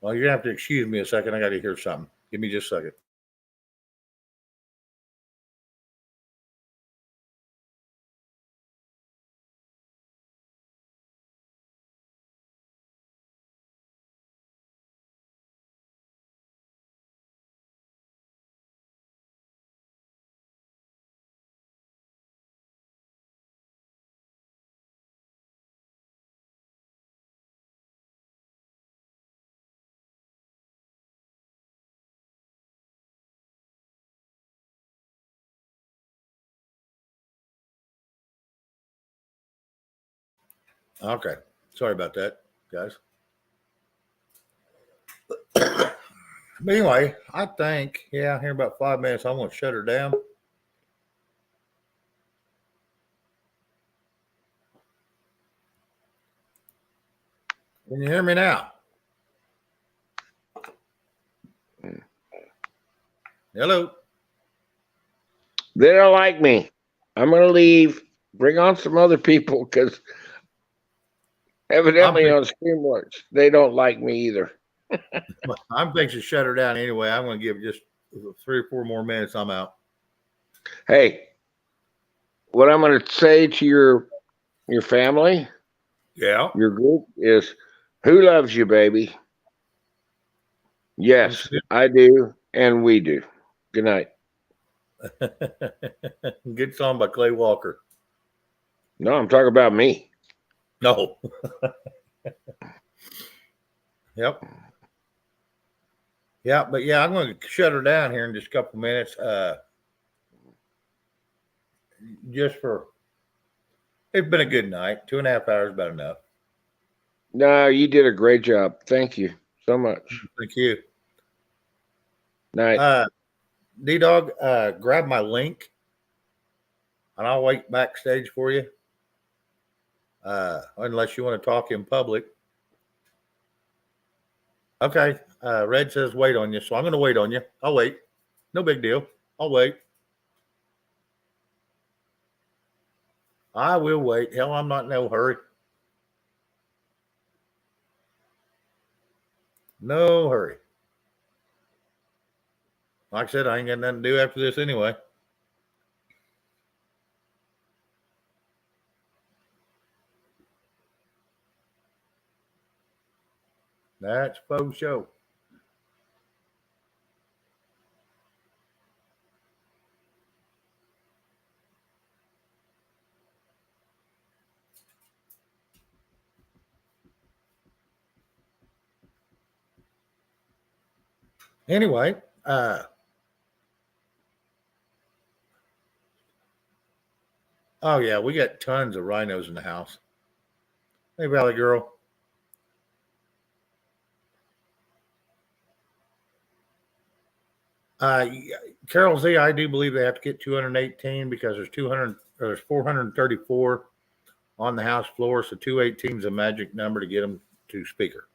Well, you're going to have to excuse me a second. I got to hear something. Give me just a second. Okay. Sorry about that, guys. But anyway, I think, yeah, here in about 5 minutes, I'm going to shut her down. Can you hear me now? Hello. They don't like me. I'm going to leave. Bring on some other people because evidently on StreamWorks, they don't like me either. I'm fixing to shut her down anyway. I'm going to give just 3 or 4 more minutes. I'm out. Hey, what I'm going to say to your your family, Yeah. your group is who loves you, baby? Yes, I do, and we do. Good night. Good song by Clay Walker. No, I'm talking about me. No. Yep. Yeah, but yeah, I'm going to shut her down here in just a couple minutes. Just for it's been a good night. 2.5 hours about enough. No, you did a great job. Thank you so much. Thank you. Night. D-Dog, grab my link and I'll wait backstage for you. Unless you want to talk in public. Okay. Red says wait on you, so I'm going to wait on you. I'll wait. No big deal. I'll wait. I will wait. Hell, I'm not in no hurry. No hurry. Like I said, I ain't got nothing to do after this anyway. That's faux show. Anyway, oh yeah, we got tons of rhinos in the house. Hey, Valley Girl. Carol Z, I do believe they have to get 218 because there's 434 on the House floor, so 218 is a magic number to get them to Speaker.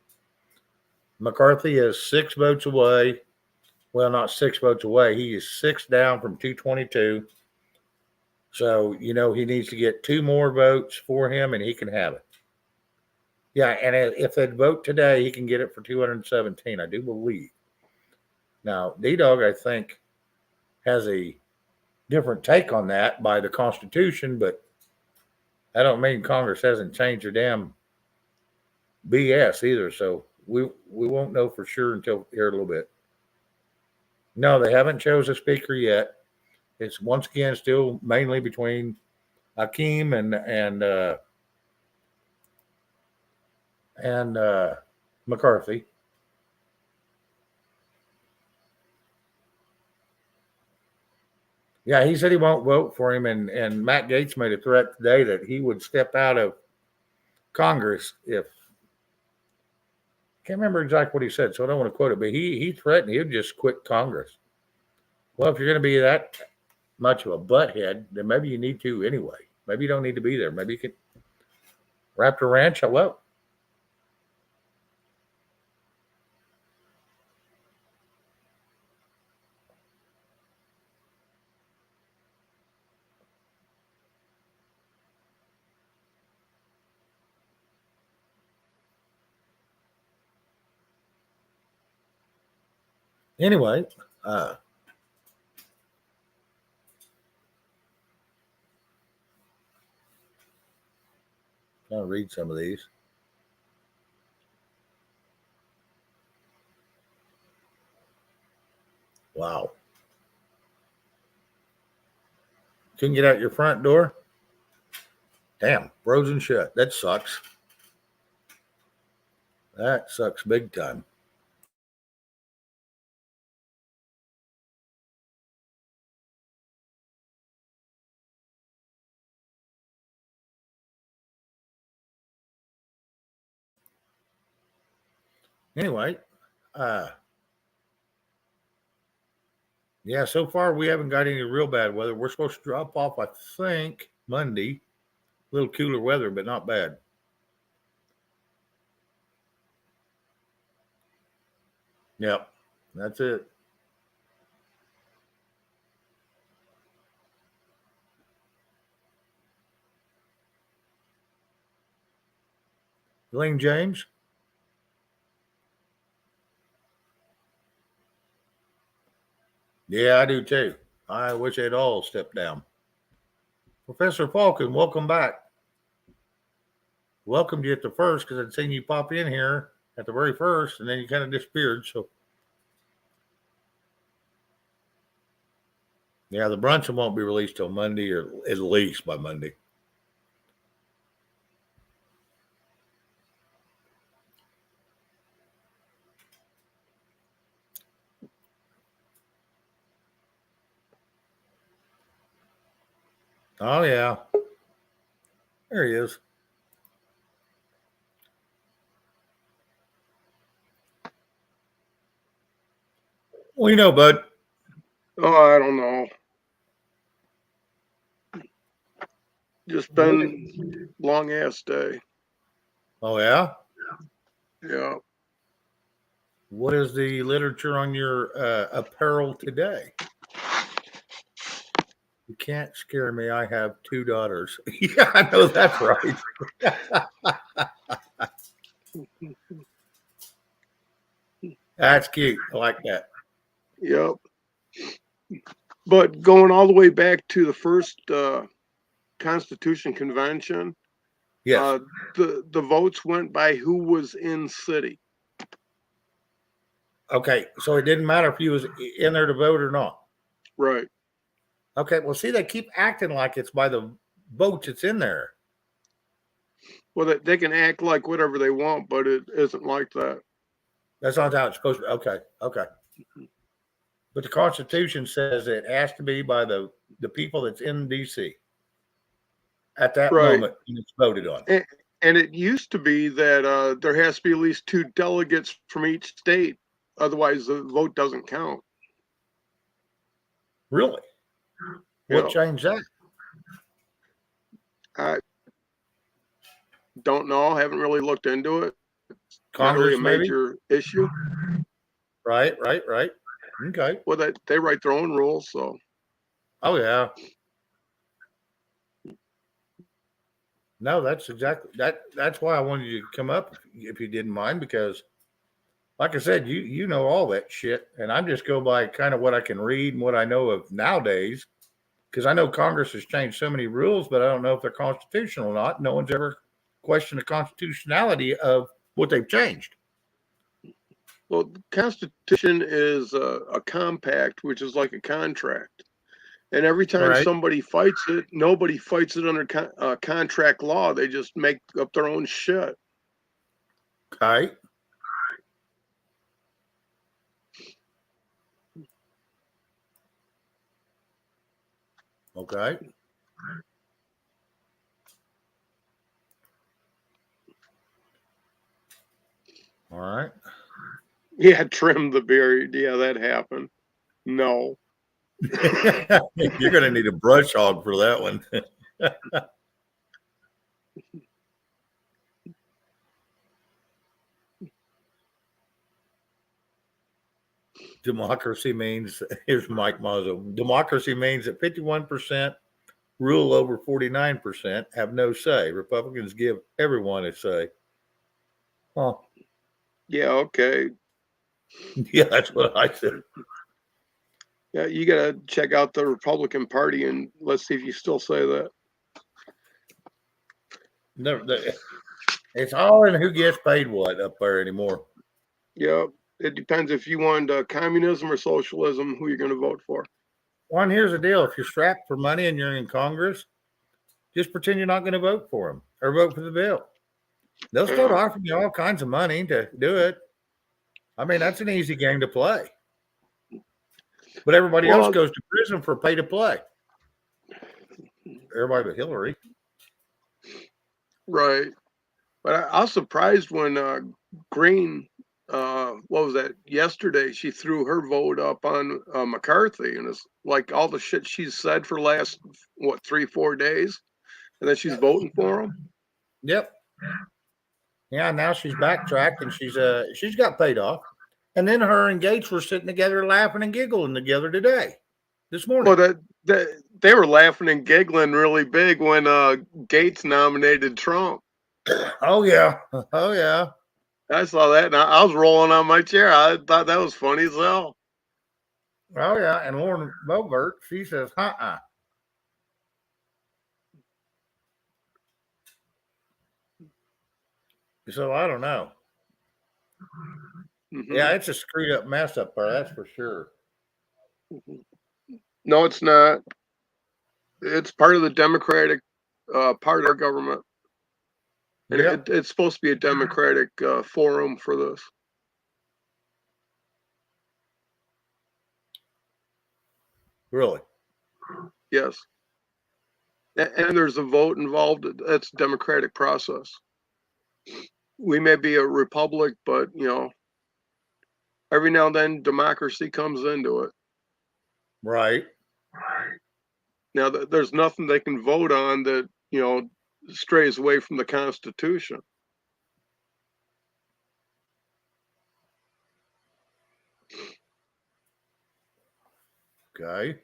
McCarthy is 6 votes away. Well, not 6 votes away. He is 6 down from 222. So, he needs to get 2 more votes for him and he can have it. Yeah, and if they vote today, he can get it for 217, I do believe. Now, D-Dog, I think, has a different take on that by the Constitution, but I don't mean Congress hasn't changed their damn BS either. So we won't know for sure until here a little bit. No, they haven't chose a speaker yet. It's once again still mainly between Hakeem and McCarthy. Yeah, he said he won't vote for him, and Matt Gaetz made a threat today that he would step out of Congress if can't remember exactly what he said, so I don't want to quote it, but he threatened he'd just quit Congress. Well, if you're going to be that much of a butthead, then maybe you need to anyway. Maybe you don't need to be there. Maybe you could Raptor Ranch. Hello. Anyway, I'll read some of these. Wow. Couldn't get out your front door? Damn, frozen shut. That sucks. That sucks big time. Anyway, yeah, so far we haven't got any real bad weather. We're supposed to drop off, I think, Monday. A little cooler weather, but not bad. Yep, that's it. Elaine James? Yeah, I do too. I wish they'd all step down. Professor Falcon, welcome back. welcomed you at the first because I'd seen you pop in here at the very first, and then you kind of disappeared. So, yeah, the Brunson won't be released till Monday, or at least by Monday. Oh, yeah. There he is. Well, you know, bud. Oh, I don't know. Just been long ass day. Oh, yeah? Yeah. What is the literature on your apparel today? You can't scare me. I have 2 daughters. Yeah, I know that's right. That's cute. I like that. Yep. But going all the way back to the first Constitution Convention, Yes. the votes went by who was in city. Okay. So it didn't matter if you was in there to vote or not. Right. Okay. Well, see, they keep acting like it's by the votes that's in there. Well, they can act like whatever they want, but it isn't like that. That's not how it's supposed to be. Okay. Okay. But the Constitution says it has to be by the people that's in D.C. at that Right. moment when it's voted on. And it used to be that there has to be at least 2 delegates from each state. Otherwise, the vote doesn't count. Really? Yeah. What changed that? I don't know. Haven't really looked into it. Not Congress, really a major issue. Right. Okay. Well, they write their own rules, so. Oh, yeah. No, that's exactly that. That's why I wanted you to come up if you didn't mind, because like I said, you know all that shit, and I'm just go by kind of what I can read and what I know of nowadays, because I know Congress has changed so many rules, but I don't know if they're constitutional or not. No one's ever questioned the constitutionality of what they've changed. Well, the Constitution is a compact, which is like a contract. And every time Right. somebody fights it, nobody fights it under contract law. They just make up their own shit. Okay. Okay. All right. Yeah, trim the beard. Yeah, that happened. No. You're going to need a brush hog for that one. Democracy means, here's Mike Mazzo. Democracy means that 51% rule over 49%, have no say. Republicans give everyone a say. Huh. Yeah, okay. Yeah, that's what I said. Yeah, you got to check out the Republican Party and let's see if you still say that. Never, it's all in who gets paid what up there anymore. Yeah, it depends if you want communism or socialism, who you're going to vote for. One, here's the deal. If you're strapped for money and you're in Congress, just pretend you're not going to vote for them or vote for the bill. They'll start offering you all kinds of money to do it. I mean, that's an easy game to play. But everybody else goes to prison for pay to play. Everybody but Hillary. Right. But I was surprised when Green, what was that, yesterday, she threw her vote up on McCarthy. And it's like all the shit she's said for the last, 3-4 days. And then she's voting for him. Yep. Yeah, now she's backtracked and she's got paid off. And then her and Gates were sitting together laughing and giggling together today, this morning. Well, they were laughing and giggling really big when Gates nominated Trump. Oh, yeah. Oh, yeah. I saw that and I was rolling on my chair. I thought that was funny as hell. Oh, yeah. And Lauren Boebert, she says, So I don't know. Mhm. Yeah, it's a screwed up mess up there. That's for sure. No, it's not. It's part of the Democratic part of our government. And Yep. it's supposed to be a Democratic forum for this. Really. Yes. And there's a vote involved. That's a democratic process. We may be a republic, but every now and then democracy comes into it. Right. Now, there's nothing they can vote on that strays away from the Constitution. Okay.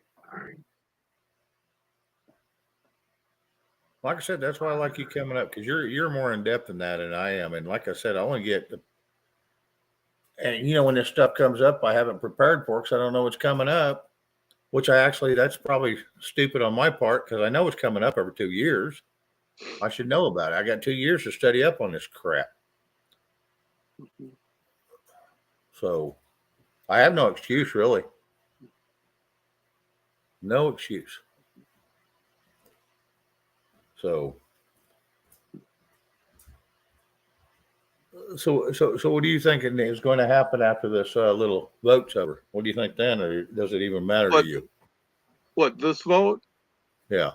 Like I said, that's why I like you coming up because you're more in depth than that than I am. And like I said, I only get the and when this stuff comes up, I haven't prepared for because I don't know what's coming up. Which that's probably stupid on my part because I know it's coming up every 2 years. I should know about it. I got 2 years to study up on this crap. So I have no excuse really. No excuse. So what do you think is going to happen after this little vote's over? What do you think then, or does it even matter to you? What, this vote? Yeah.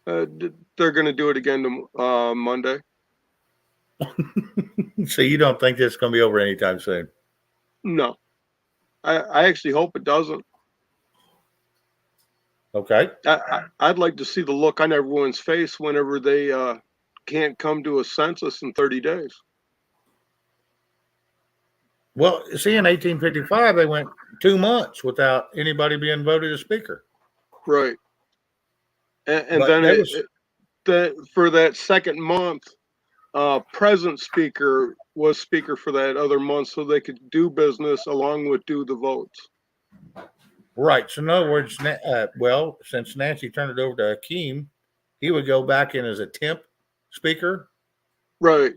They're going to do it again Monday. So you don't think this is going to be over anytime soon? No. I actually hope it doesn't. Okay. I'd like to see the look on everyone's face whenever they can't come to a census in 30 days. Well, see, in 1855, they went 2 months without anybody being voted a speaker. Right. And But then for that second month, present speaker was speaker for that other month so they could do business along with do the votes. Right. So in other words, since Nancy turned it over to Hakeem, he would go back in as a temp speaker. Right.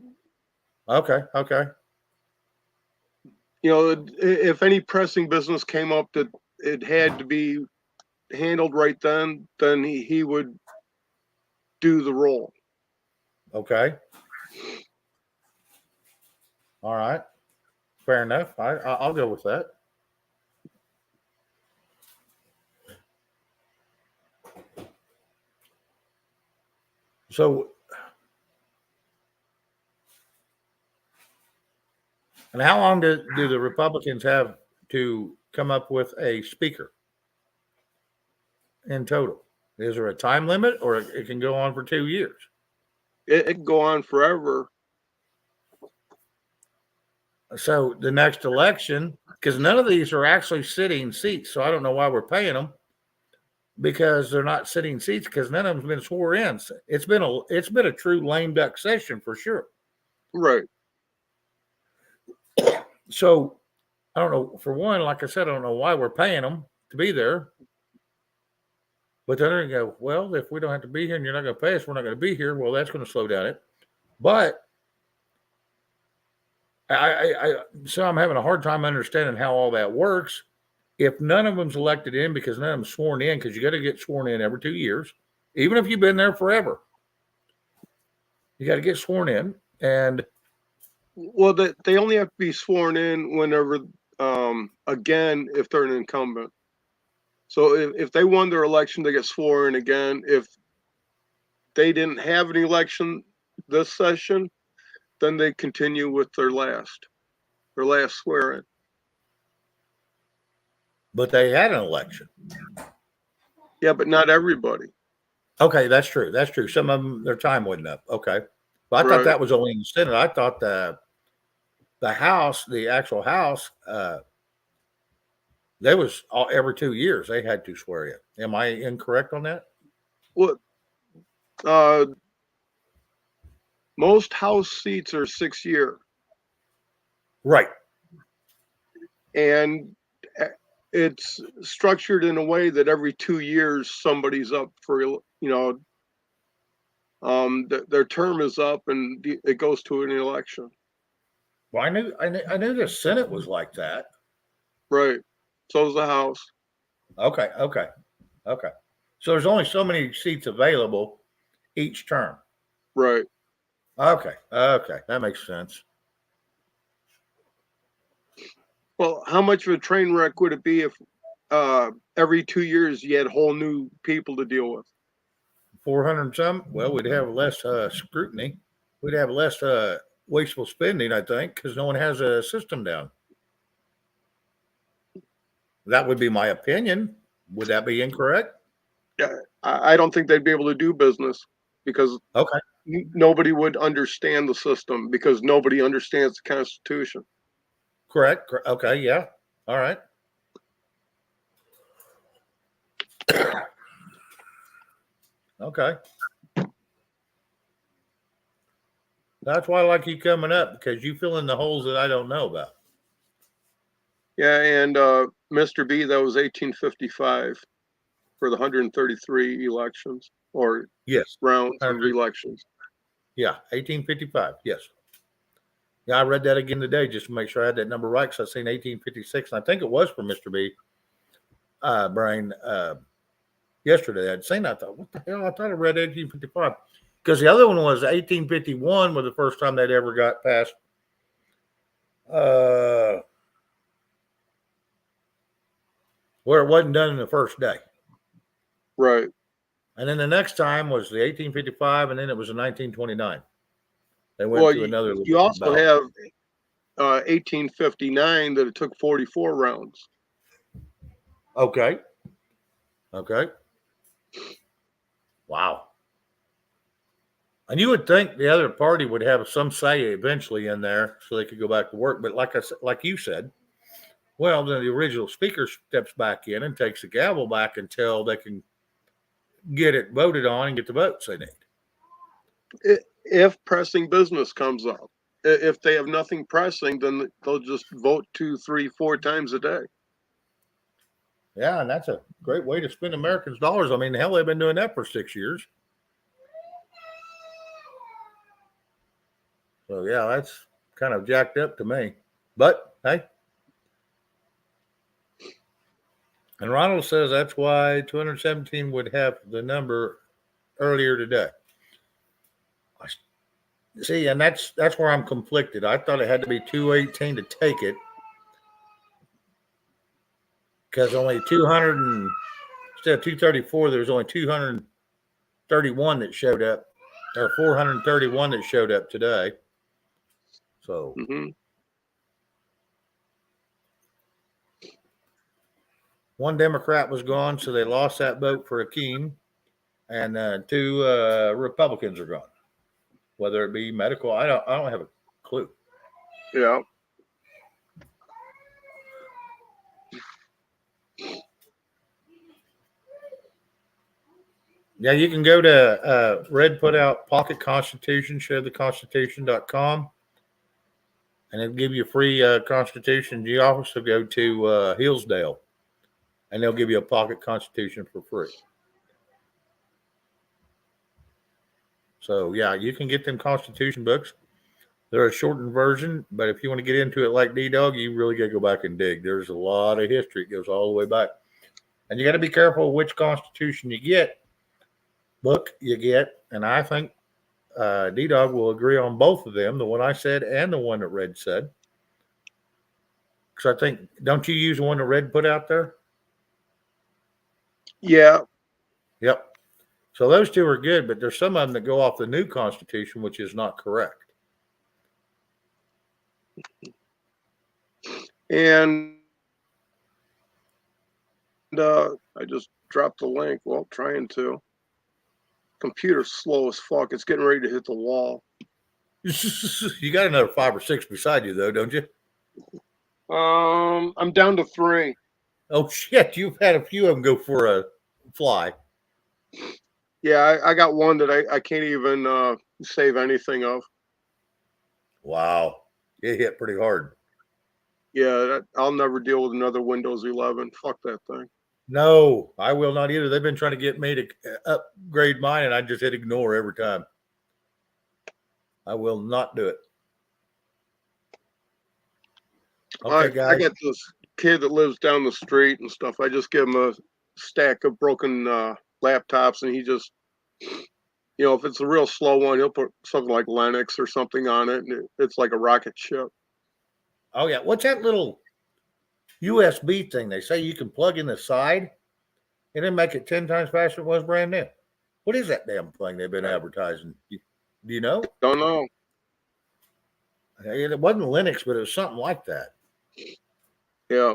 Okay. If any pressing business came up that it had to be handled right then he would do the role. Okay. All right. Fair enough. I'll go with that. So, and how long do the Republicans have to come up with a speaker in total? Is there a time limit, or it can go on for 2 years? It can go on forever. So the next election, because none of these are actually sitting seats, so I don't know why we're paying them, because they're not sitting seats because none of them's been sworn in. It's been a true lame duck session for sure. Right. So I don't know. For one, like I said, I don't know why we're paying them to be there. But then they go, well, if we don't have to be here and you're not going to pay us, we're not going to be here. Well, that's going to slow down it. But so I'm having a hard time understanding how all that works. If none of them's elected in because none of them's sworn in, because you got to get sworn in every 2 years, even if you've been there forever, you got to get sworn in. And well, they only have to be sworn in whenever, again, if they're an incumbent. So if they won their election, they get sworn again. If they didn't have an election this session, then they continue with their last swearing. But they had an election. Yeah, but not everybody. Okay, that's true. That's true. Some of them, their time wasn't up. Okay. But I thought that was only in the Senate. I thought the House, the actual House, they was every 2 years they had to swear in. Am I incorrect on that? Well, most House seats are 6 year. Right. And it's structured in a way that every 2 years somebody's up for, their term is up and it goes to an election. Well, I knew the Senate was like that. Right. So is the House. Okay. So there's only so many seats available each term. Right. Okay, that makes sense. Well, how much of a train wreck would it be if every 2 years you had whole new people to deal with? 400 and some. Well, we'd have less scrutiny. We'd have less wasteful spending, I think, because no one has a system down. That would be my opinion. Would that be incorrect? Yeah, I don't think they'd be able to do business because Okay. nobody would understand the system because nobody understands the Constitution. Correct. Okay. Yeah. All right. Okay. That's why I like you coming up, because you fill in the holes that I don't know about. Yeah, and Mr. B, that was 1855 for the 133 elections or Yes. rounds of elections. Yeah. 1855. Yes. Yeah, I read that again today just to make sure I had that number right, because I seen 1856, and I think it was for Mr. B. Brain yesterday. I'd seen that. I thought, what the hell? I thought I read 1855, because the other one was 1851 was the first time they'd ever got past. Where it wasn't done in the first day. Right. And then the next time was the 1855, and then it was in 1929. They went to another. You also have 1859 that it took 44 rounds. Okay. Wow. And you would think the other party would have some say eventually in there, so they could go back to work. But like you said, well, then the original speaker steps back in and takes the gavel back until they can get it voted on and get the votes they need. If pressing business comes up, if they have nothing pressing, then they'll just vote 2, 3, 4 times a day. Yeah, and that's a great way to spend Americans' dollars. I mean, hell, they've been doing that for 6 years. So yeah, that's kind of jacked up to me. But hey. And Ronald says that's why 217 would have the number earlier today. See, and that's where I'm conflicted. I thought it had to be 218 to take it, because only 200 and instead of 234, there's only 231 that showed up, or 431 that showed up today. So. One Democrat was gone, so they lost that vote for Akeem, and 2 Republicans are gone. Whether it be medical, I don't have a clue. Yeah. Yeah, you can go to Red put out Pocket Constitution, sharetheconstitution.com, and it'll give you a free Constitution. You also go to Hillsdale, and they'll give you a Pocket Constitution for free. So, yeah, you can get them Constitution books. They're a shortened version, but if you want to get into it like D-Dog, you really got to go back and dig. There's a lot of history. It goes all the way back. And you got to be careful which Constitution book you get. And I think D-Dog will agree on both of them, the one I said and the one that Red said. Because I think, don't you use the one that Red put out there? Yeah. Yep. So those two are good, but there's some of them that go off the new Constitution, which is not correct. And I just dropped the link. Well, trying to. Computer's slow as fuck. It's getting ready to hit the wall. You got another 5 or 6 beside you, though, don't you? I'm down to 3. Oh shit! You've had a few of them go for a fly. Yeah, I got one that I can't even save anything of. Wow, it hit pretty hard. Yeah, I'll never deal with another Windows 11. Fuck that thing. No, I will not either. They've been trying to get me to upgrade mine, and I just hit ignore every time. I will not do it. Okay, I guys. got this kid that lives down the street and stuff. I just give him a stack of broken laptops, and he just, if it's a real slow one, he'll put something like Linux or something on it, and it's like a rocket ship. Oh yeah, what's that little USB thing they say you can plug in the side and then make it 10 times faster than it was brand new? What is that damn thing they've been advertising? Do you know? Don't know. It wasn't Linux, but it was something like that. Yeah.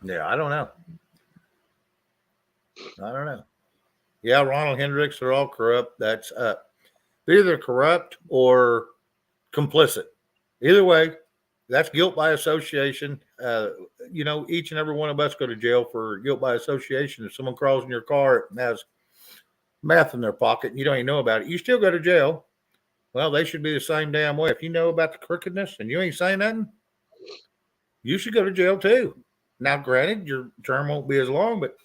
Yeah, I don't know. Yeah, Ronald Hendricks, they're all corrupt. That's they're either corrupt or complicit. Either way, that's guilt by association. Each and every one of us go to jail for guilt by association. If someone crawls in your car and has meth in their pocket and you don't even know about it, you still go to jail. Well, they should be the same damn way. If you know about the crookedness and you ain't saying nothing, you should go to jail too. Now, granted, your term won't be as long, but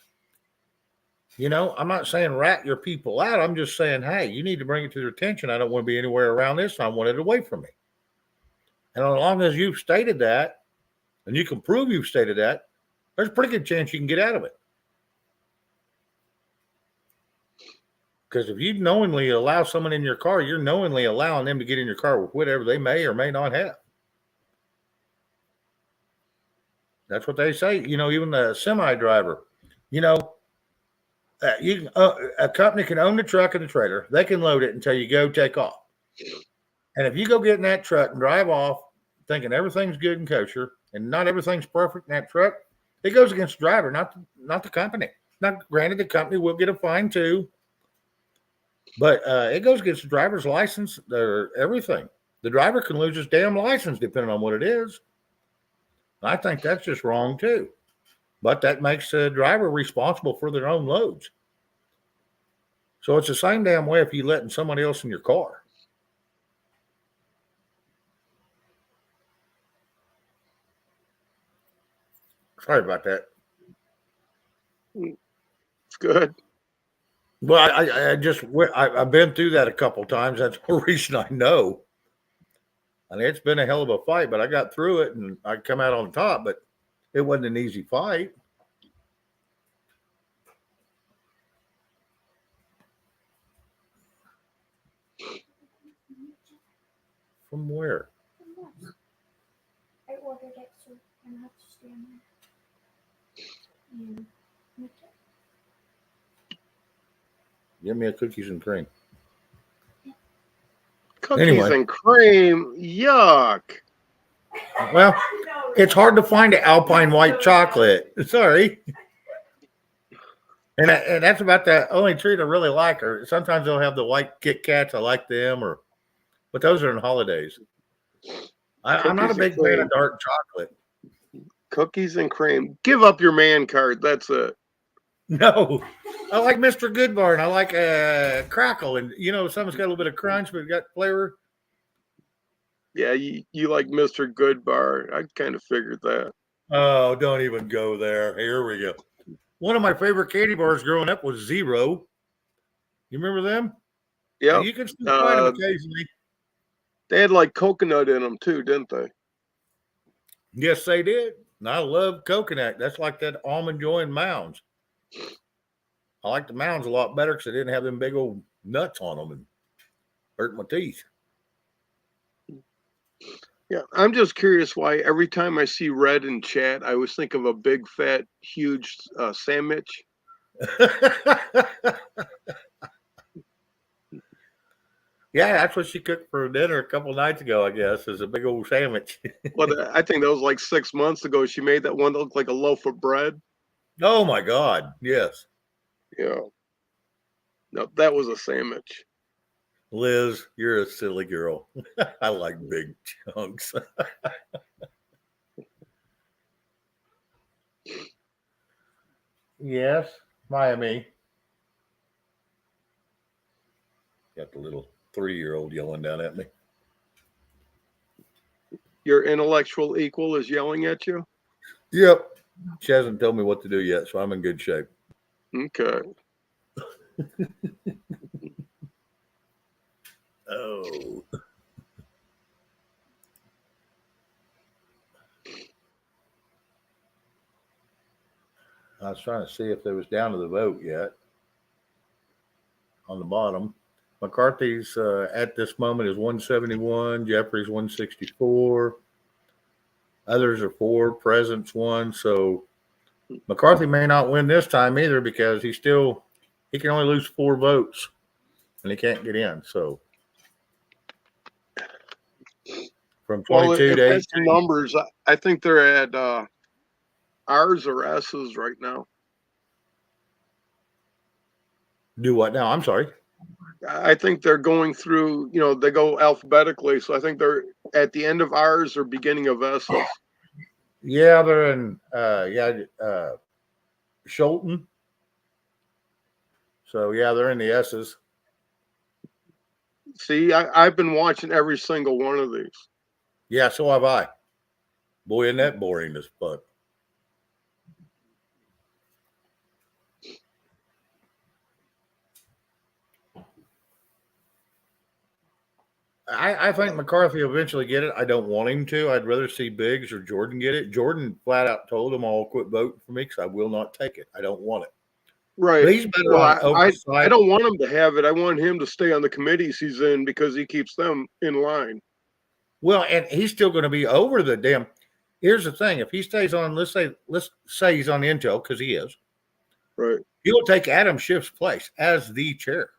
I'm not saying rat your people out. I'm just saying, hey, you need to bring it to their attention. I don't want to be anywhere around this. I want it away from me. And as long as you've stated that, and you can prove you've stated that, there's a pretty good chance you can get out of it. Because if you knowingly allow someone in your car, you're knowingly allowing them to get in your car with whatever they may or may not have. That's what they say. Even the semi driver, a company can own the truck and the trailer. They can load it until you go take off. And if you go get in that truck and drive off thinking everything's good and kosher and not everything's perfect in that truck, it goes against the driver, not the company. Now, granted, the company will get a fine too, but it goes against the driver's license or everything. The driver can lose his damn license depending on what it is. I think that's just wrong too. But that makes the driver responsible for their own loads. So it's the same damn way if you letting somebody else in your car. Sorry about that. It's good. Well, I've been through that a couple times. That's the reason I know. I mean, it's been a hell of a fight, but I got through it and I come out on top. But it wasn't an easy fight. From where? I ordered it, so I'm not to stand there. And make it. Give me a cookies and cream. Cookies and cream? Yuck. Well, it's hard to find an Alpine white chocolate. Sorry. And that's about the only treat I really like. Or sometimes they'll have the white Kit Kats. I like them, but those are in holidays. I'm not a big fan of dark chocolate. Cookies and cream. Give up your man card. That's it. No, I like Mr. Goodbar and I like Crackle, and something's got a little bit of crunch, but it got flavor. Yeah, you like Mr. Goodbar. I kind of figured that. Oh, don't even go there. Here we go. One of my favorite candy bars growing up was Zero. You remember them? Yeah. You can still find them occasionally. They had like coconut in them too, didn't they? Yes, they did. And I love coconut. That's like that Almond Joy and Mounds. I like the Mounds a lot better because they didn't have them big old nuts on them and hurt my teeth. Yeah, I'm just curious why every time I see red in chat, I always think of a big, fat, huge sandwich. Yeah, that's what she cooked for dinner a couple nights ago, I guess, is a big old sandwich. Well, I think that was like 6 months ago. She made that one that looked like a loaf of bread. Oh, my God. Yes. Yeah. No, that was a sandwich. Liz, you're a silly girl. I like big chunks. Yes, Miami. Got the little 3-year-old yelling down at me. Your intellectual equal is yelling at you? Yep. She hasn't told me what to do yet, so I'm in good shape. Okay. Oh. I was trying to see if there was down to the vote yet. On the bottom, McCarthy's at this moment is 171. Jeffries 164. Others are 4. President's 1. So McCarthy may not win this time either because he can only lose 4 votes and he can't get in. So from 22 if to 18. that's the numbers, I think they're at R's or S's right now. Do what now? I'm sorry. I think they're going through, they go alphabetically. So I think they're at the end of R's or beginning of S's. Yeah, they're in Sholton. So yeah, they're in the S's. See, I've been watching every single one of these. Yeah, so have I. Boy, isn't that boring as fuck. I think McCarthy will eventually get it. I don't want him to. I'd rather see Biggs or Jordan get it. Jordan flat out told them all quit voting for me because I will not take it. I don't want it. Right. But he's better on oversight. I don't want him to have it. I want him to stay on the committees he's in because he keeps them in line. Well, and he's still going to be over the damn. Here's the thing: if he stays on, let's say he's on Intel because he is. Right. He'll take Adam Schiff's place as the chair.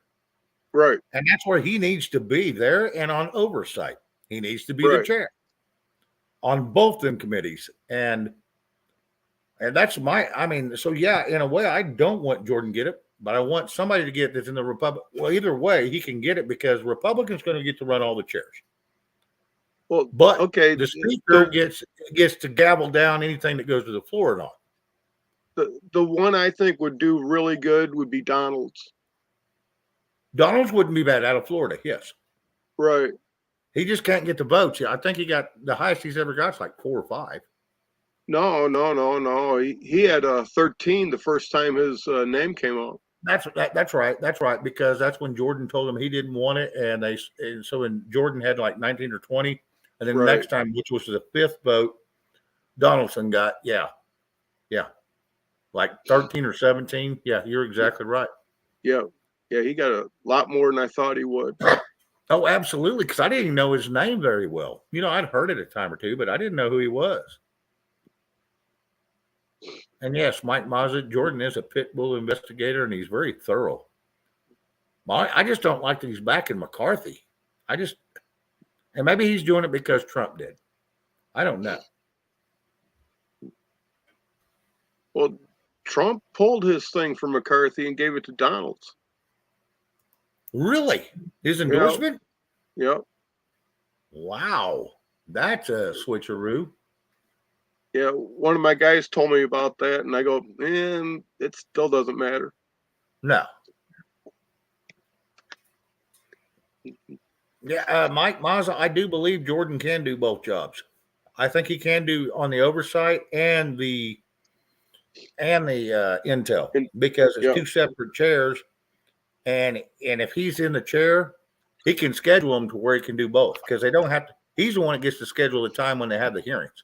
Right. And that's where he needs to be there and on oversight. He needs to be the chair on both them committees. And that's so yeah, in a way, I don't want Jordan to get it, but I want somebody to get it that's in the Republic. Well, either way, he can get it because Republicans going to get to run all the chairs. Well, but okay, the speaker gets to gavel down anything that goes to the floor or not. The one I think would do really good would be Donald's. Donald's wouldn't be bad out of Florida, yes. Right. He just can't get the votes. I think he got the highest he's ever got is like 4 or 5. No. He had 13 the first time his name came up. That's right. That's right. Because that's when Jordan told him he didn't want it, and so when Jordan had like 19 or 20, and then the next time, which was the 5th vote, Donaldson got like 13 or 17. Yeah, you're exactly right. Yeah, he got a lot more than I thought he would. Oh, absolutely. Because I didn't even know his name very well. I'd heard it a time or two, but I didn't know who he was. And yes, Mike Mazza, Jordan is a pit bull investigator, and he's very thorough. I just don't like that he's backing McCarthy. And maybe he's doing it because Trump did. I don't know. Well, Trump pulled his thing from McCarthy and gave it to Donald's. Really? His endorsement? Yep. Wow. That's a switcheroo. Yeah, one of my guys told me about that, and I go, man, it still doesn't matter. No. Yeah, Mike Mazza, I do believe Jordan can do both jobs. I think he can do on the oversight and the intel because it's 2 separate chairs. And if he's in the chair, he can schedule them to where he can do both because they don't have to. He's the one that gets to schedule the time when they have the hearings.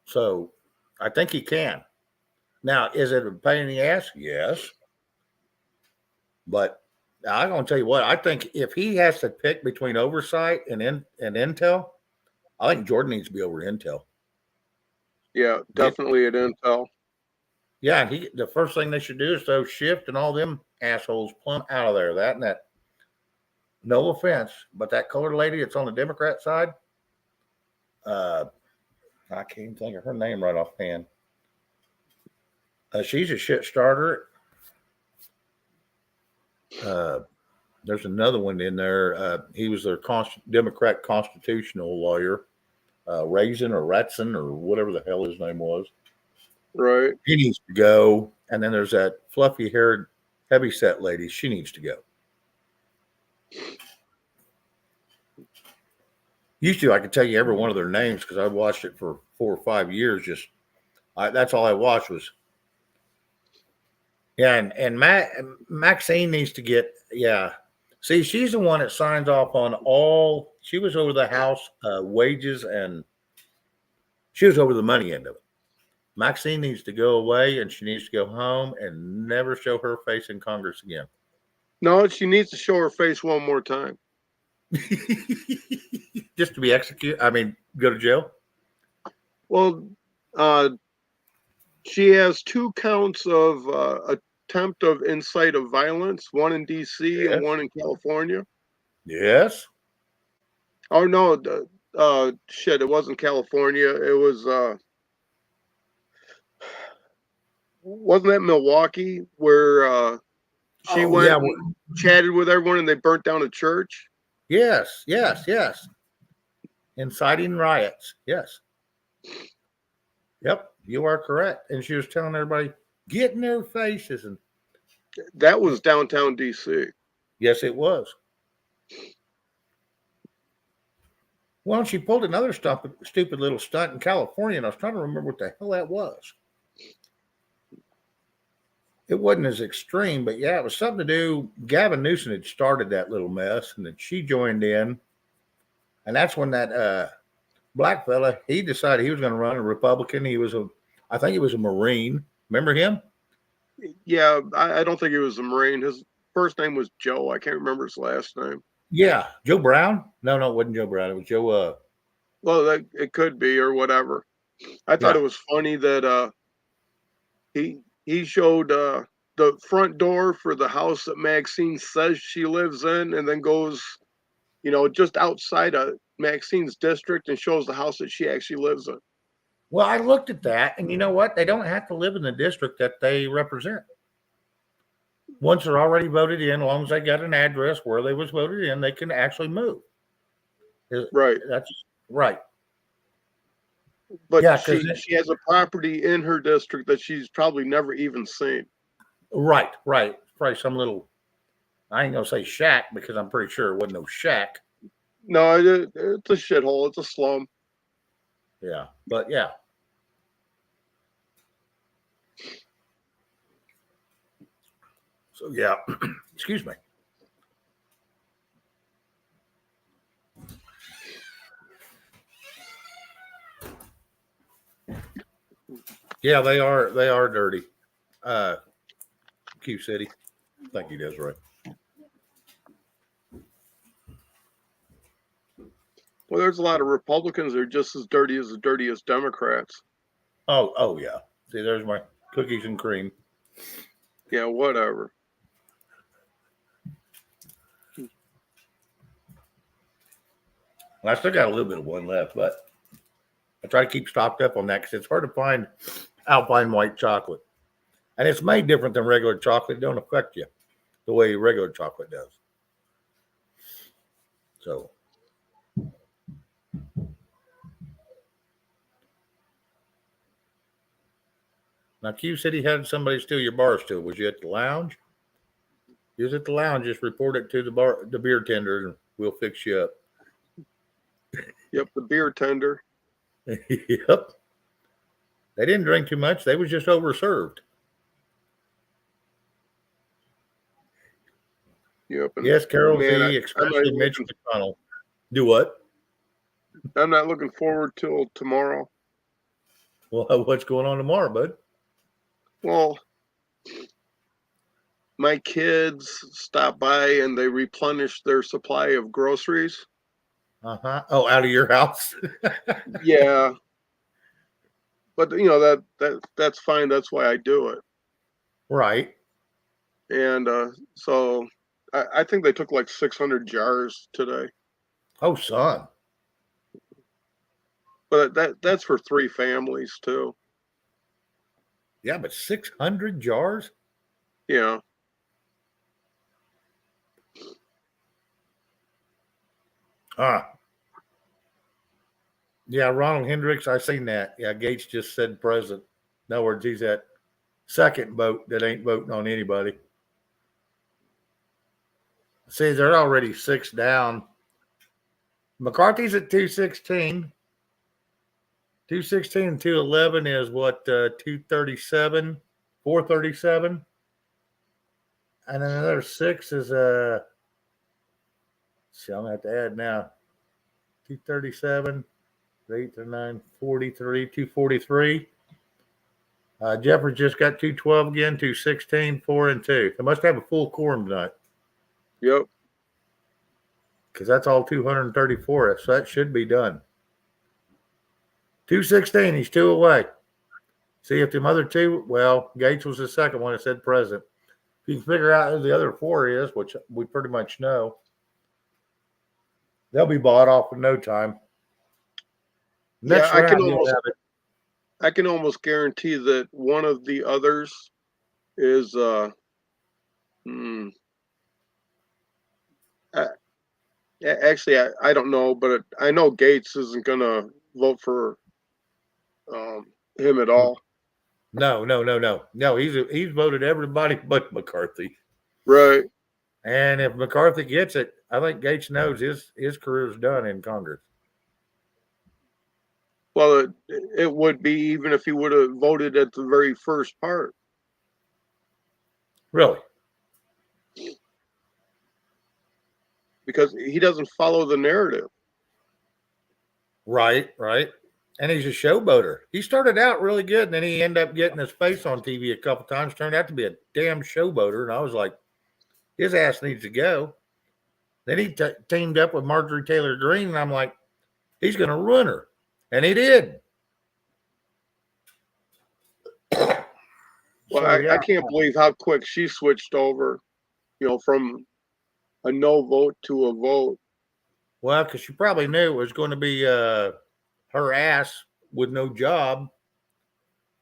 So I think he can. Now, is it a pain in the ass? Yes. But I'm going to tell you what, I think if he has to pick between oversight and intel, I think Jordan needs to be over intel. Yeah, definitely at intel. Yeah, the first thing they should do is throw Shift and all them assholes plumb out of there. That. No offense, but that colored lady that's on the Democrat side, I can't even think of her name right offhand. She's a shit starter. There's another one in there. He was their Democrat constitutional lawyer, Raisin or Ratson or whatever the hell his name was. Right. He needs to go. And then there's that fluffy-haired, heavy-set lady. She needs to go. Used to, I could tell you every one of their names because I watched it for 4 or 5 years. That's all I watched was. Yeah, and Maxine needs to get, yeah. See, she's the one that signs off on all. She was over the house wages, and she was over the money end of it. Maxine needs to go away, and she needs to go home and never show her face in Congress again. No, she needs to show her face one more time. Just to be executed. I mean, go to jail. Well, she has 2 counts of attempt of incite of violence, one in D.C. Yes. and one in California. Yes. Oh no, shit! It wasn't California. It was wasn't that Milwaukee where she Oh, went yeah. and chatted with everyone and they burnt down a church? Yes. Inciting riots. Yes. Yep. You are correct. And she was telling everybody, get in their faces. And That was downtown D.C. yes, it was. Well, she pulled another stupid little stunt in California, and I was trying to remember what the hell that was. It wasn't as extreme, but yeah, it was something to do. Gavin Newsom had started that little mess, and then she joined in. And that's when that black fella, he decided he was going to run a Republican. I think he was a Marine. Remember him? Yeah, I don't think he was a Marine. His first name was Joe. I can't remember his last name. Yeah. Joe Brown? No, it wasn't Joe Brown. It was Joe. Well, it could be or whatever. I thought Yeah. it was funny that he showed the front door for the house that Maxine says she lives in, and then goes, just outside of Maxine's district and shows the house that she actually lives in. Well, I looked at that, and you know what? They don't have to live in the district that they represent. Once they're already voted in, as long as they got an address where they was voted in, they can actually move. Right. That's right. But Yeah, she has a property in her district that she's probably never even seen. Right. Probably some little, I ain't gonna say shack because I'm pretty sure it wasn't no shack. No, it's a shithole. It's a slum. Yeah, but yeah. So yeah, excuse me. Yeah, they are dirty. Q City. I think he does right. Well, there's a lot of Republicans that are just as dirty as Democrats. Oh yeah. See, there's my cookies and cream. Yeah, whatever. I still got a little bit of one left, but I try to keep stocked up on that because it's hard to find Alpine white chocolate. And it's made different than regular chocolate. It don't affect you the way regular chocolate does. So. Now, Q said he had somebody steal your bar stool. Was you at the lounge? You was at the lounge. Just report it to the beer tender, and we'll fix you up. Yep, the beer tender. Yep. They didn't drink too much. They was just overserved. Yep. Yes, Carol man, V, especially Mitch McConnell. Do what? I'm not looking forward till tomorrow. Well, what's going on tomorrow, bud? Well, my kids stop by and they replenish their supply of groceries. Uh-huh. Oh, out of your house? Yeah. But that's fine. That's why I do it. Right. And so I think they took like 600 jars today. Oh, son. But that's for 3 families too. Yeah, but 600 jars? Yeah. Yeah, Ronald Hendricks, I seen that. Yeah, Gates just said president. In other words, he's that second vote that ain't voting on anybody. See, they're already 6 down. McCarthy's at 216. 216 and 211 is what, 237, 437. And then another 6 is, see, I'm going to have to add now. 237, 8 to 9, 43, 243. Jeffrey just got 212 again, 216, 4 and 2. They must have a full quorum tonight. Yep. Because that's all 234. So that should be done. 216, he's 2 away. See if them other 2, well, Gates was the second one that said president. If you can figure out who the other 4 is, which we pretty much know, they'll be bought off in no time. Next Yeah, round, you'll have it. I can almost guarantee that one of the others is actually I don't know, but I know Gates isn't gonna vote for him at all. No, he's voted everybody but McCarthy. Right. And if McCarthy gets it, I think Gates knows his career's done in Congress. Well, it would be even if he would have voted at the very first part. Really? Because he doesn't follow the narrative. Right. And he's a showboater. He started out really good, and then he ended up getting his face on TV a couple times. Turned out to be a damn showboater, and I was like, his ass needs to go. Then he teamed up with Marjorie Taylor Greene, and I'm like, he's going to run her. And he did. Well, I can't believe how quick she switched over, from a no vote to a vote. Well, because she probably knew it was going to be her ass with no job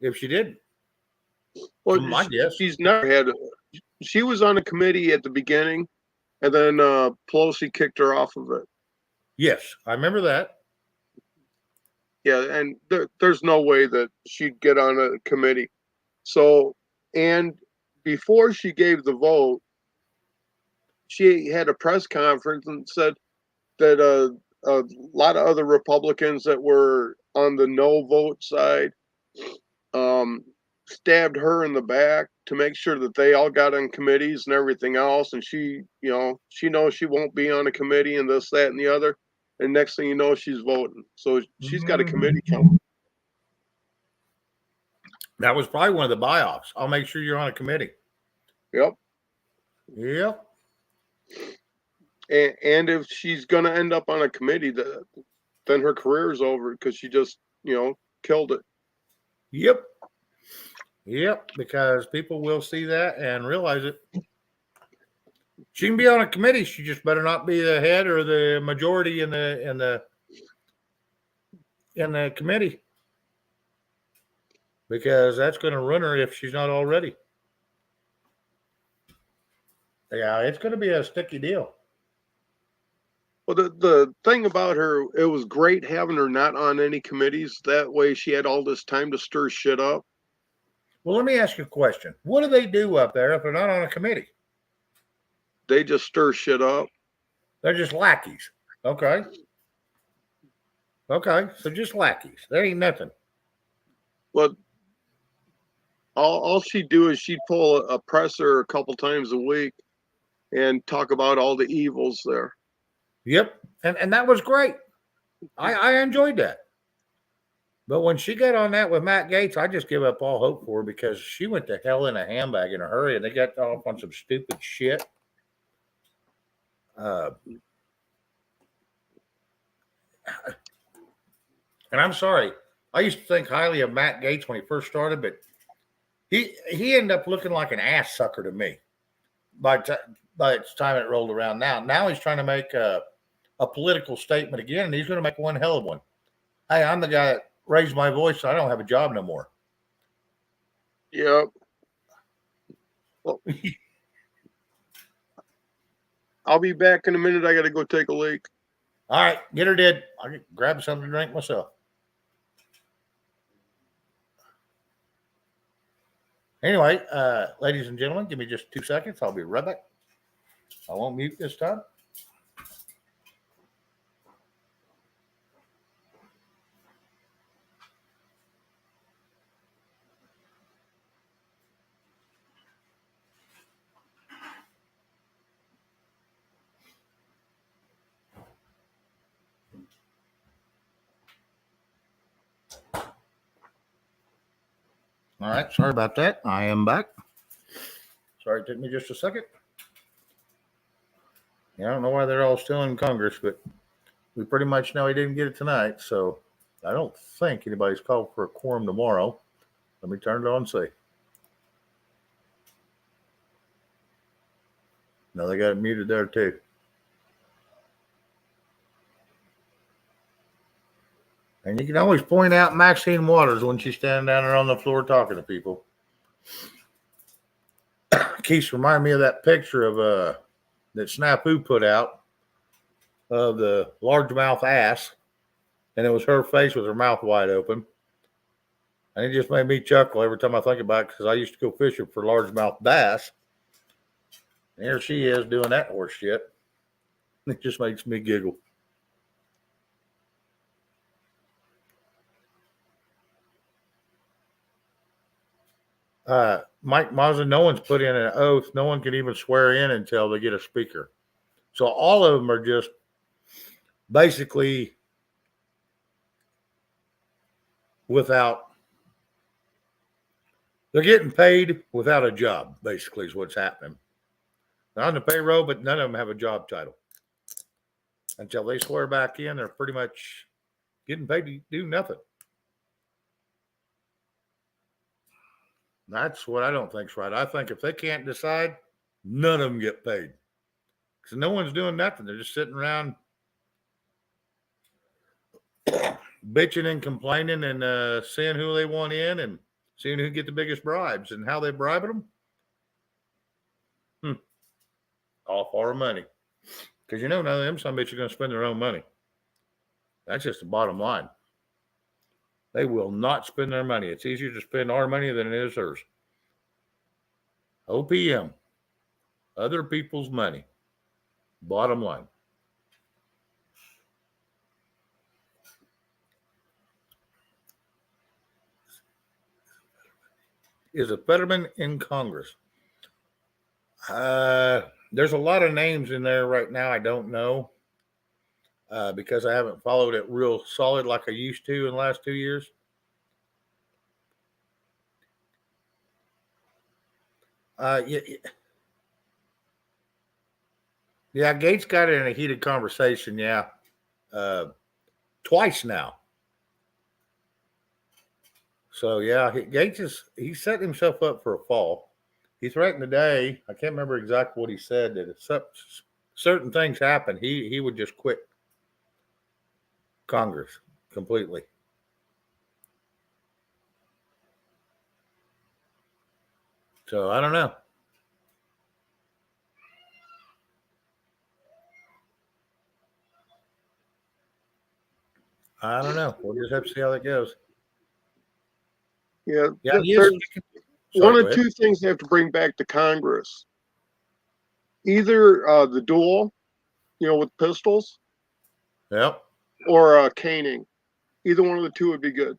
if she didn't. Well, my guess. She's never had. She was on a committee at the beginning, and then Pelosi kicked her off of it. Yes, I remember that. Yeah, and there's no way that she'd get on a committee. So, and before she gave the vote, she had a press conference and said that a lot of other Republicans that were on the no vote side stabbed her in the back to make sure that they all got on committees and everything else. And she knows she won't be on a committee and this, that, and the other. And next thing you know, she's voting. So she's got a committee coming. That was probably one of the buy-offs. I'll make sure you're on a committee. Yep. And if she's going to end up on a committee, then her career is over because she just, killed it. Yep, because people will see that and realize it. She can be on a committee. She just better not be the head or the majority in the committee, because that's going to run her if she's not already. Yeah, it's going to be a sticky deal. Well, the thing about her, it was great having her not on any committees. That way she had all this time to stir shit up. Well, let me ask you a question. What do they do up there if they're not on a committee? They just stir shit up. They're just lackeys. Okay. So just lackeys. There ain't nothing. Well, all she'd do is she'd pull a presser a couple times a week and talk about all the evils there. Yep. And that was great. I enjoyed that. But when she got on that with Matt Gaetz, I just give up all hope for her, because she went to hell in a handbag in a hurry, and they got off on some stupid shit. And I'm sorry. I used to think highly of Matt Gaetz when he first started, but he ended up looking like an ass sucker to me by the time it rolled around. Now he's trying to make a political statement again, and he's going to make one hell of one. Hey, I'm the guy that raised my voice, so I don't have a job no more. Yep. Well, I'll be back in a minute. I got to go take a leak. All right, get her dead. I'll grab something to drink myself. Anyway, ladies and gentlemen, give me just 2 seconds. I'll be right back. I won't mute this time. All right. Sorry about that. I am back. Sorry, it took me just a second. Yeah, I don't know why they're all still in Congress, but we pretty much know he didn't get it tonight. So I don't think anybody's called for a quorum tomorrow. Let me turn it on and see. No, they got it muted there too. And you can always point out Maxine Waters when she's standing down there on the floor talking to people. Keeps reminding me of that picture of that Snafu put out of the largemouth ass, and it was her face with her mouth wide open. And it just made me chuckle every time I think about it because I used to go fishing for largemouth bass. And here she is doing that horse shit. It just makes me giggle. Mike Mazza, no one's put in an oath. No one can even swear in until they get a speaker. So all of them are just basically without, they're getting paid without a job, basically, is what's happening. They're on the payroll, but none of them have a job title. Until they swear back in, they're pretty much getting paid to do nothing. That's what I don't think's right. I think if they can't decide, none of them get paid. Because no one's doing nothing. They're just sitting around bitching and complaining and seeing who they want in and seeing who get the biggest bribes and how they bribing them. All for money. Because you know none of them some bitches are going to spend their own money. That's just the bottom line. They will not spend their money. It's easier to spend our money than it is theirs. OPM. Other people's money. Bottom line. Is a Fetterman in Congress? There's a lot of names in there right now I don't know because I haven't followed it real solid like I used to in the last 2 years. Yeah, Gates got in a heated conversation, twice now. So, yeah, Gates he set himself up for a fall. He threatened today, I can't remember exactly what he said, that if certain things happen, he would just quit Congress completely. So, I don't know. I don't know. We'll just have to see how that goes. Yeah, He there's is. one Sorry, of two things they have to bring back to Congress. Either the duel, with pistols, Yep. or caning. Either one of the two would be good.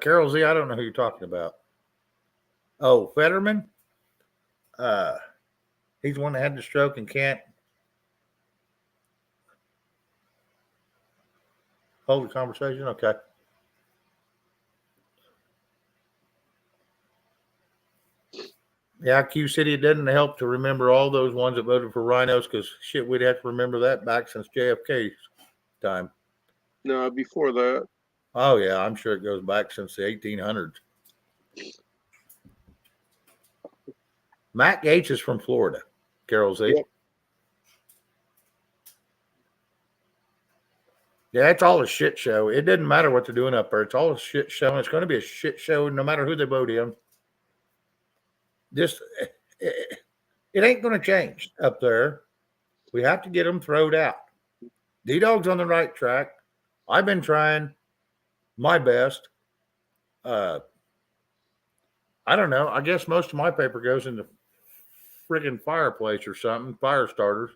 Carol Z, I don't know who you're talking about. Oh, Fetterman? He's the one that had the stroke and can't hold the conversation? Okay. Yeah, Q City, it doesn't help to remember all those ones that voted for rhinos because shit, we'd have to remember that back since JFK's time. No, before that. Oh, yeah, I'm sure it goes back since the 1800s. Matt Gates is from Florida, Carol Z. Yep. Yeah, it's all a shit show. It doesn't matter what they're doing up there. It's all a shit show, and it's going to be a shit show no matter who they vote in. It ain't going to change up there. We have to get them thrown out. D-Dog's on the right track. I've been trying my best. I don't know. I guess most of my paper goes in the friggin' fireplace or something, fire starters.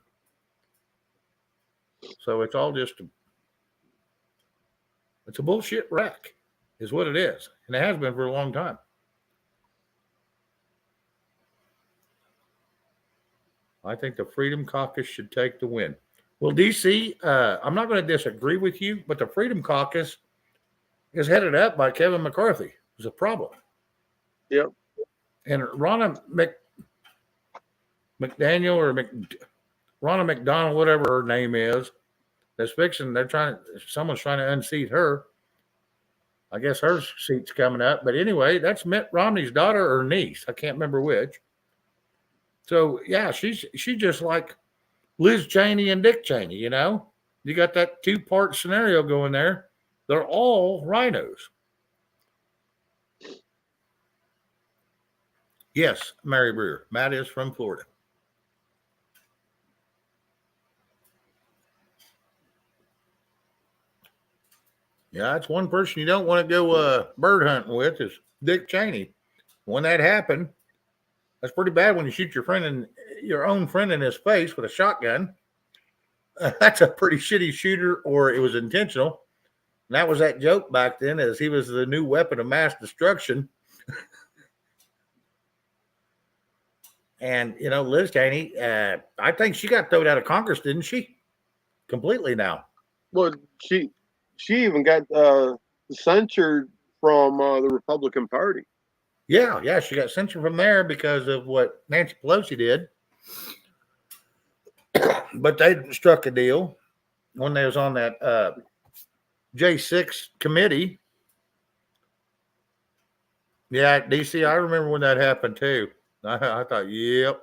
So it's all just it's a bullshit wreck is what it is. And it has been for a long time. I think the Freedom Caucus should take the win. Well, DC, I'm not going to disagree with you, but the Freedom Caucus is headed up by Kevin McCarthy. There's a problem. Yep. And Ronna McDaniel or Ronna McDonald, whatever her name is, that's fixing. Someone's trying to unseat her. I guess her seat's coming up. But anyway, that's Mitt Romney's daughter or niece. I can't remember which. So yeah, she's just like Liz Cheney and Dick Cheney. You know, you got that 2-part scenario going there. They're all rhinos. Yes, Mary Brewer. Matt is from Florida. Yeah, that's one person you don't want to go bird hunting with is Dick Cheney. When that happened, that's pretty bad when you shoot your own friend in his face with a shotgun. That's a pretty shitty shooter, or it was intentional. And that was that joke back then, as he was the new weapon of mass destruction. And, you know, Liz Cheney, I think she got thrown out of Congress, didn't she? Completely now. Well, she even got censured from the Republican Party. Yeah, she got censored from there because of what Nancy Pelosi did. But they struck a deal when they was on that J6 committee. Yeah, DC, I remember when that happened too. I thought, yep,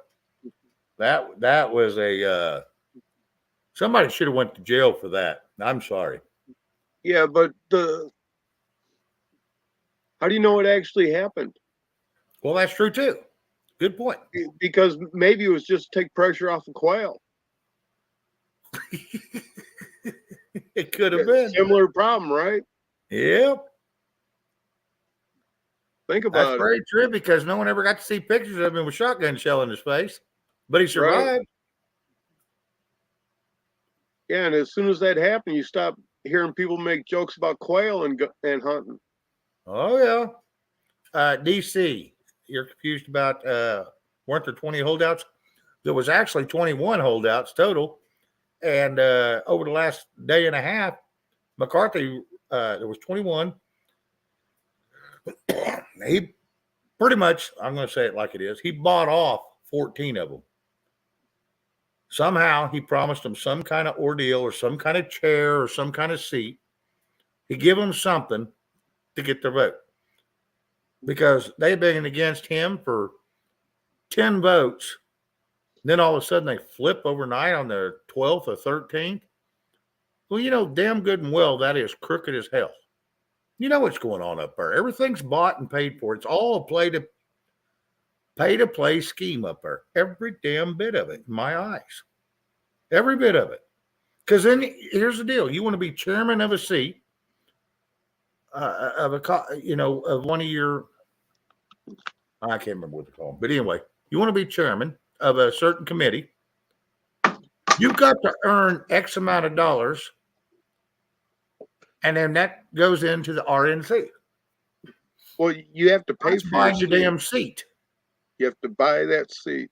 that was a somebody should have went to jail for that. I'm sorry. Yeah, but how do you know it actually happened? Well, that's true too. Good point. Because maybe it was just to take pressure off the Quayle. It could have been similar problem, right? Yep. Think about it. That's very true because no one ever got to see pictures of him with shotgun shell in his face, but he survived. Right. Yeah, and as soon as that happened, you stop hearing people make jokes about quail and hunting. Oh yeah. DC, you're confused about weren't there 20 holdouts? There was actually 21 holdouts total, and over the last day and a half, McCarthy there was 21. He pretty much, I'm going to say it like it is, he bought off 14 of them. Somehow he promised them some kind of ordeal or some kind of chair or some kind of seat. He gave them something to get their vote because they've been against him for 10 votes. Then all of a sudden they flip overnight on their 12th or 13th. Well, you know, damn good and well, that is crooked as hell. You know what's going on up there. Everything's bought and paid for. It's all a pay-to-play scheme up there. Every damn bit of it, in my eyes. Every bit of it. Because then here's the deal. You want to be chairman of a seat, of one of your, I can't remember what they call them. But anyway, you want to be chairman of a certain committee. You've got to earn X amount of dollars. And then that goes into the RNC. Well, you have to pay that's for buying your damn seat. You have to buy that seat.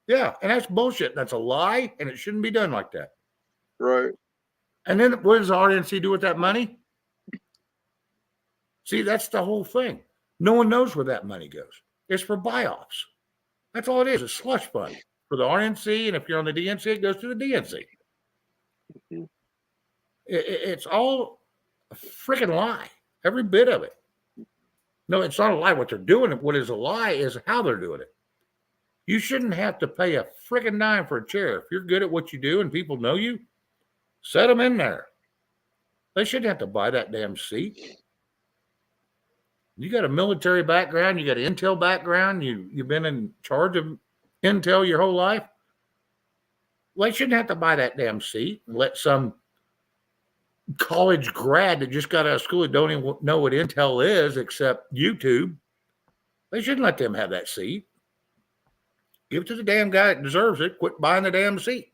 Yeah, and that's bullshit. That's a lie, and it shouldn't be done like that. Right. And then what does the RNC do with that money? See, that's the whole thing. No one knows where that money goes. It's for buy-offs. That's all it is. It's slush fund for the RNC, and if you're on the DNC, it goes to the DNC. Mm-hmm. It's all a freaking lie. Every bit of it. No, it's not a lie what they're doing. What is a lie is how they're doing it. You shouldn't have to pay a freaking dime for a chair. If you're good at what you do and people know you, set them in there. They shouldn't have to buy that damn seat. You got a military background. You got an intel background. You've been in charge of intel your whole life. Well, they shouldn't have to buy that damn seat and let some college grad that just got out of school that don't even know what intel is except YouTube. They shouldn't let them have that seat. Give it to the damn guy that deserves it. Quit buying the damn seat.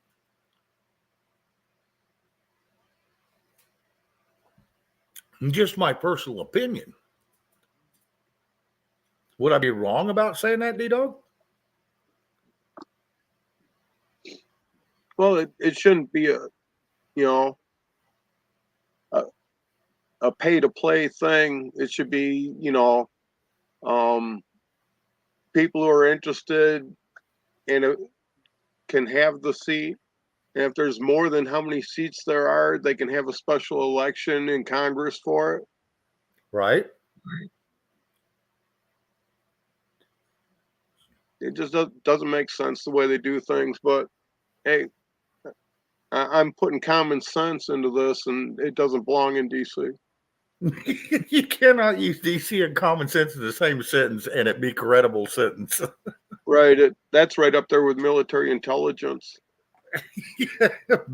Just my personal opinion. Would I be wrong about saying that, D-Dog? Well, it shouldn't be a, you know, a pay to play thing. It should be, people who are interested in it can have the seat. And if there's more than how many seats there are, they can have a special election in Congress for it. Right. It just doesn't make sense the way they do things. But hey, I'm putting common sense into this, and it doesn't belong in DC. You cannot use DC and common sense in the same sentence and it be credible sentence. Right. That's right up there with military intelligence.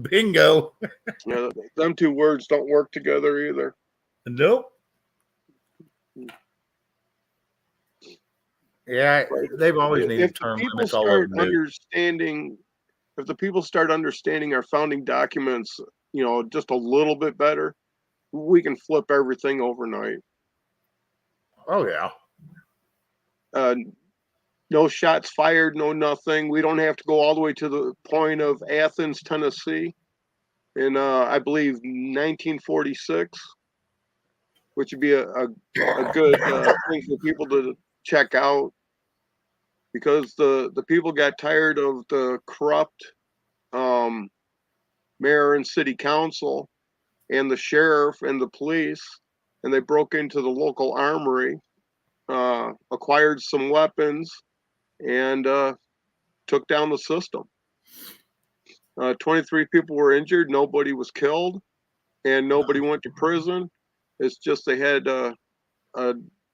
Bingo. Yeah, them two words don't work together either. Nope. Yeah, they've always needed If the term people limits all start over the news. understanding, if the people start understanding our founding documents, just a little bit better, we can flip everything overnight. Oh yeah. No shots fired, no nothing. We don't have to go all the way to the point of Athens, Tennessee, in I believe 1946, which would be a good thing for people to check out, because the people got tired of the corrupt mayor and city council and the sheriff and the police, and they broke into the local armory, acquired some weapons, and took down the system. 23 people were injured. Nobody was killed, and nobody went to prison. It's just they had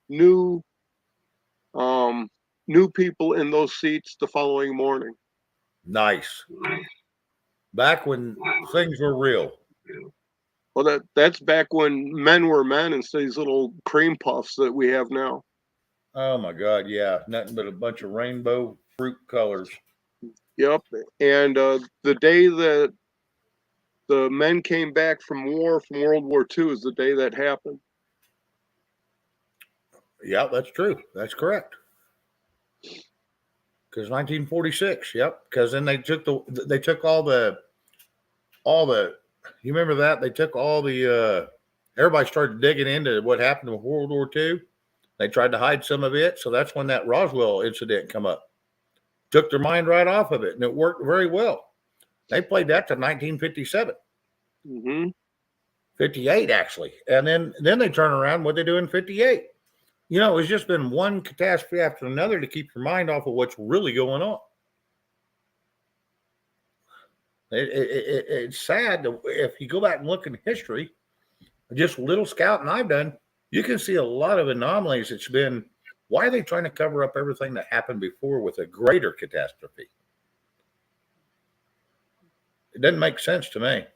new people in those seats the following morning. Nice. Back when things were real. Well, that's back when men were men instead of these little cream puffs that we have now. Oh my God, yeah. Nothing but a bunch of rainbow fruit colors. Yep. And the day that the men came back from war, from World War II, is the day that happened. Yeah, that's true. That's correct. Because 1946, yep. Because then they took all the you remember that? They took all the everybody started digging into what happened in World War II. They tried to hide some of it, so that's when that Roswell incident come up. Took their mind right off of it, and it worked very well. They played that to 1957. 58 actually, and then they turn around. What they do in 58? It's just been one catastrophe after another to keep your mind off of what's really going on. It's sad if you go back and look in history, just little scouting I've done, you can see a lot of anomalies. It's been, why are they trying to cover up everything that happened before with a greater catastrophe? It doesn't make sense to me.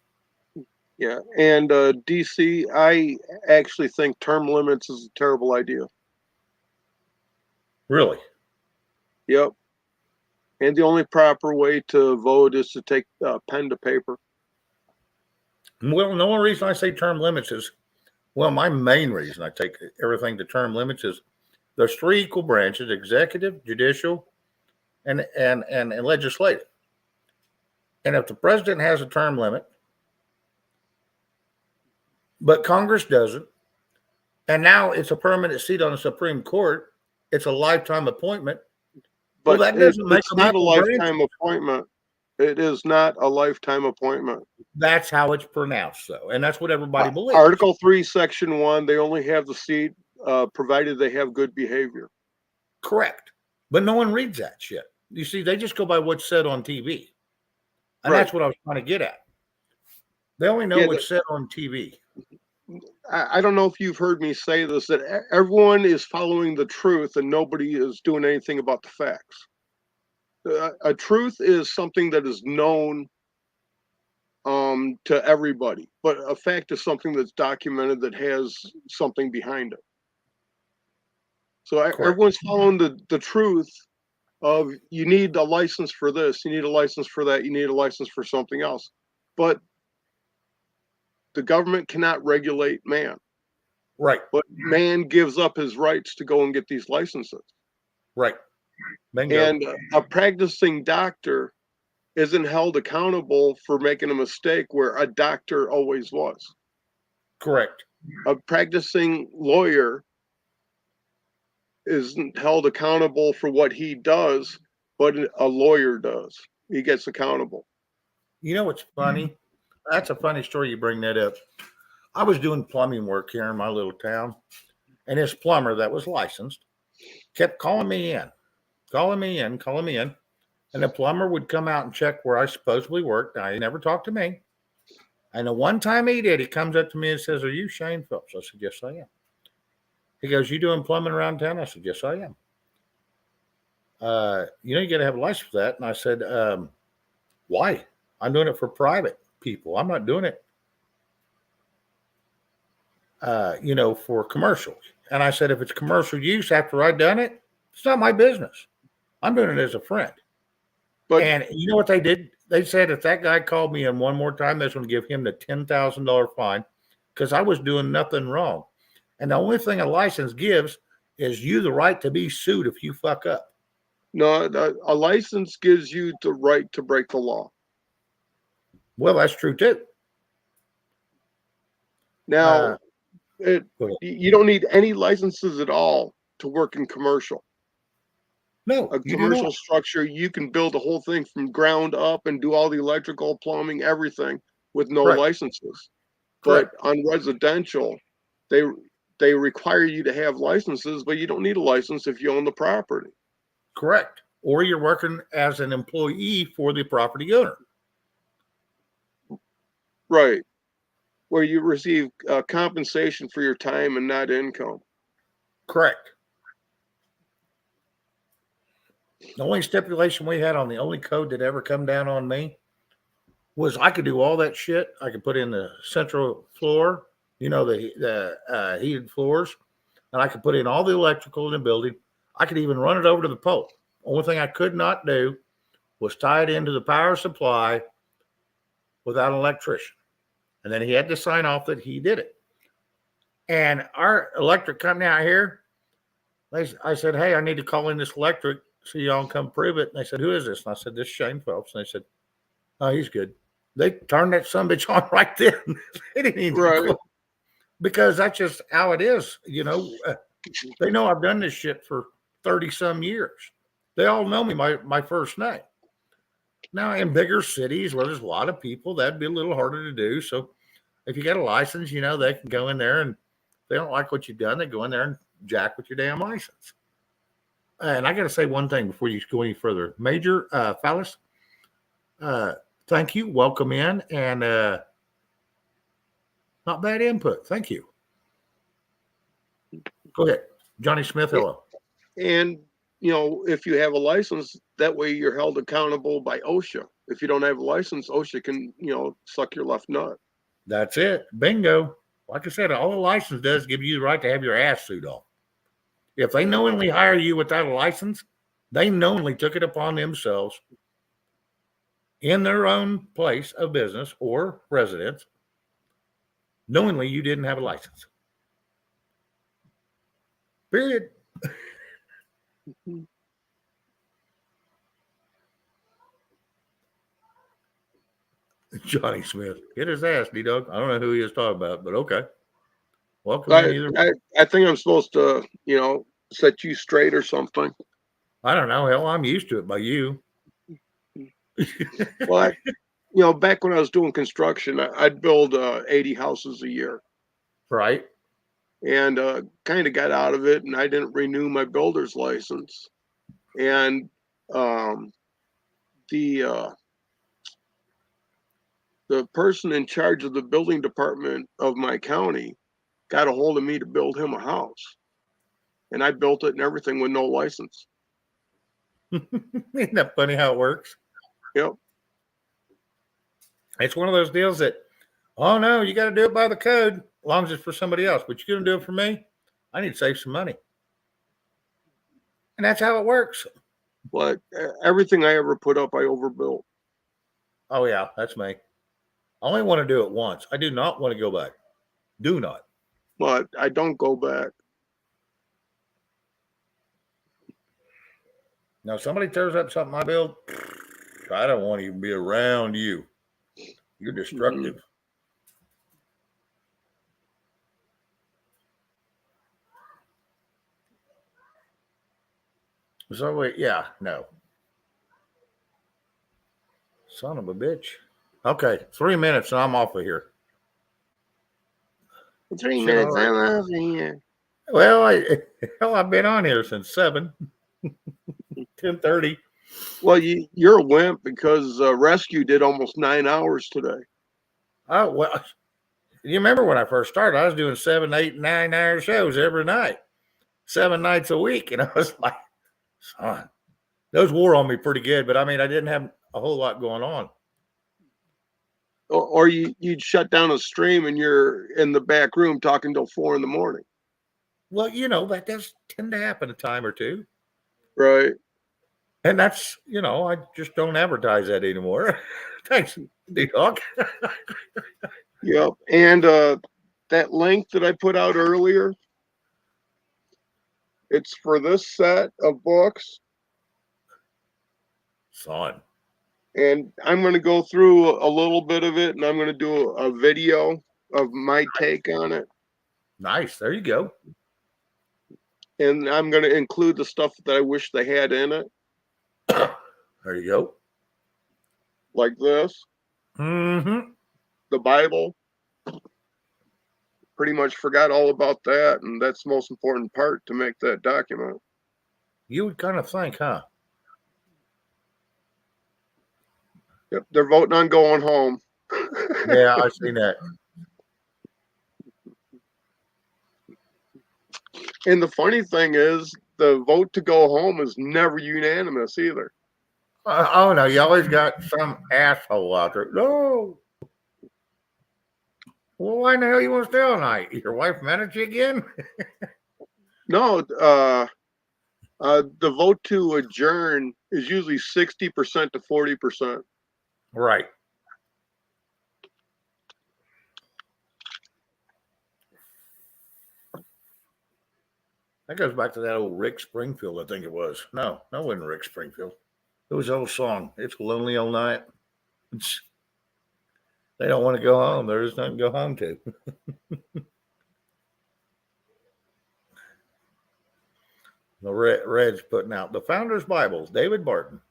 Yeah, and DC, I actually think term limits is a terrible idea. Really? Yep. And the only proper way to vote is to take pen to paper. Well, the only reason I say term limits is, my main reason I take everything to term limits is there's three equal branches: executive, judicial, and legislative. And if the president has a term limit, but Congress doesn't, and now it's a permanent seat on the Supreme Court, it's a lifetime appointment. But that doesn't make it's not a lifetime appointment. It is not a lifetime appointment. That's how it's pronounced, though, and that's what everybody believes. Article 3, Section 1, they only have the seat provided they have good behavior. Correct. But no one reads that shit. You see, they just go by what's said on TV. And that's what I was trying to get at. They only know what's said on TV. I don't know if you've heard me say this, that everyone is following the truth and nobody is doing anything about the facts. A truth is something that is known to everybody, but a fact is something that's documented that has something behind it. So everyone's following the truth of, you need a license for this, you need a license for that, you need a license for something else. But the government cannot regulate man. Right. But man gives up his rights to go and get these licenses. Right. Bingo. And a practicing doctor isn't held accountable for making a mistake where a doctor always was. Correct. A practicing lawyer isn't held accountable for what he does, but a lawyer does. He gets accountable. You know what's funny? That's a funny story you bring that up. I was doing plumbing work here in my little town, and this plumber that was licensed kept calling me in, calling me in, calling me in. And the plumber would come out and check where I supposedly worked. Now, he never talked to me. And the one time he did, he comes up to me and says, "Are you Shane Phelps?" I said, "Yes, I am." He goes, "You doing plumbing around town?" I said, "Yes, I am." You got to have a license for that. And I said, "Why? I'm doing it for private people. I'm not doing it, for commercial." And I said, "If it's commercial use after I've done it, it's not my business. I'm doing it as a friend." But And you know what they did? They said if that guy called me in one more time, they're going to give him the $10,000 fine because I was doing nothing wrong. And the only thing a license gives is you the right to be sued if you fuck up. no, a license gives you the right to break the law. Well, that's true too. Now, Go ahead. you don't need any licenses at all to work in commercial. No, A you do commercial not. structure, you can build the whole thing from ground up and do all the electrical, plumbing, everything with no Correct. licenses. Correct. But on residential, they require you to have licenses, but you don't need a license if you own the property. Correct. Or you're working as an employee for the property owner. Right. Where you receive compensation for your time and not income. Correct. The only stipulation we had on the only code that ever come down on me was I could do all that shit. I could put in the central floor, the heated floors, and I could put in all the electrical in the building. I could even run it over to the pole. Only thing I could not do was tie it into the power supply without an electrician. And then he had to sign off that he did it. And our electric company out here, I said, "Hey, I need to call in this electric so y'all can come prove it." And they said, "Who is this?" And I said, "This is Shane Phelps." And they said, "Oh, he's good." They turned that sumbitch on right then. They didn't even Right. because that's just how it is. They know I've done this shit for 30 some years. They all know me, my first name. Now, in bigger cities where there's a lot of people, that'd be a little harder to do. So if you got a license, they can go in there, and if they don't like what you've done, they go in there and jack with your damn license. And I got to say one thing before you go any further. Major Fallis, thank you. Welcome in. And not bad input. Thank you. Go ahead. Johnny Smith, hello. And, if you have a license, that way you're held accountable by OSHA. If you don't have a license, OSHA can, suck your left nut. That's it. Bingo. Like I said, all a license does give you the right to have your ass suit on. If they knowingly hire you without a license, they knowingly took it upon themselves in their own place of business or residence, knowingly you didn't have a license. Period. Johnny Smith. Get his ass, D-Dog. I don't know who he is talking about, but okay. Welcome in either. I think I'm supposed to, set you straight or something. I don't know. Hell, I'm used to it by you. Well, back when I was doing construction, I'd build 80 houses a year. Right. And kind of got out of it, and I didn't renew my builder's license. And the person in charge of the building department of my county got a hold of me to build him a house. And I built it and everything with no license. Isn't that funny how it works? Yep. It's one of those deals that, oh no, you got to do it by the code, as long as it's for somebody else. But you're going to do it for me? I need to save some money. And that's how it works. But everything I ever put up, I overbuilt. Oh yeah, that's me. I only want to do it once. I do not want to go back. Do not. But I don't go back. Now, if somebody tears up something I build, I don't want to even be around you. You're destructive. So wait, yeah, no. Son of a bitch. Okay, 3 minutes and I'm off of here. 3 Shit, minutes. all right. I'm out of here. Well, I've been on here since 7, 10:30. Well, you're a wimp because Rescue did almost 9 hours today. Oh well, you remember when I first started? I was doing 7, 8, 9 hour shows every night, 7 nights a week, and I was like, son, those wore on me pretty good. But I mean, I didn't have a whole lot going on. Or you'd shut down a stream and you're in the back room talking till 4 a.m. Well, that does tend to happen a time or two. Right. And that's, I just don't advertise that anymore. Thanks, D-Dog. Yep. And that link that I put out earlier, it's for this set of books. Son. And I'm going to go through a little bit of it and I'm going to do a video of my take on it. Nice. There you go. And I'm going to include the stuff that I wish they had in it. There you go. Like this. Mm-hmm. The Bible. Pretty much forgot all about that. And that's the most important part to make that document. You would kind of think, huh? Yep. They're voting on going home. Yeah, I've seen that. And the funny thing is, the vote to go home is never unanimous either. Oh, no, you always got some asshole out there. No. Well, why in the hell you want to stay all night? Your wife mad at you again? No, the vote to adjourn is usually 60% to 40%. Right. That goes back to that old Rick Springfield, I think it was. No, it wasn't Rick Springfield. It was an old song. It's lonely all night. They don't want to go home. There's nothing to go home to. The Red's putting out the Founder's Bibles, David Barton.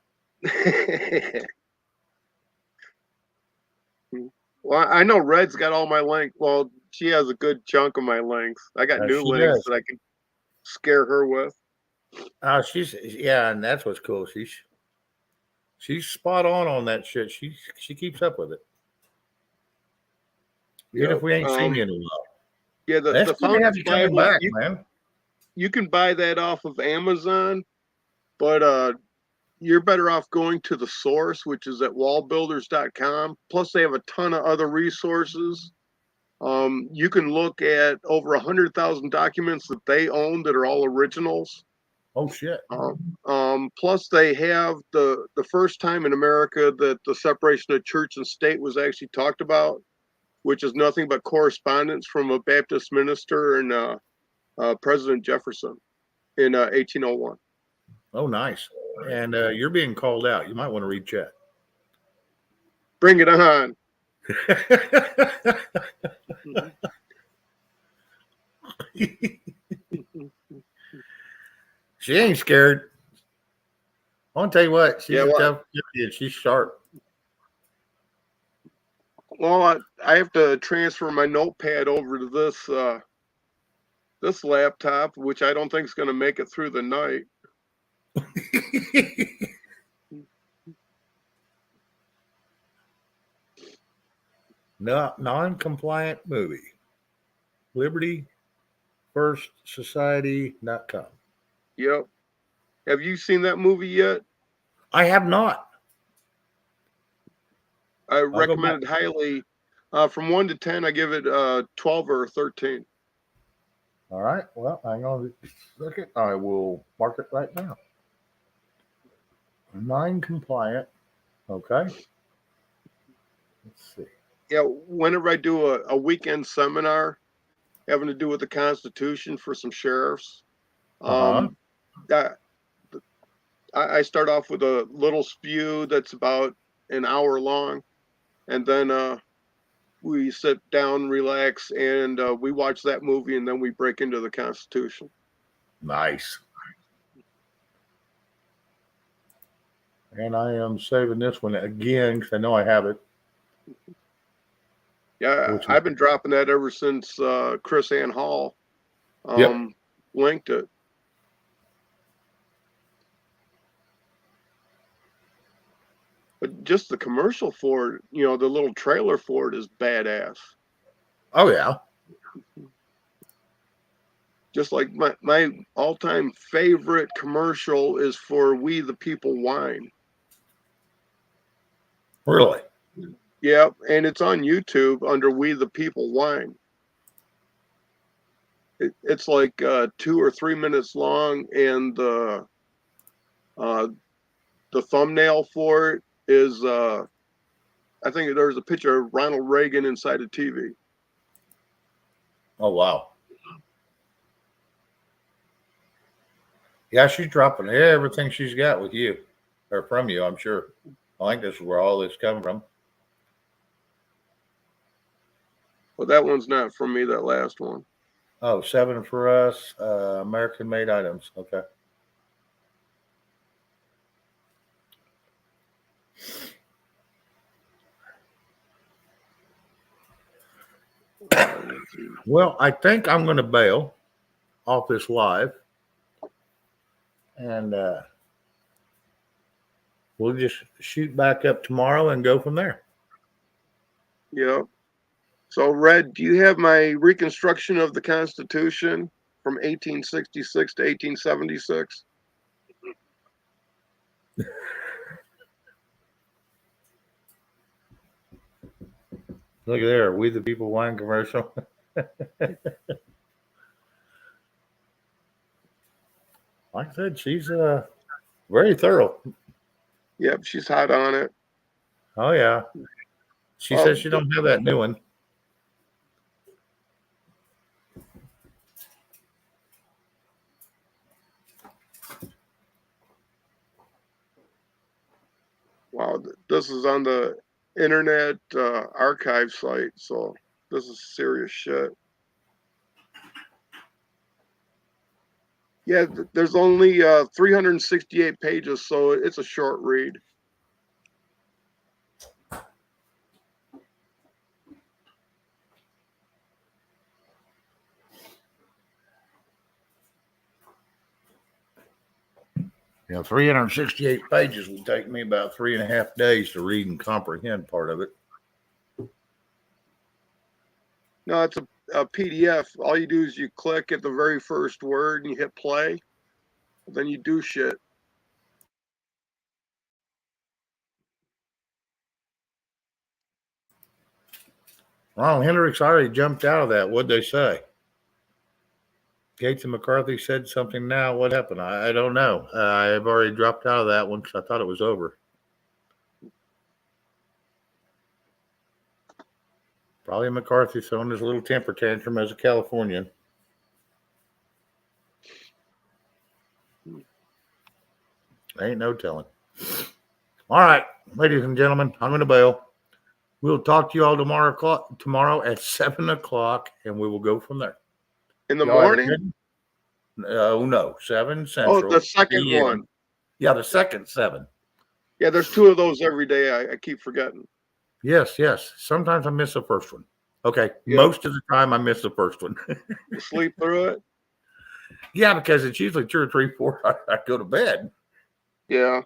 Well, I know Red's got all my links. Well, she has a good chunk of my links. I got new She links does. that I can scare her with. Yeah, and that's what's cool. She's spot on that shit. She keeps up with it. Even if we ain't seen you in a while. Yeah, That's the good to have Founder's you coming Bible, back, man. you can buy that off of Amazon, but you're better off going to the source, which is at wallbuilders.com. Plus, they have a ton of other resources. You can look at over 100,000 documents that they own that are all originals. Oh shit. Plus, they have the first time in America that the separation of church and state was actually talked about, which is nothing but correspondence from a Baptist minister and President Jefferson in 1801. Oh, nice. And you're being called out. You might want to read chat. Bring it on. She ain't scared. I want to tell you what. She's Yeah, a well, tough kid. She's sharp. Well, I have to transfer my notepad over to this laptop, which I don't think is going to make it through the night. No, non-compliant movie. LibertyFirstSociety.com. Yep. Have you seen that movie yet? I have not. I recommend it highly. From 1 to 10, I give it 12 or 13. All right. Well, hang on a second. I will mark it right now. Non-compliant. Okay. Let's see. Yeah, whenever I do a weekend seminar having to do with the Constitution for some sheriffs, I I start off with a little spew that's about an hour long, and then we sit down, relax, and we watch that movie, and then we break into the Constitution. Nice. And I am saving this one again because I know I have it. Yeah, Which is- I've been dropping that ever since Chris Ann Hall linked it. But just the commercial for it, you know, the little trailer for it is badass. Oh, yeah. Just like my all-time favorite commercial is for We the People wine. Really? Yep, and it's on YouTube under We the People wine. It's like 2 or 3 minutes long, and the thumbnail for it is I think there's a picture of Ronald Reagan inside a TV. Oh, wow. Yeah, she's dropping everything she's got with you or from you, I'm sure. I think this is where all this coming from. Well, that one's not from me, that last one. Oh, 7 for us, American-made items. Okay. Well, I think I'm going to bail off this live, and we'll just shoot back up tomorrow and go from there. Yep. So, Red, do you have my reconstruction of the Constitution from 1866 to 1876? Look at there, We the People wine commercial. Like I said, she's very thorough. Yep, she's hot on it. Oh, yeah. She says she don't have that new one. Wow, this is on the Internet Archive site, so this is serious shit. Yeah, there's only 368 pages, so it's a short read. You know, 368 pages will take me about 3.5 days to read and comprehend part of it. No, it's a PDF. All you do is you click at the very first word and you hit play. Then you do shit. Well, Hendricks already jumped out of that. What'd they say? Gates and McCarthy said something now. What happened? I don't know. I've already dropped out of that one because I thought it was over. Probably McCarthy throwing his little temper tantrum as a Californian. Ain't no telling. All right, ladies and gentlemen, I'm going to bail. We'll talk to you all tomorrow at 7 o'clock, and we will go from there. In the morning? Oh, no, 7 Central. Oh, the second PM. one. Yeah, the second 7. Yeah, there's 2 of those every day. I keep forgetting. Yes. Sometimes I miss the first one. Okay, Yep. Most of the time I miss the first one. You sleep through it? Yeah, because it's usually 2 or 3, 4. I go to bed. Yeah.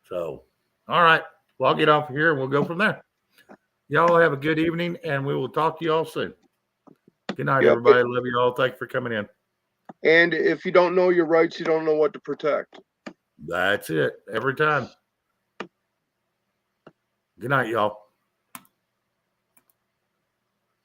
So, all right. Well, I'll get off of here and we'll go from there. Y'all have a good evening, and we will talk to you all soon. Good night, everybody. Love you all. Thanks for coming in. And if you don't know your rights, you don't know what to protect. That's it. Every time. Good night, y'all.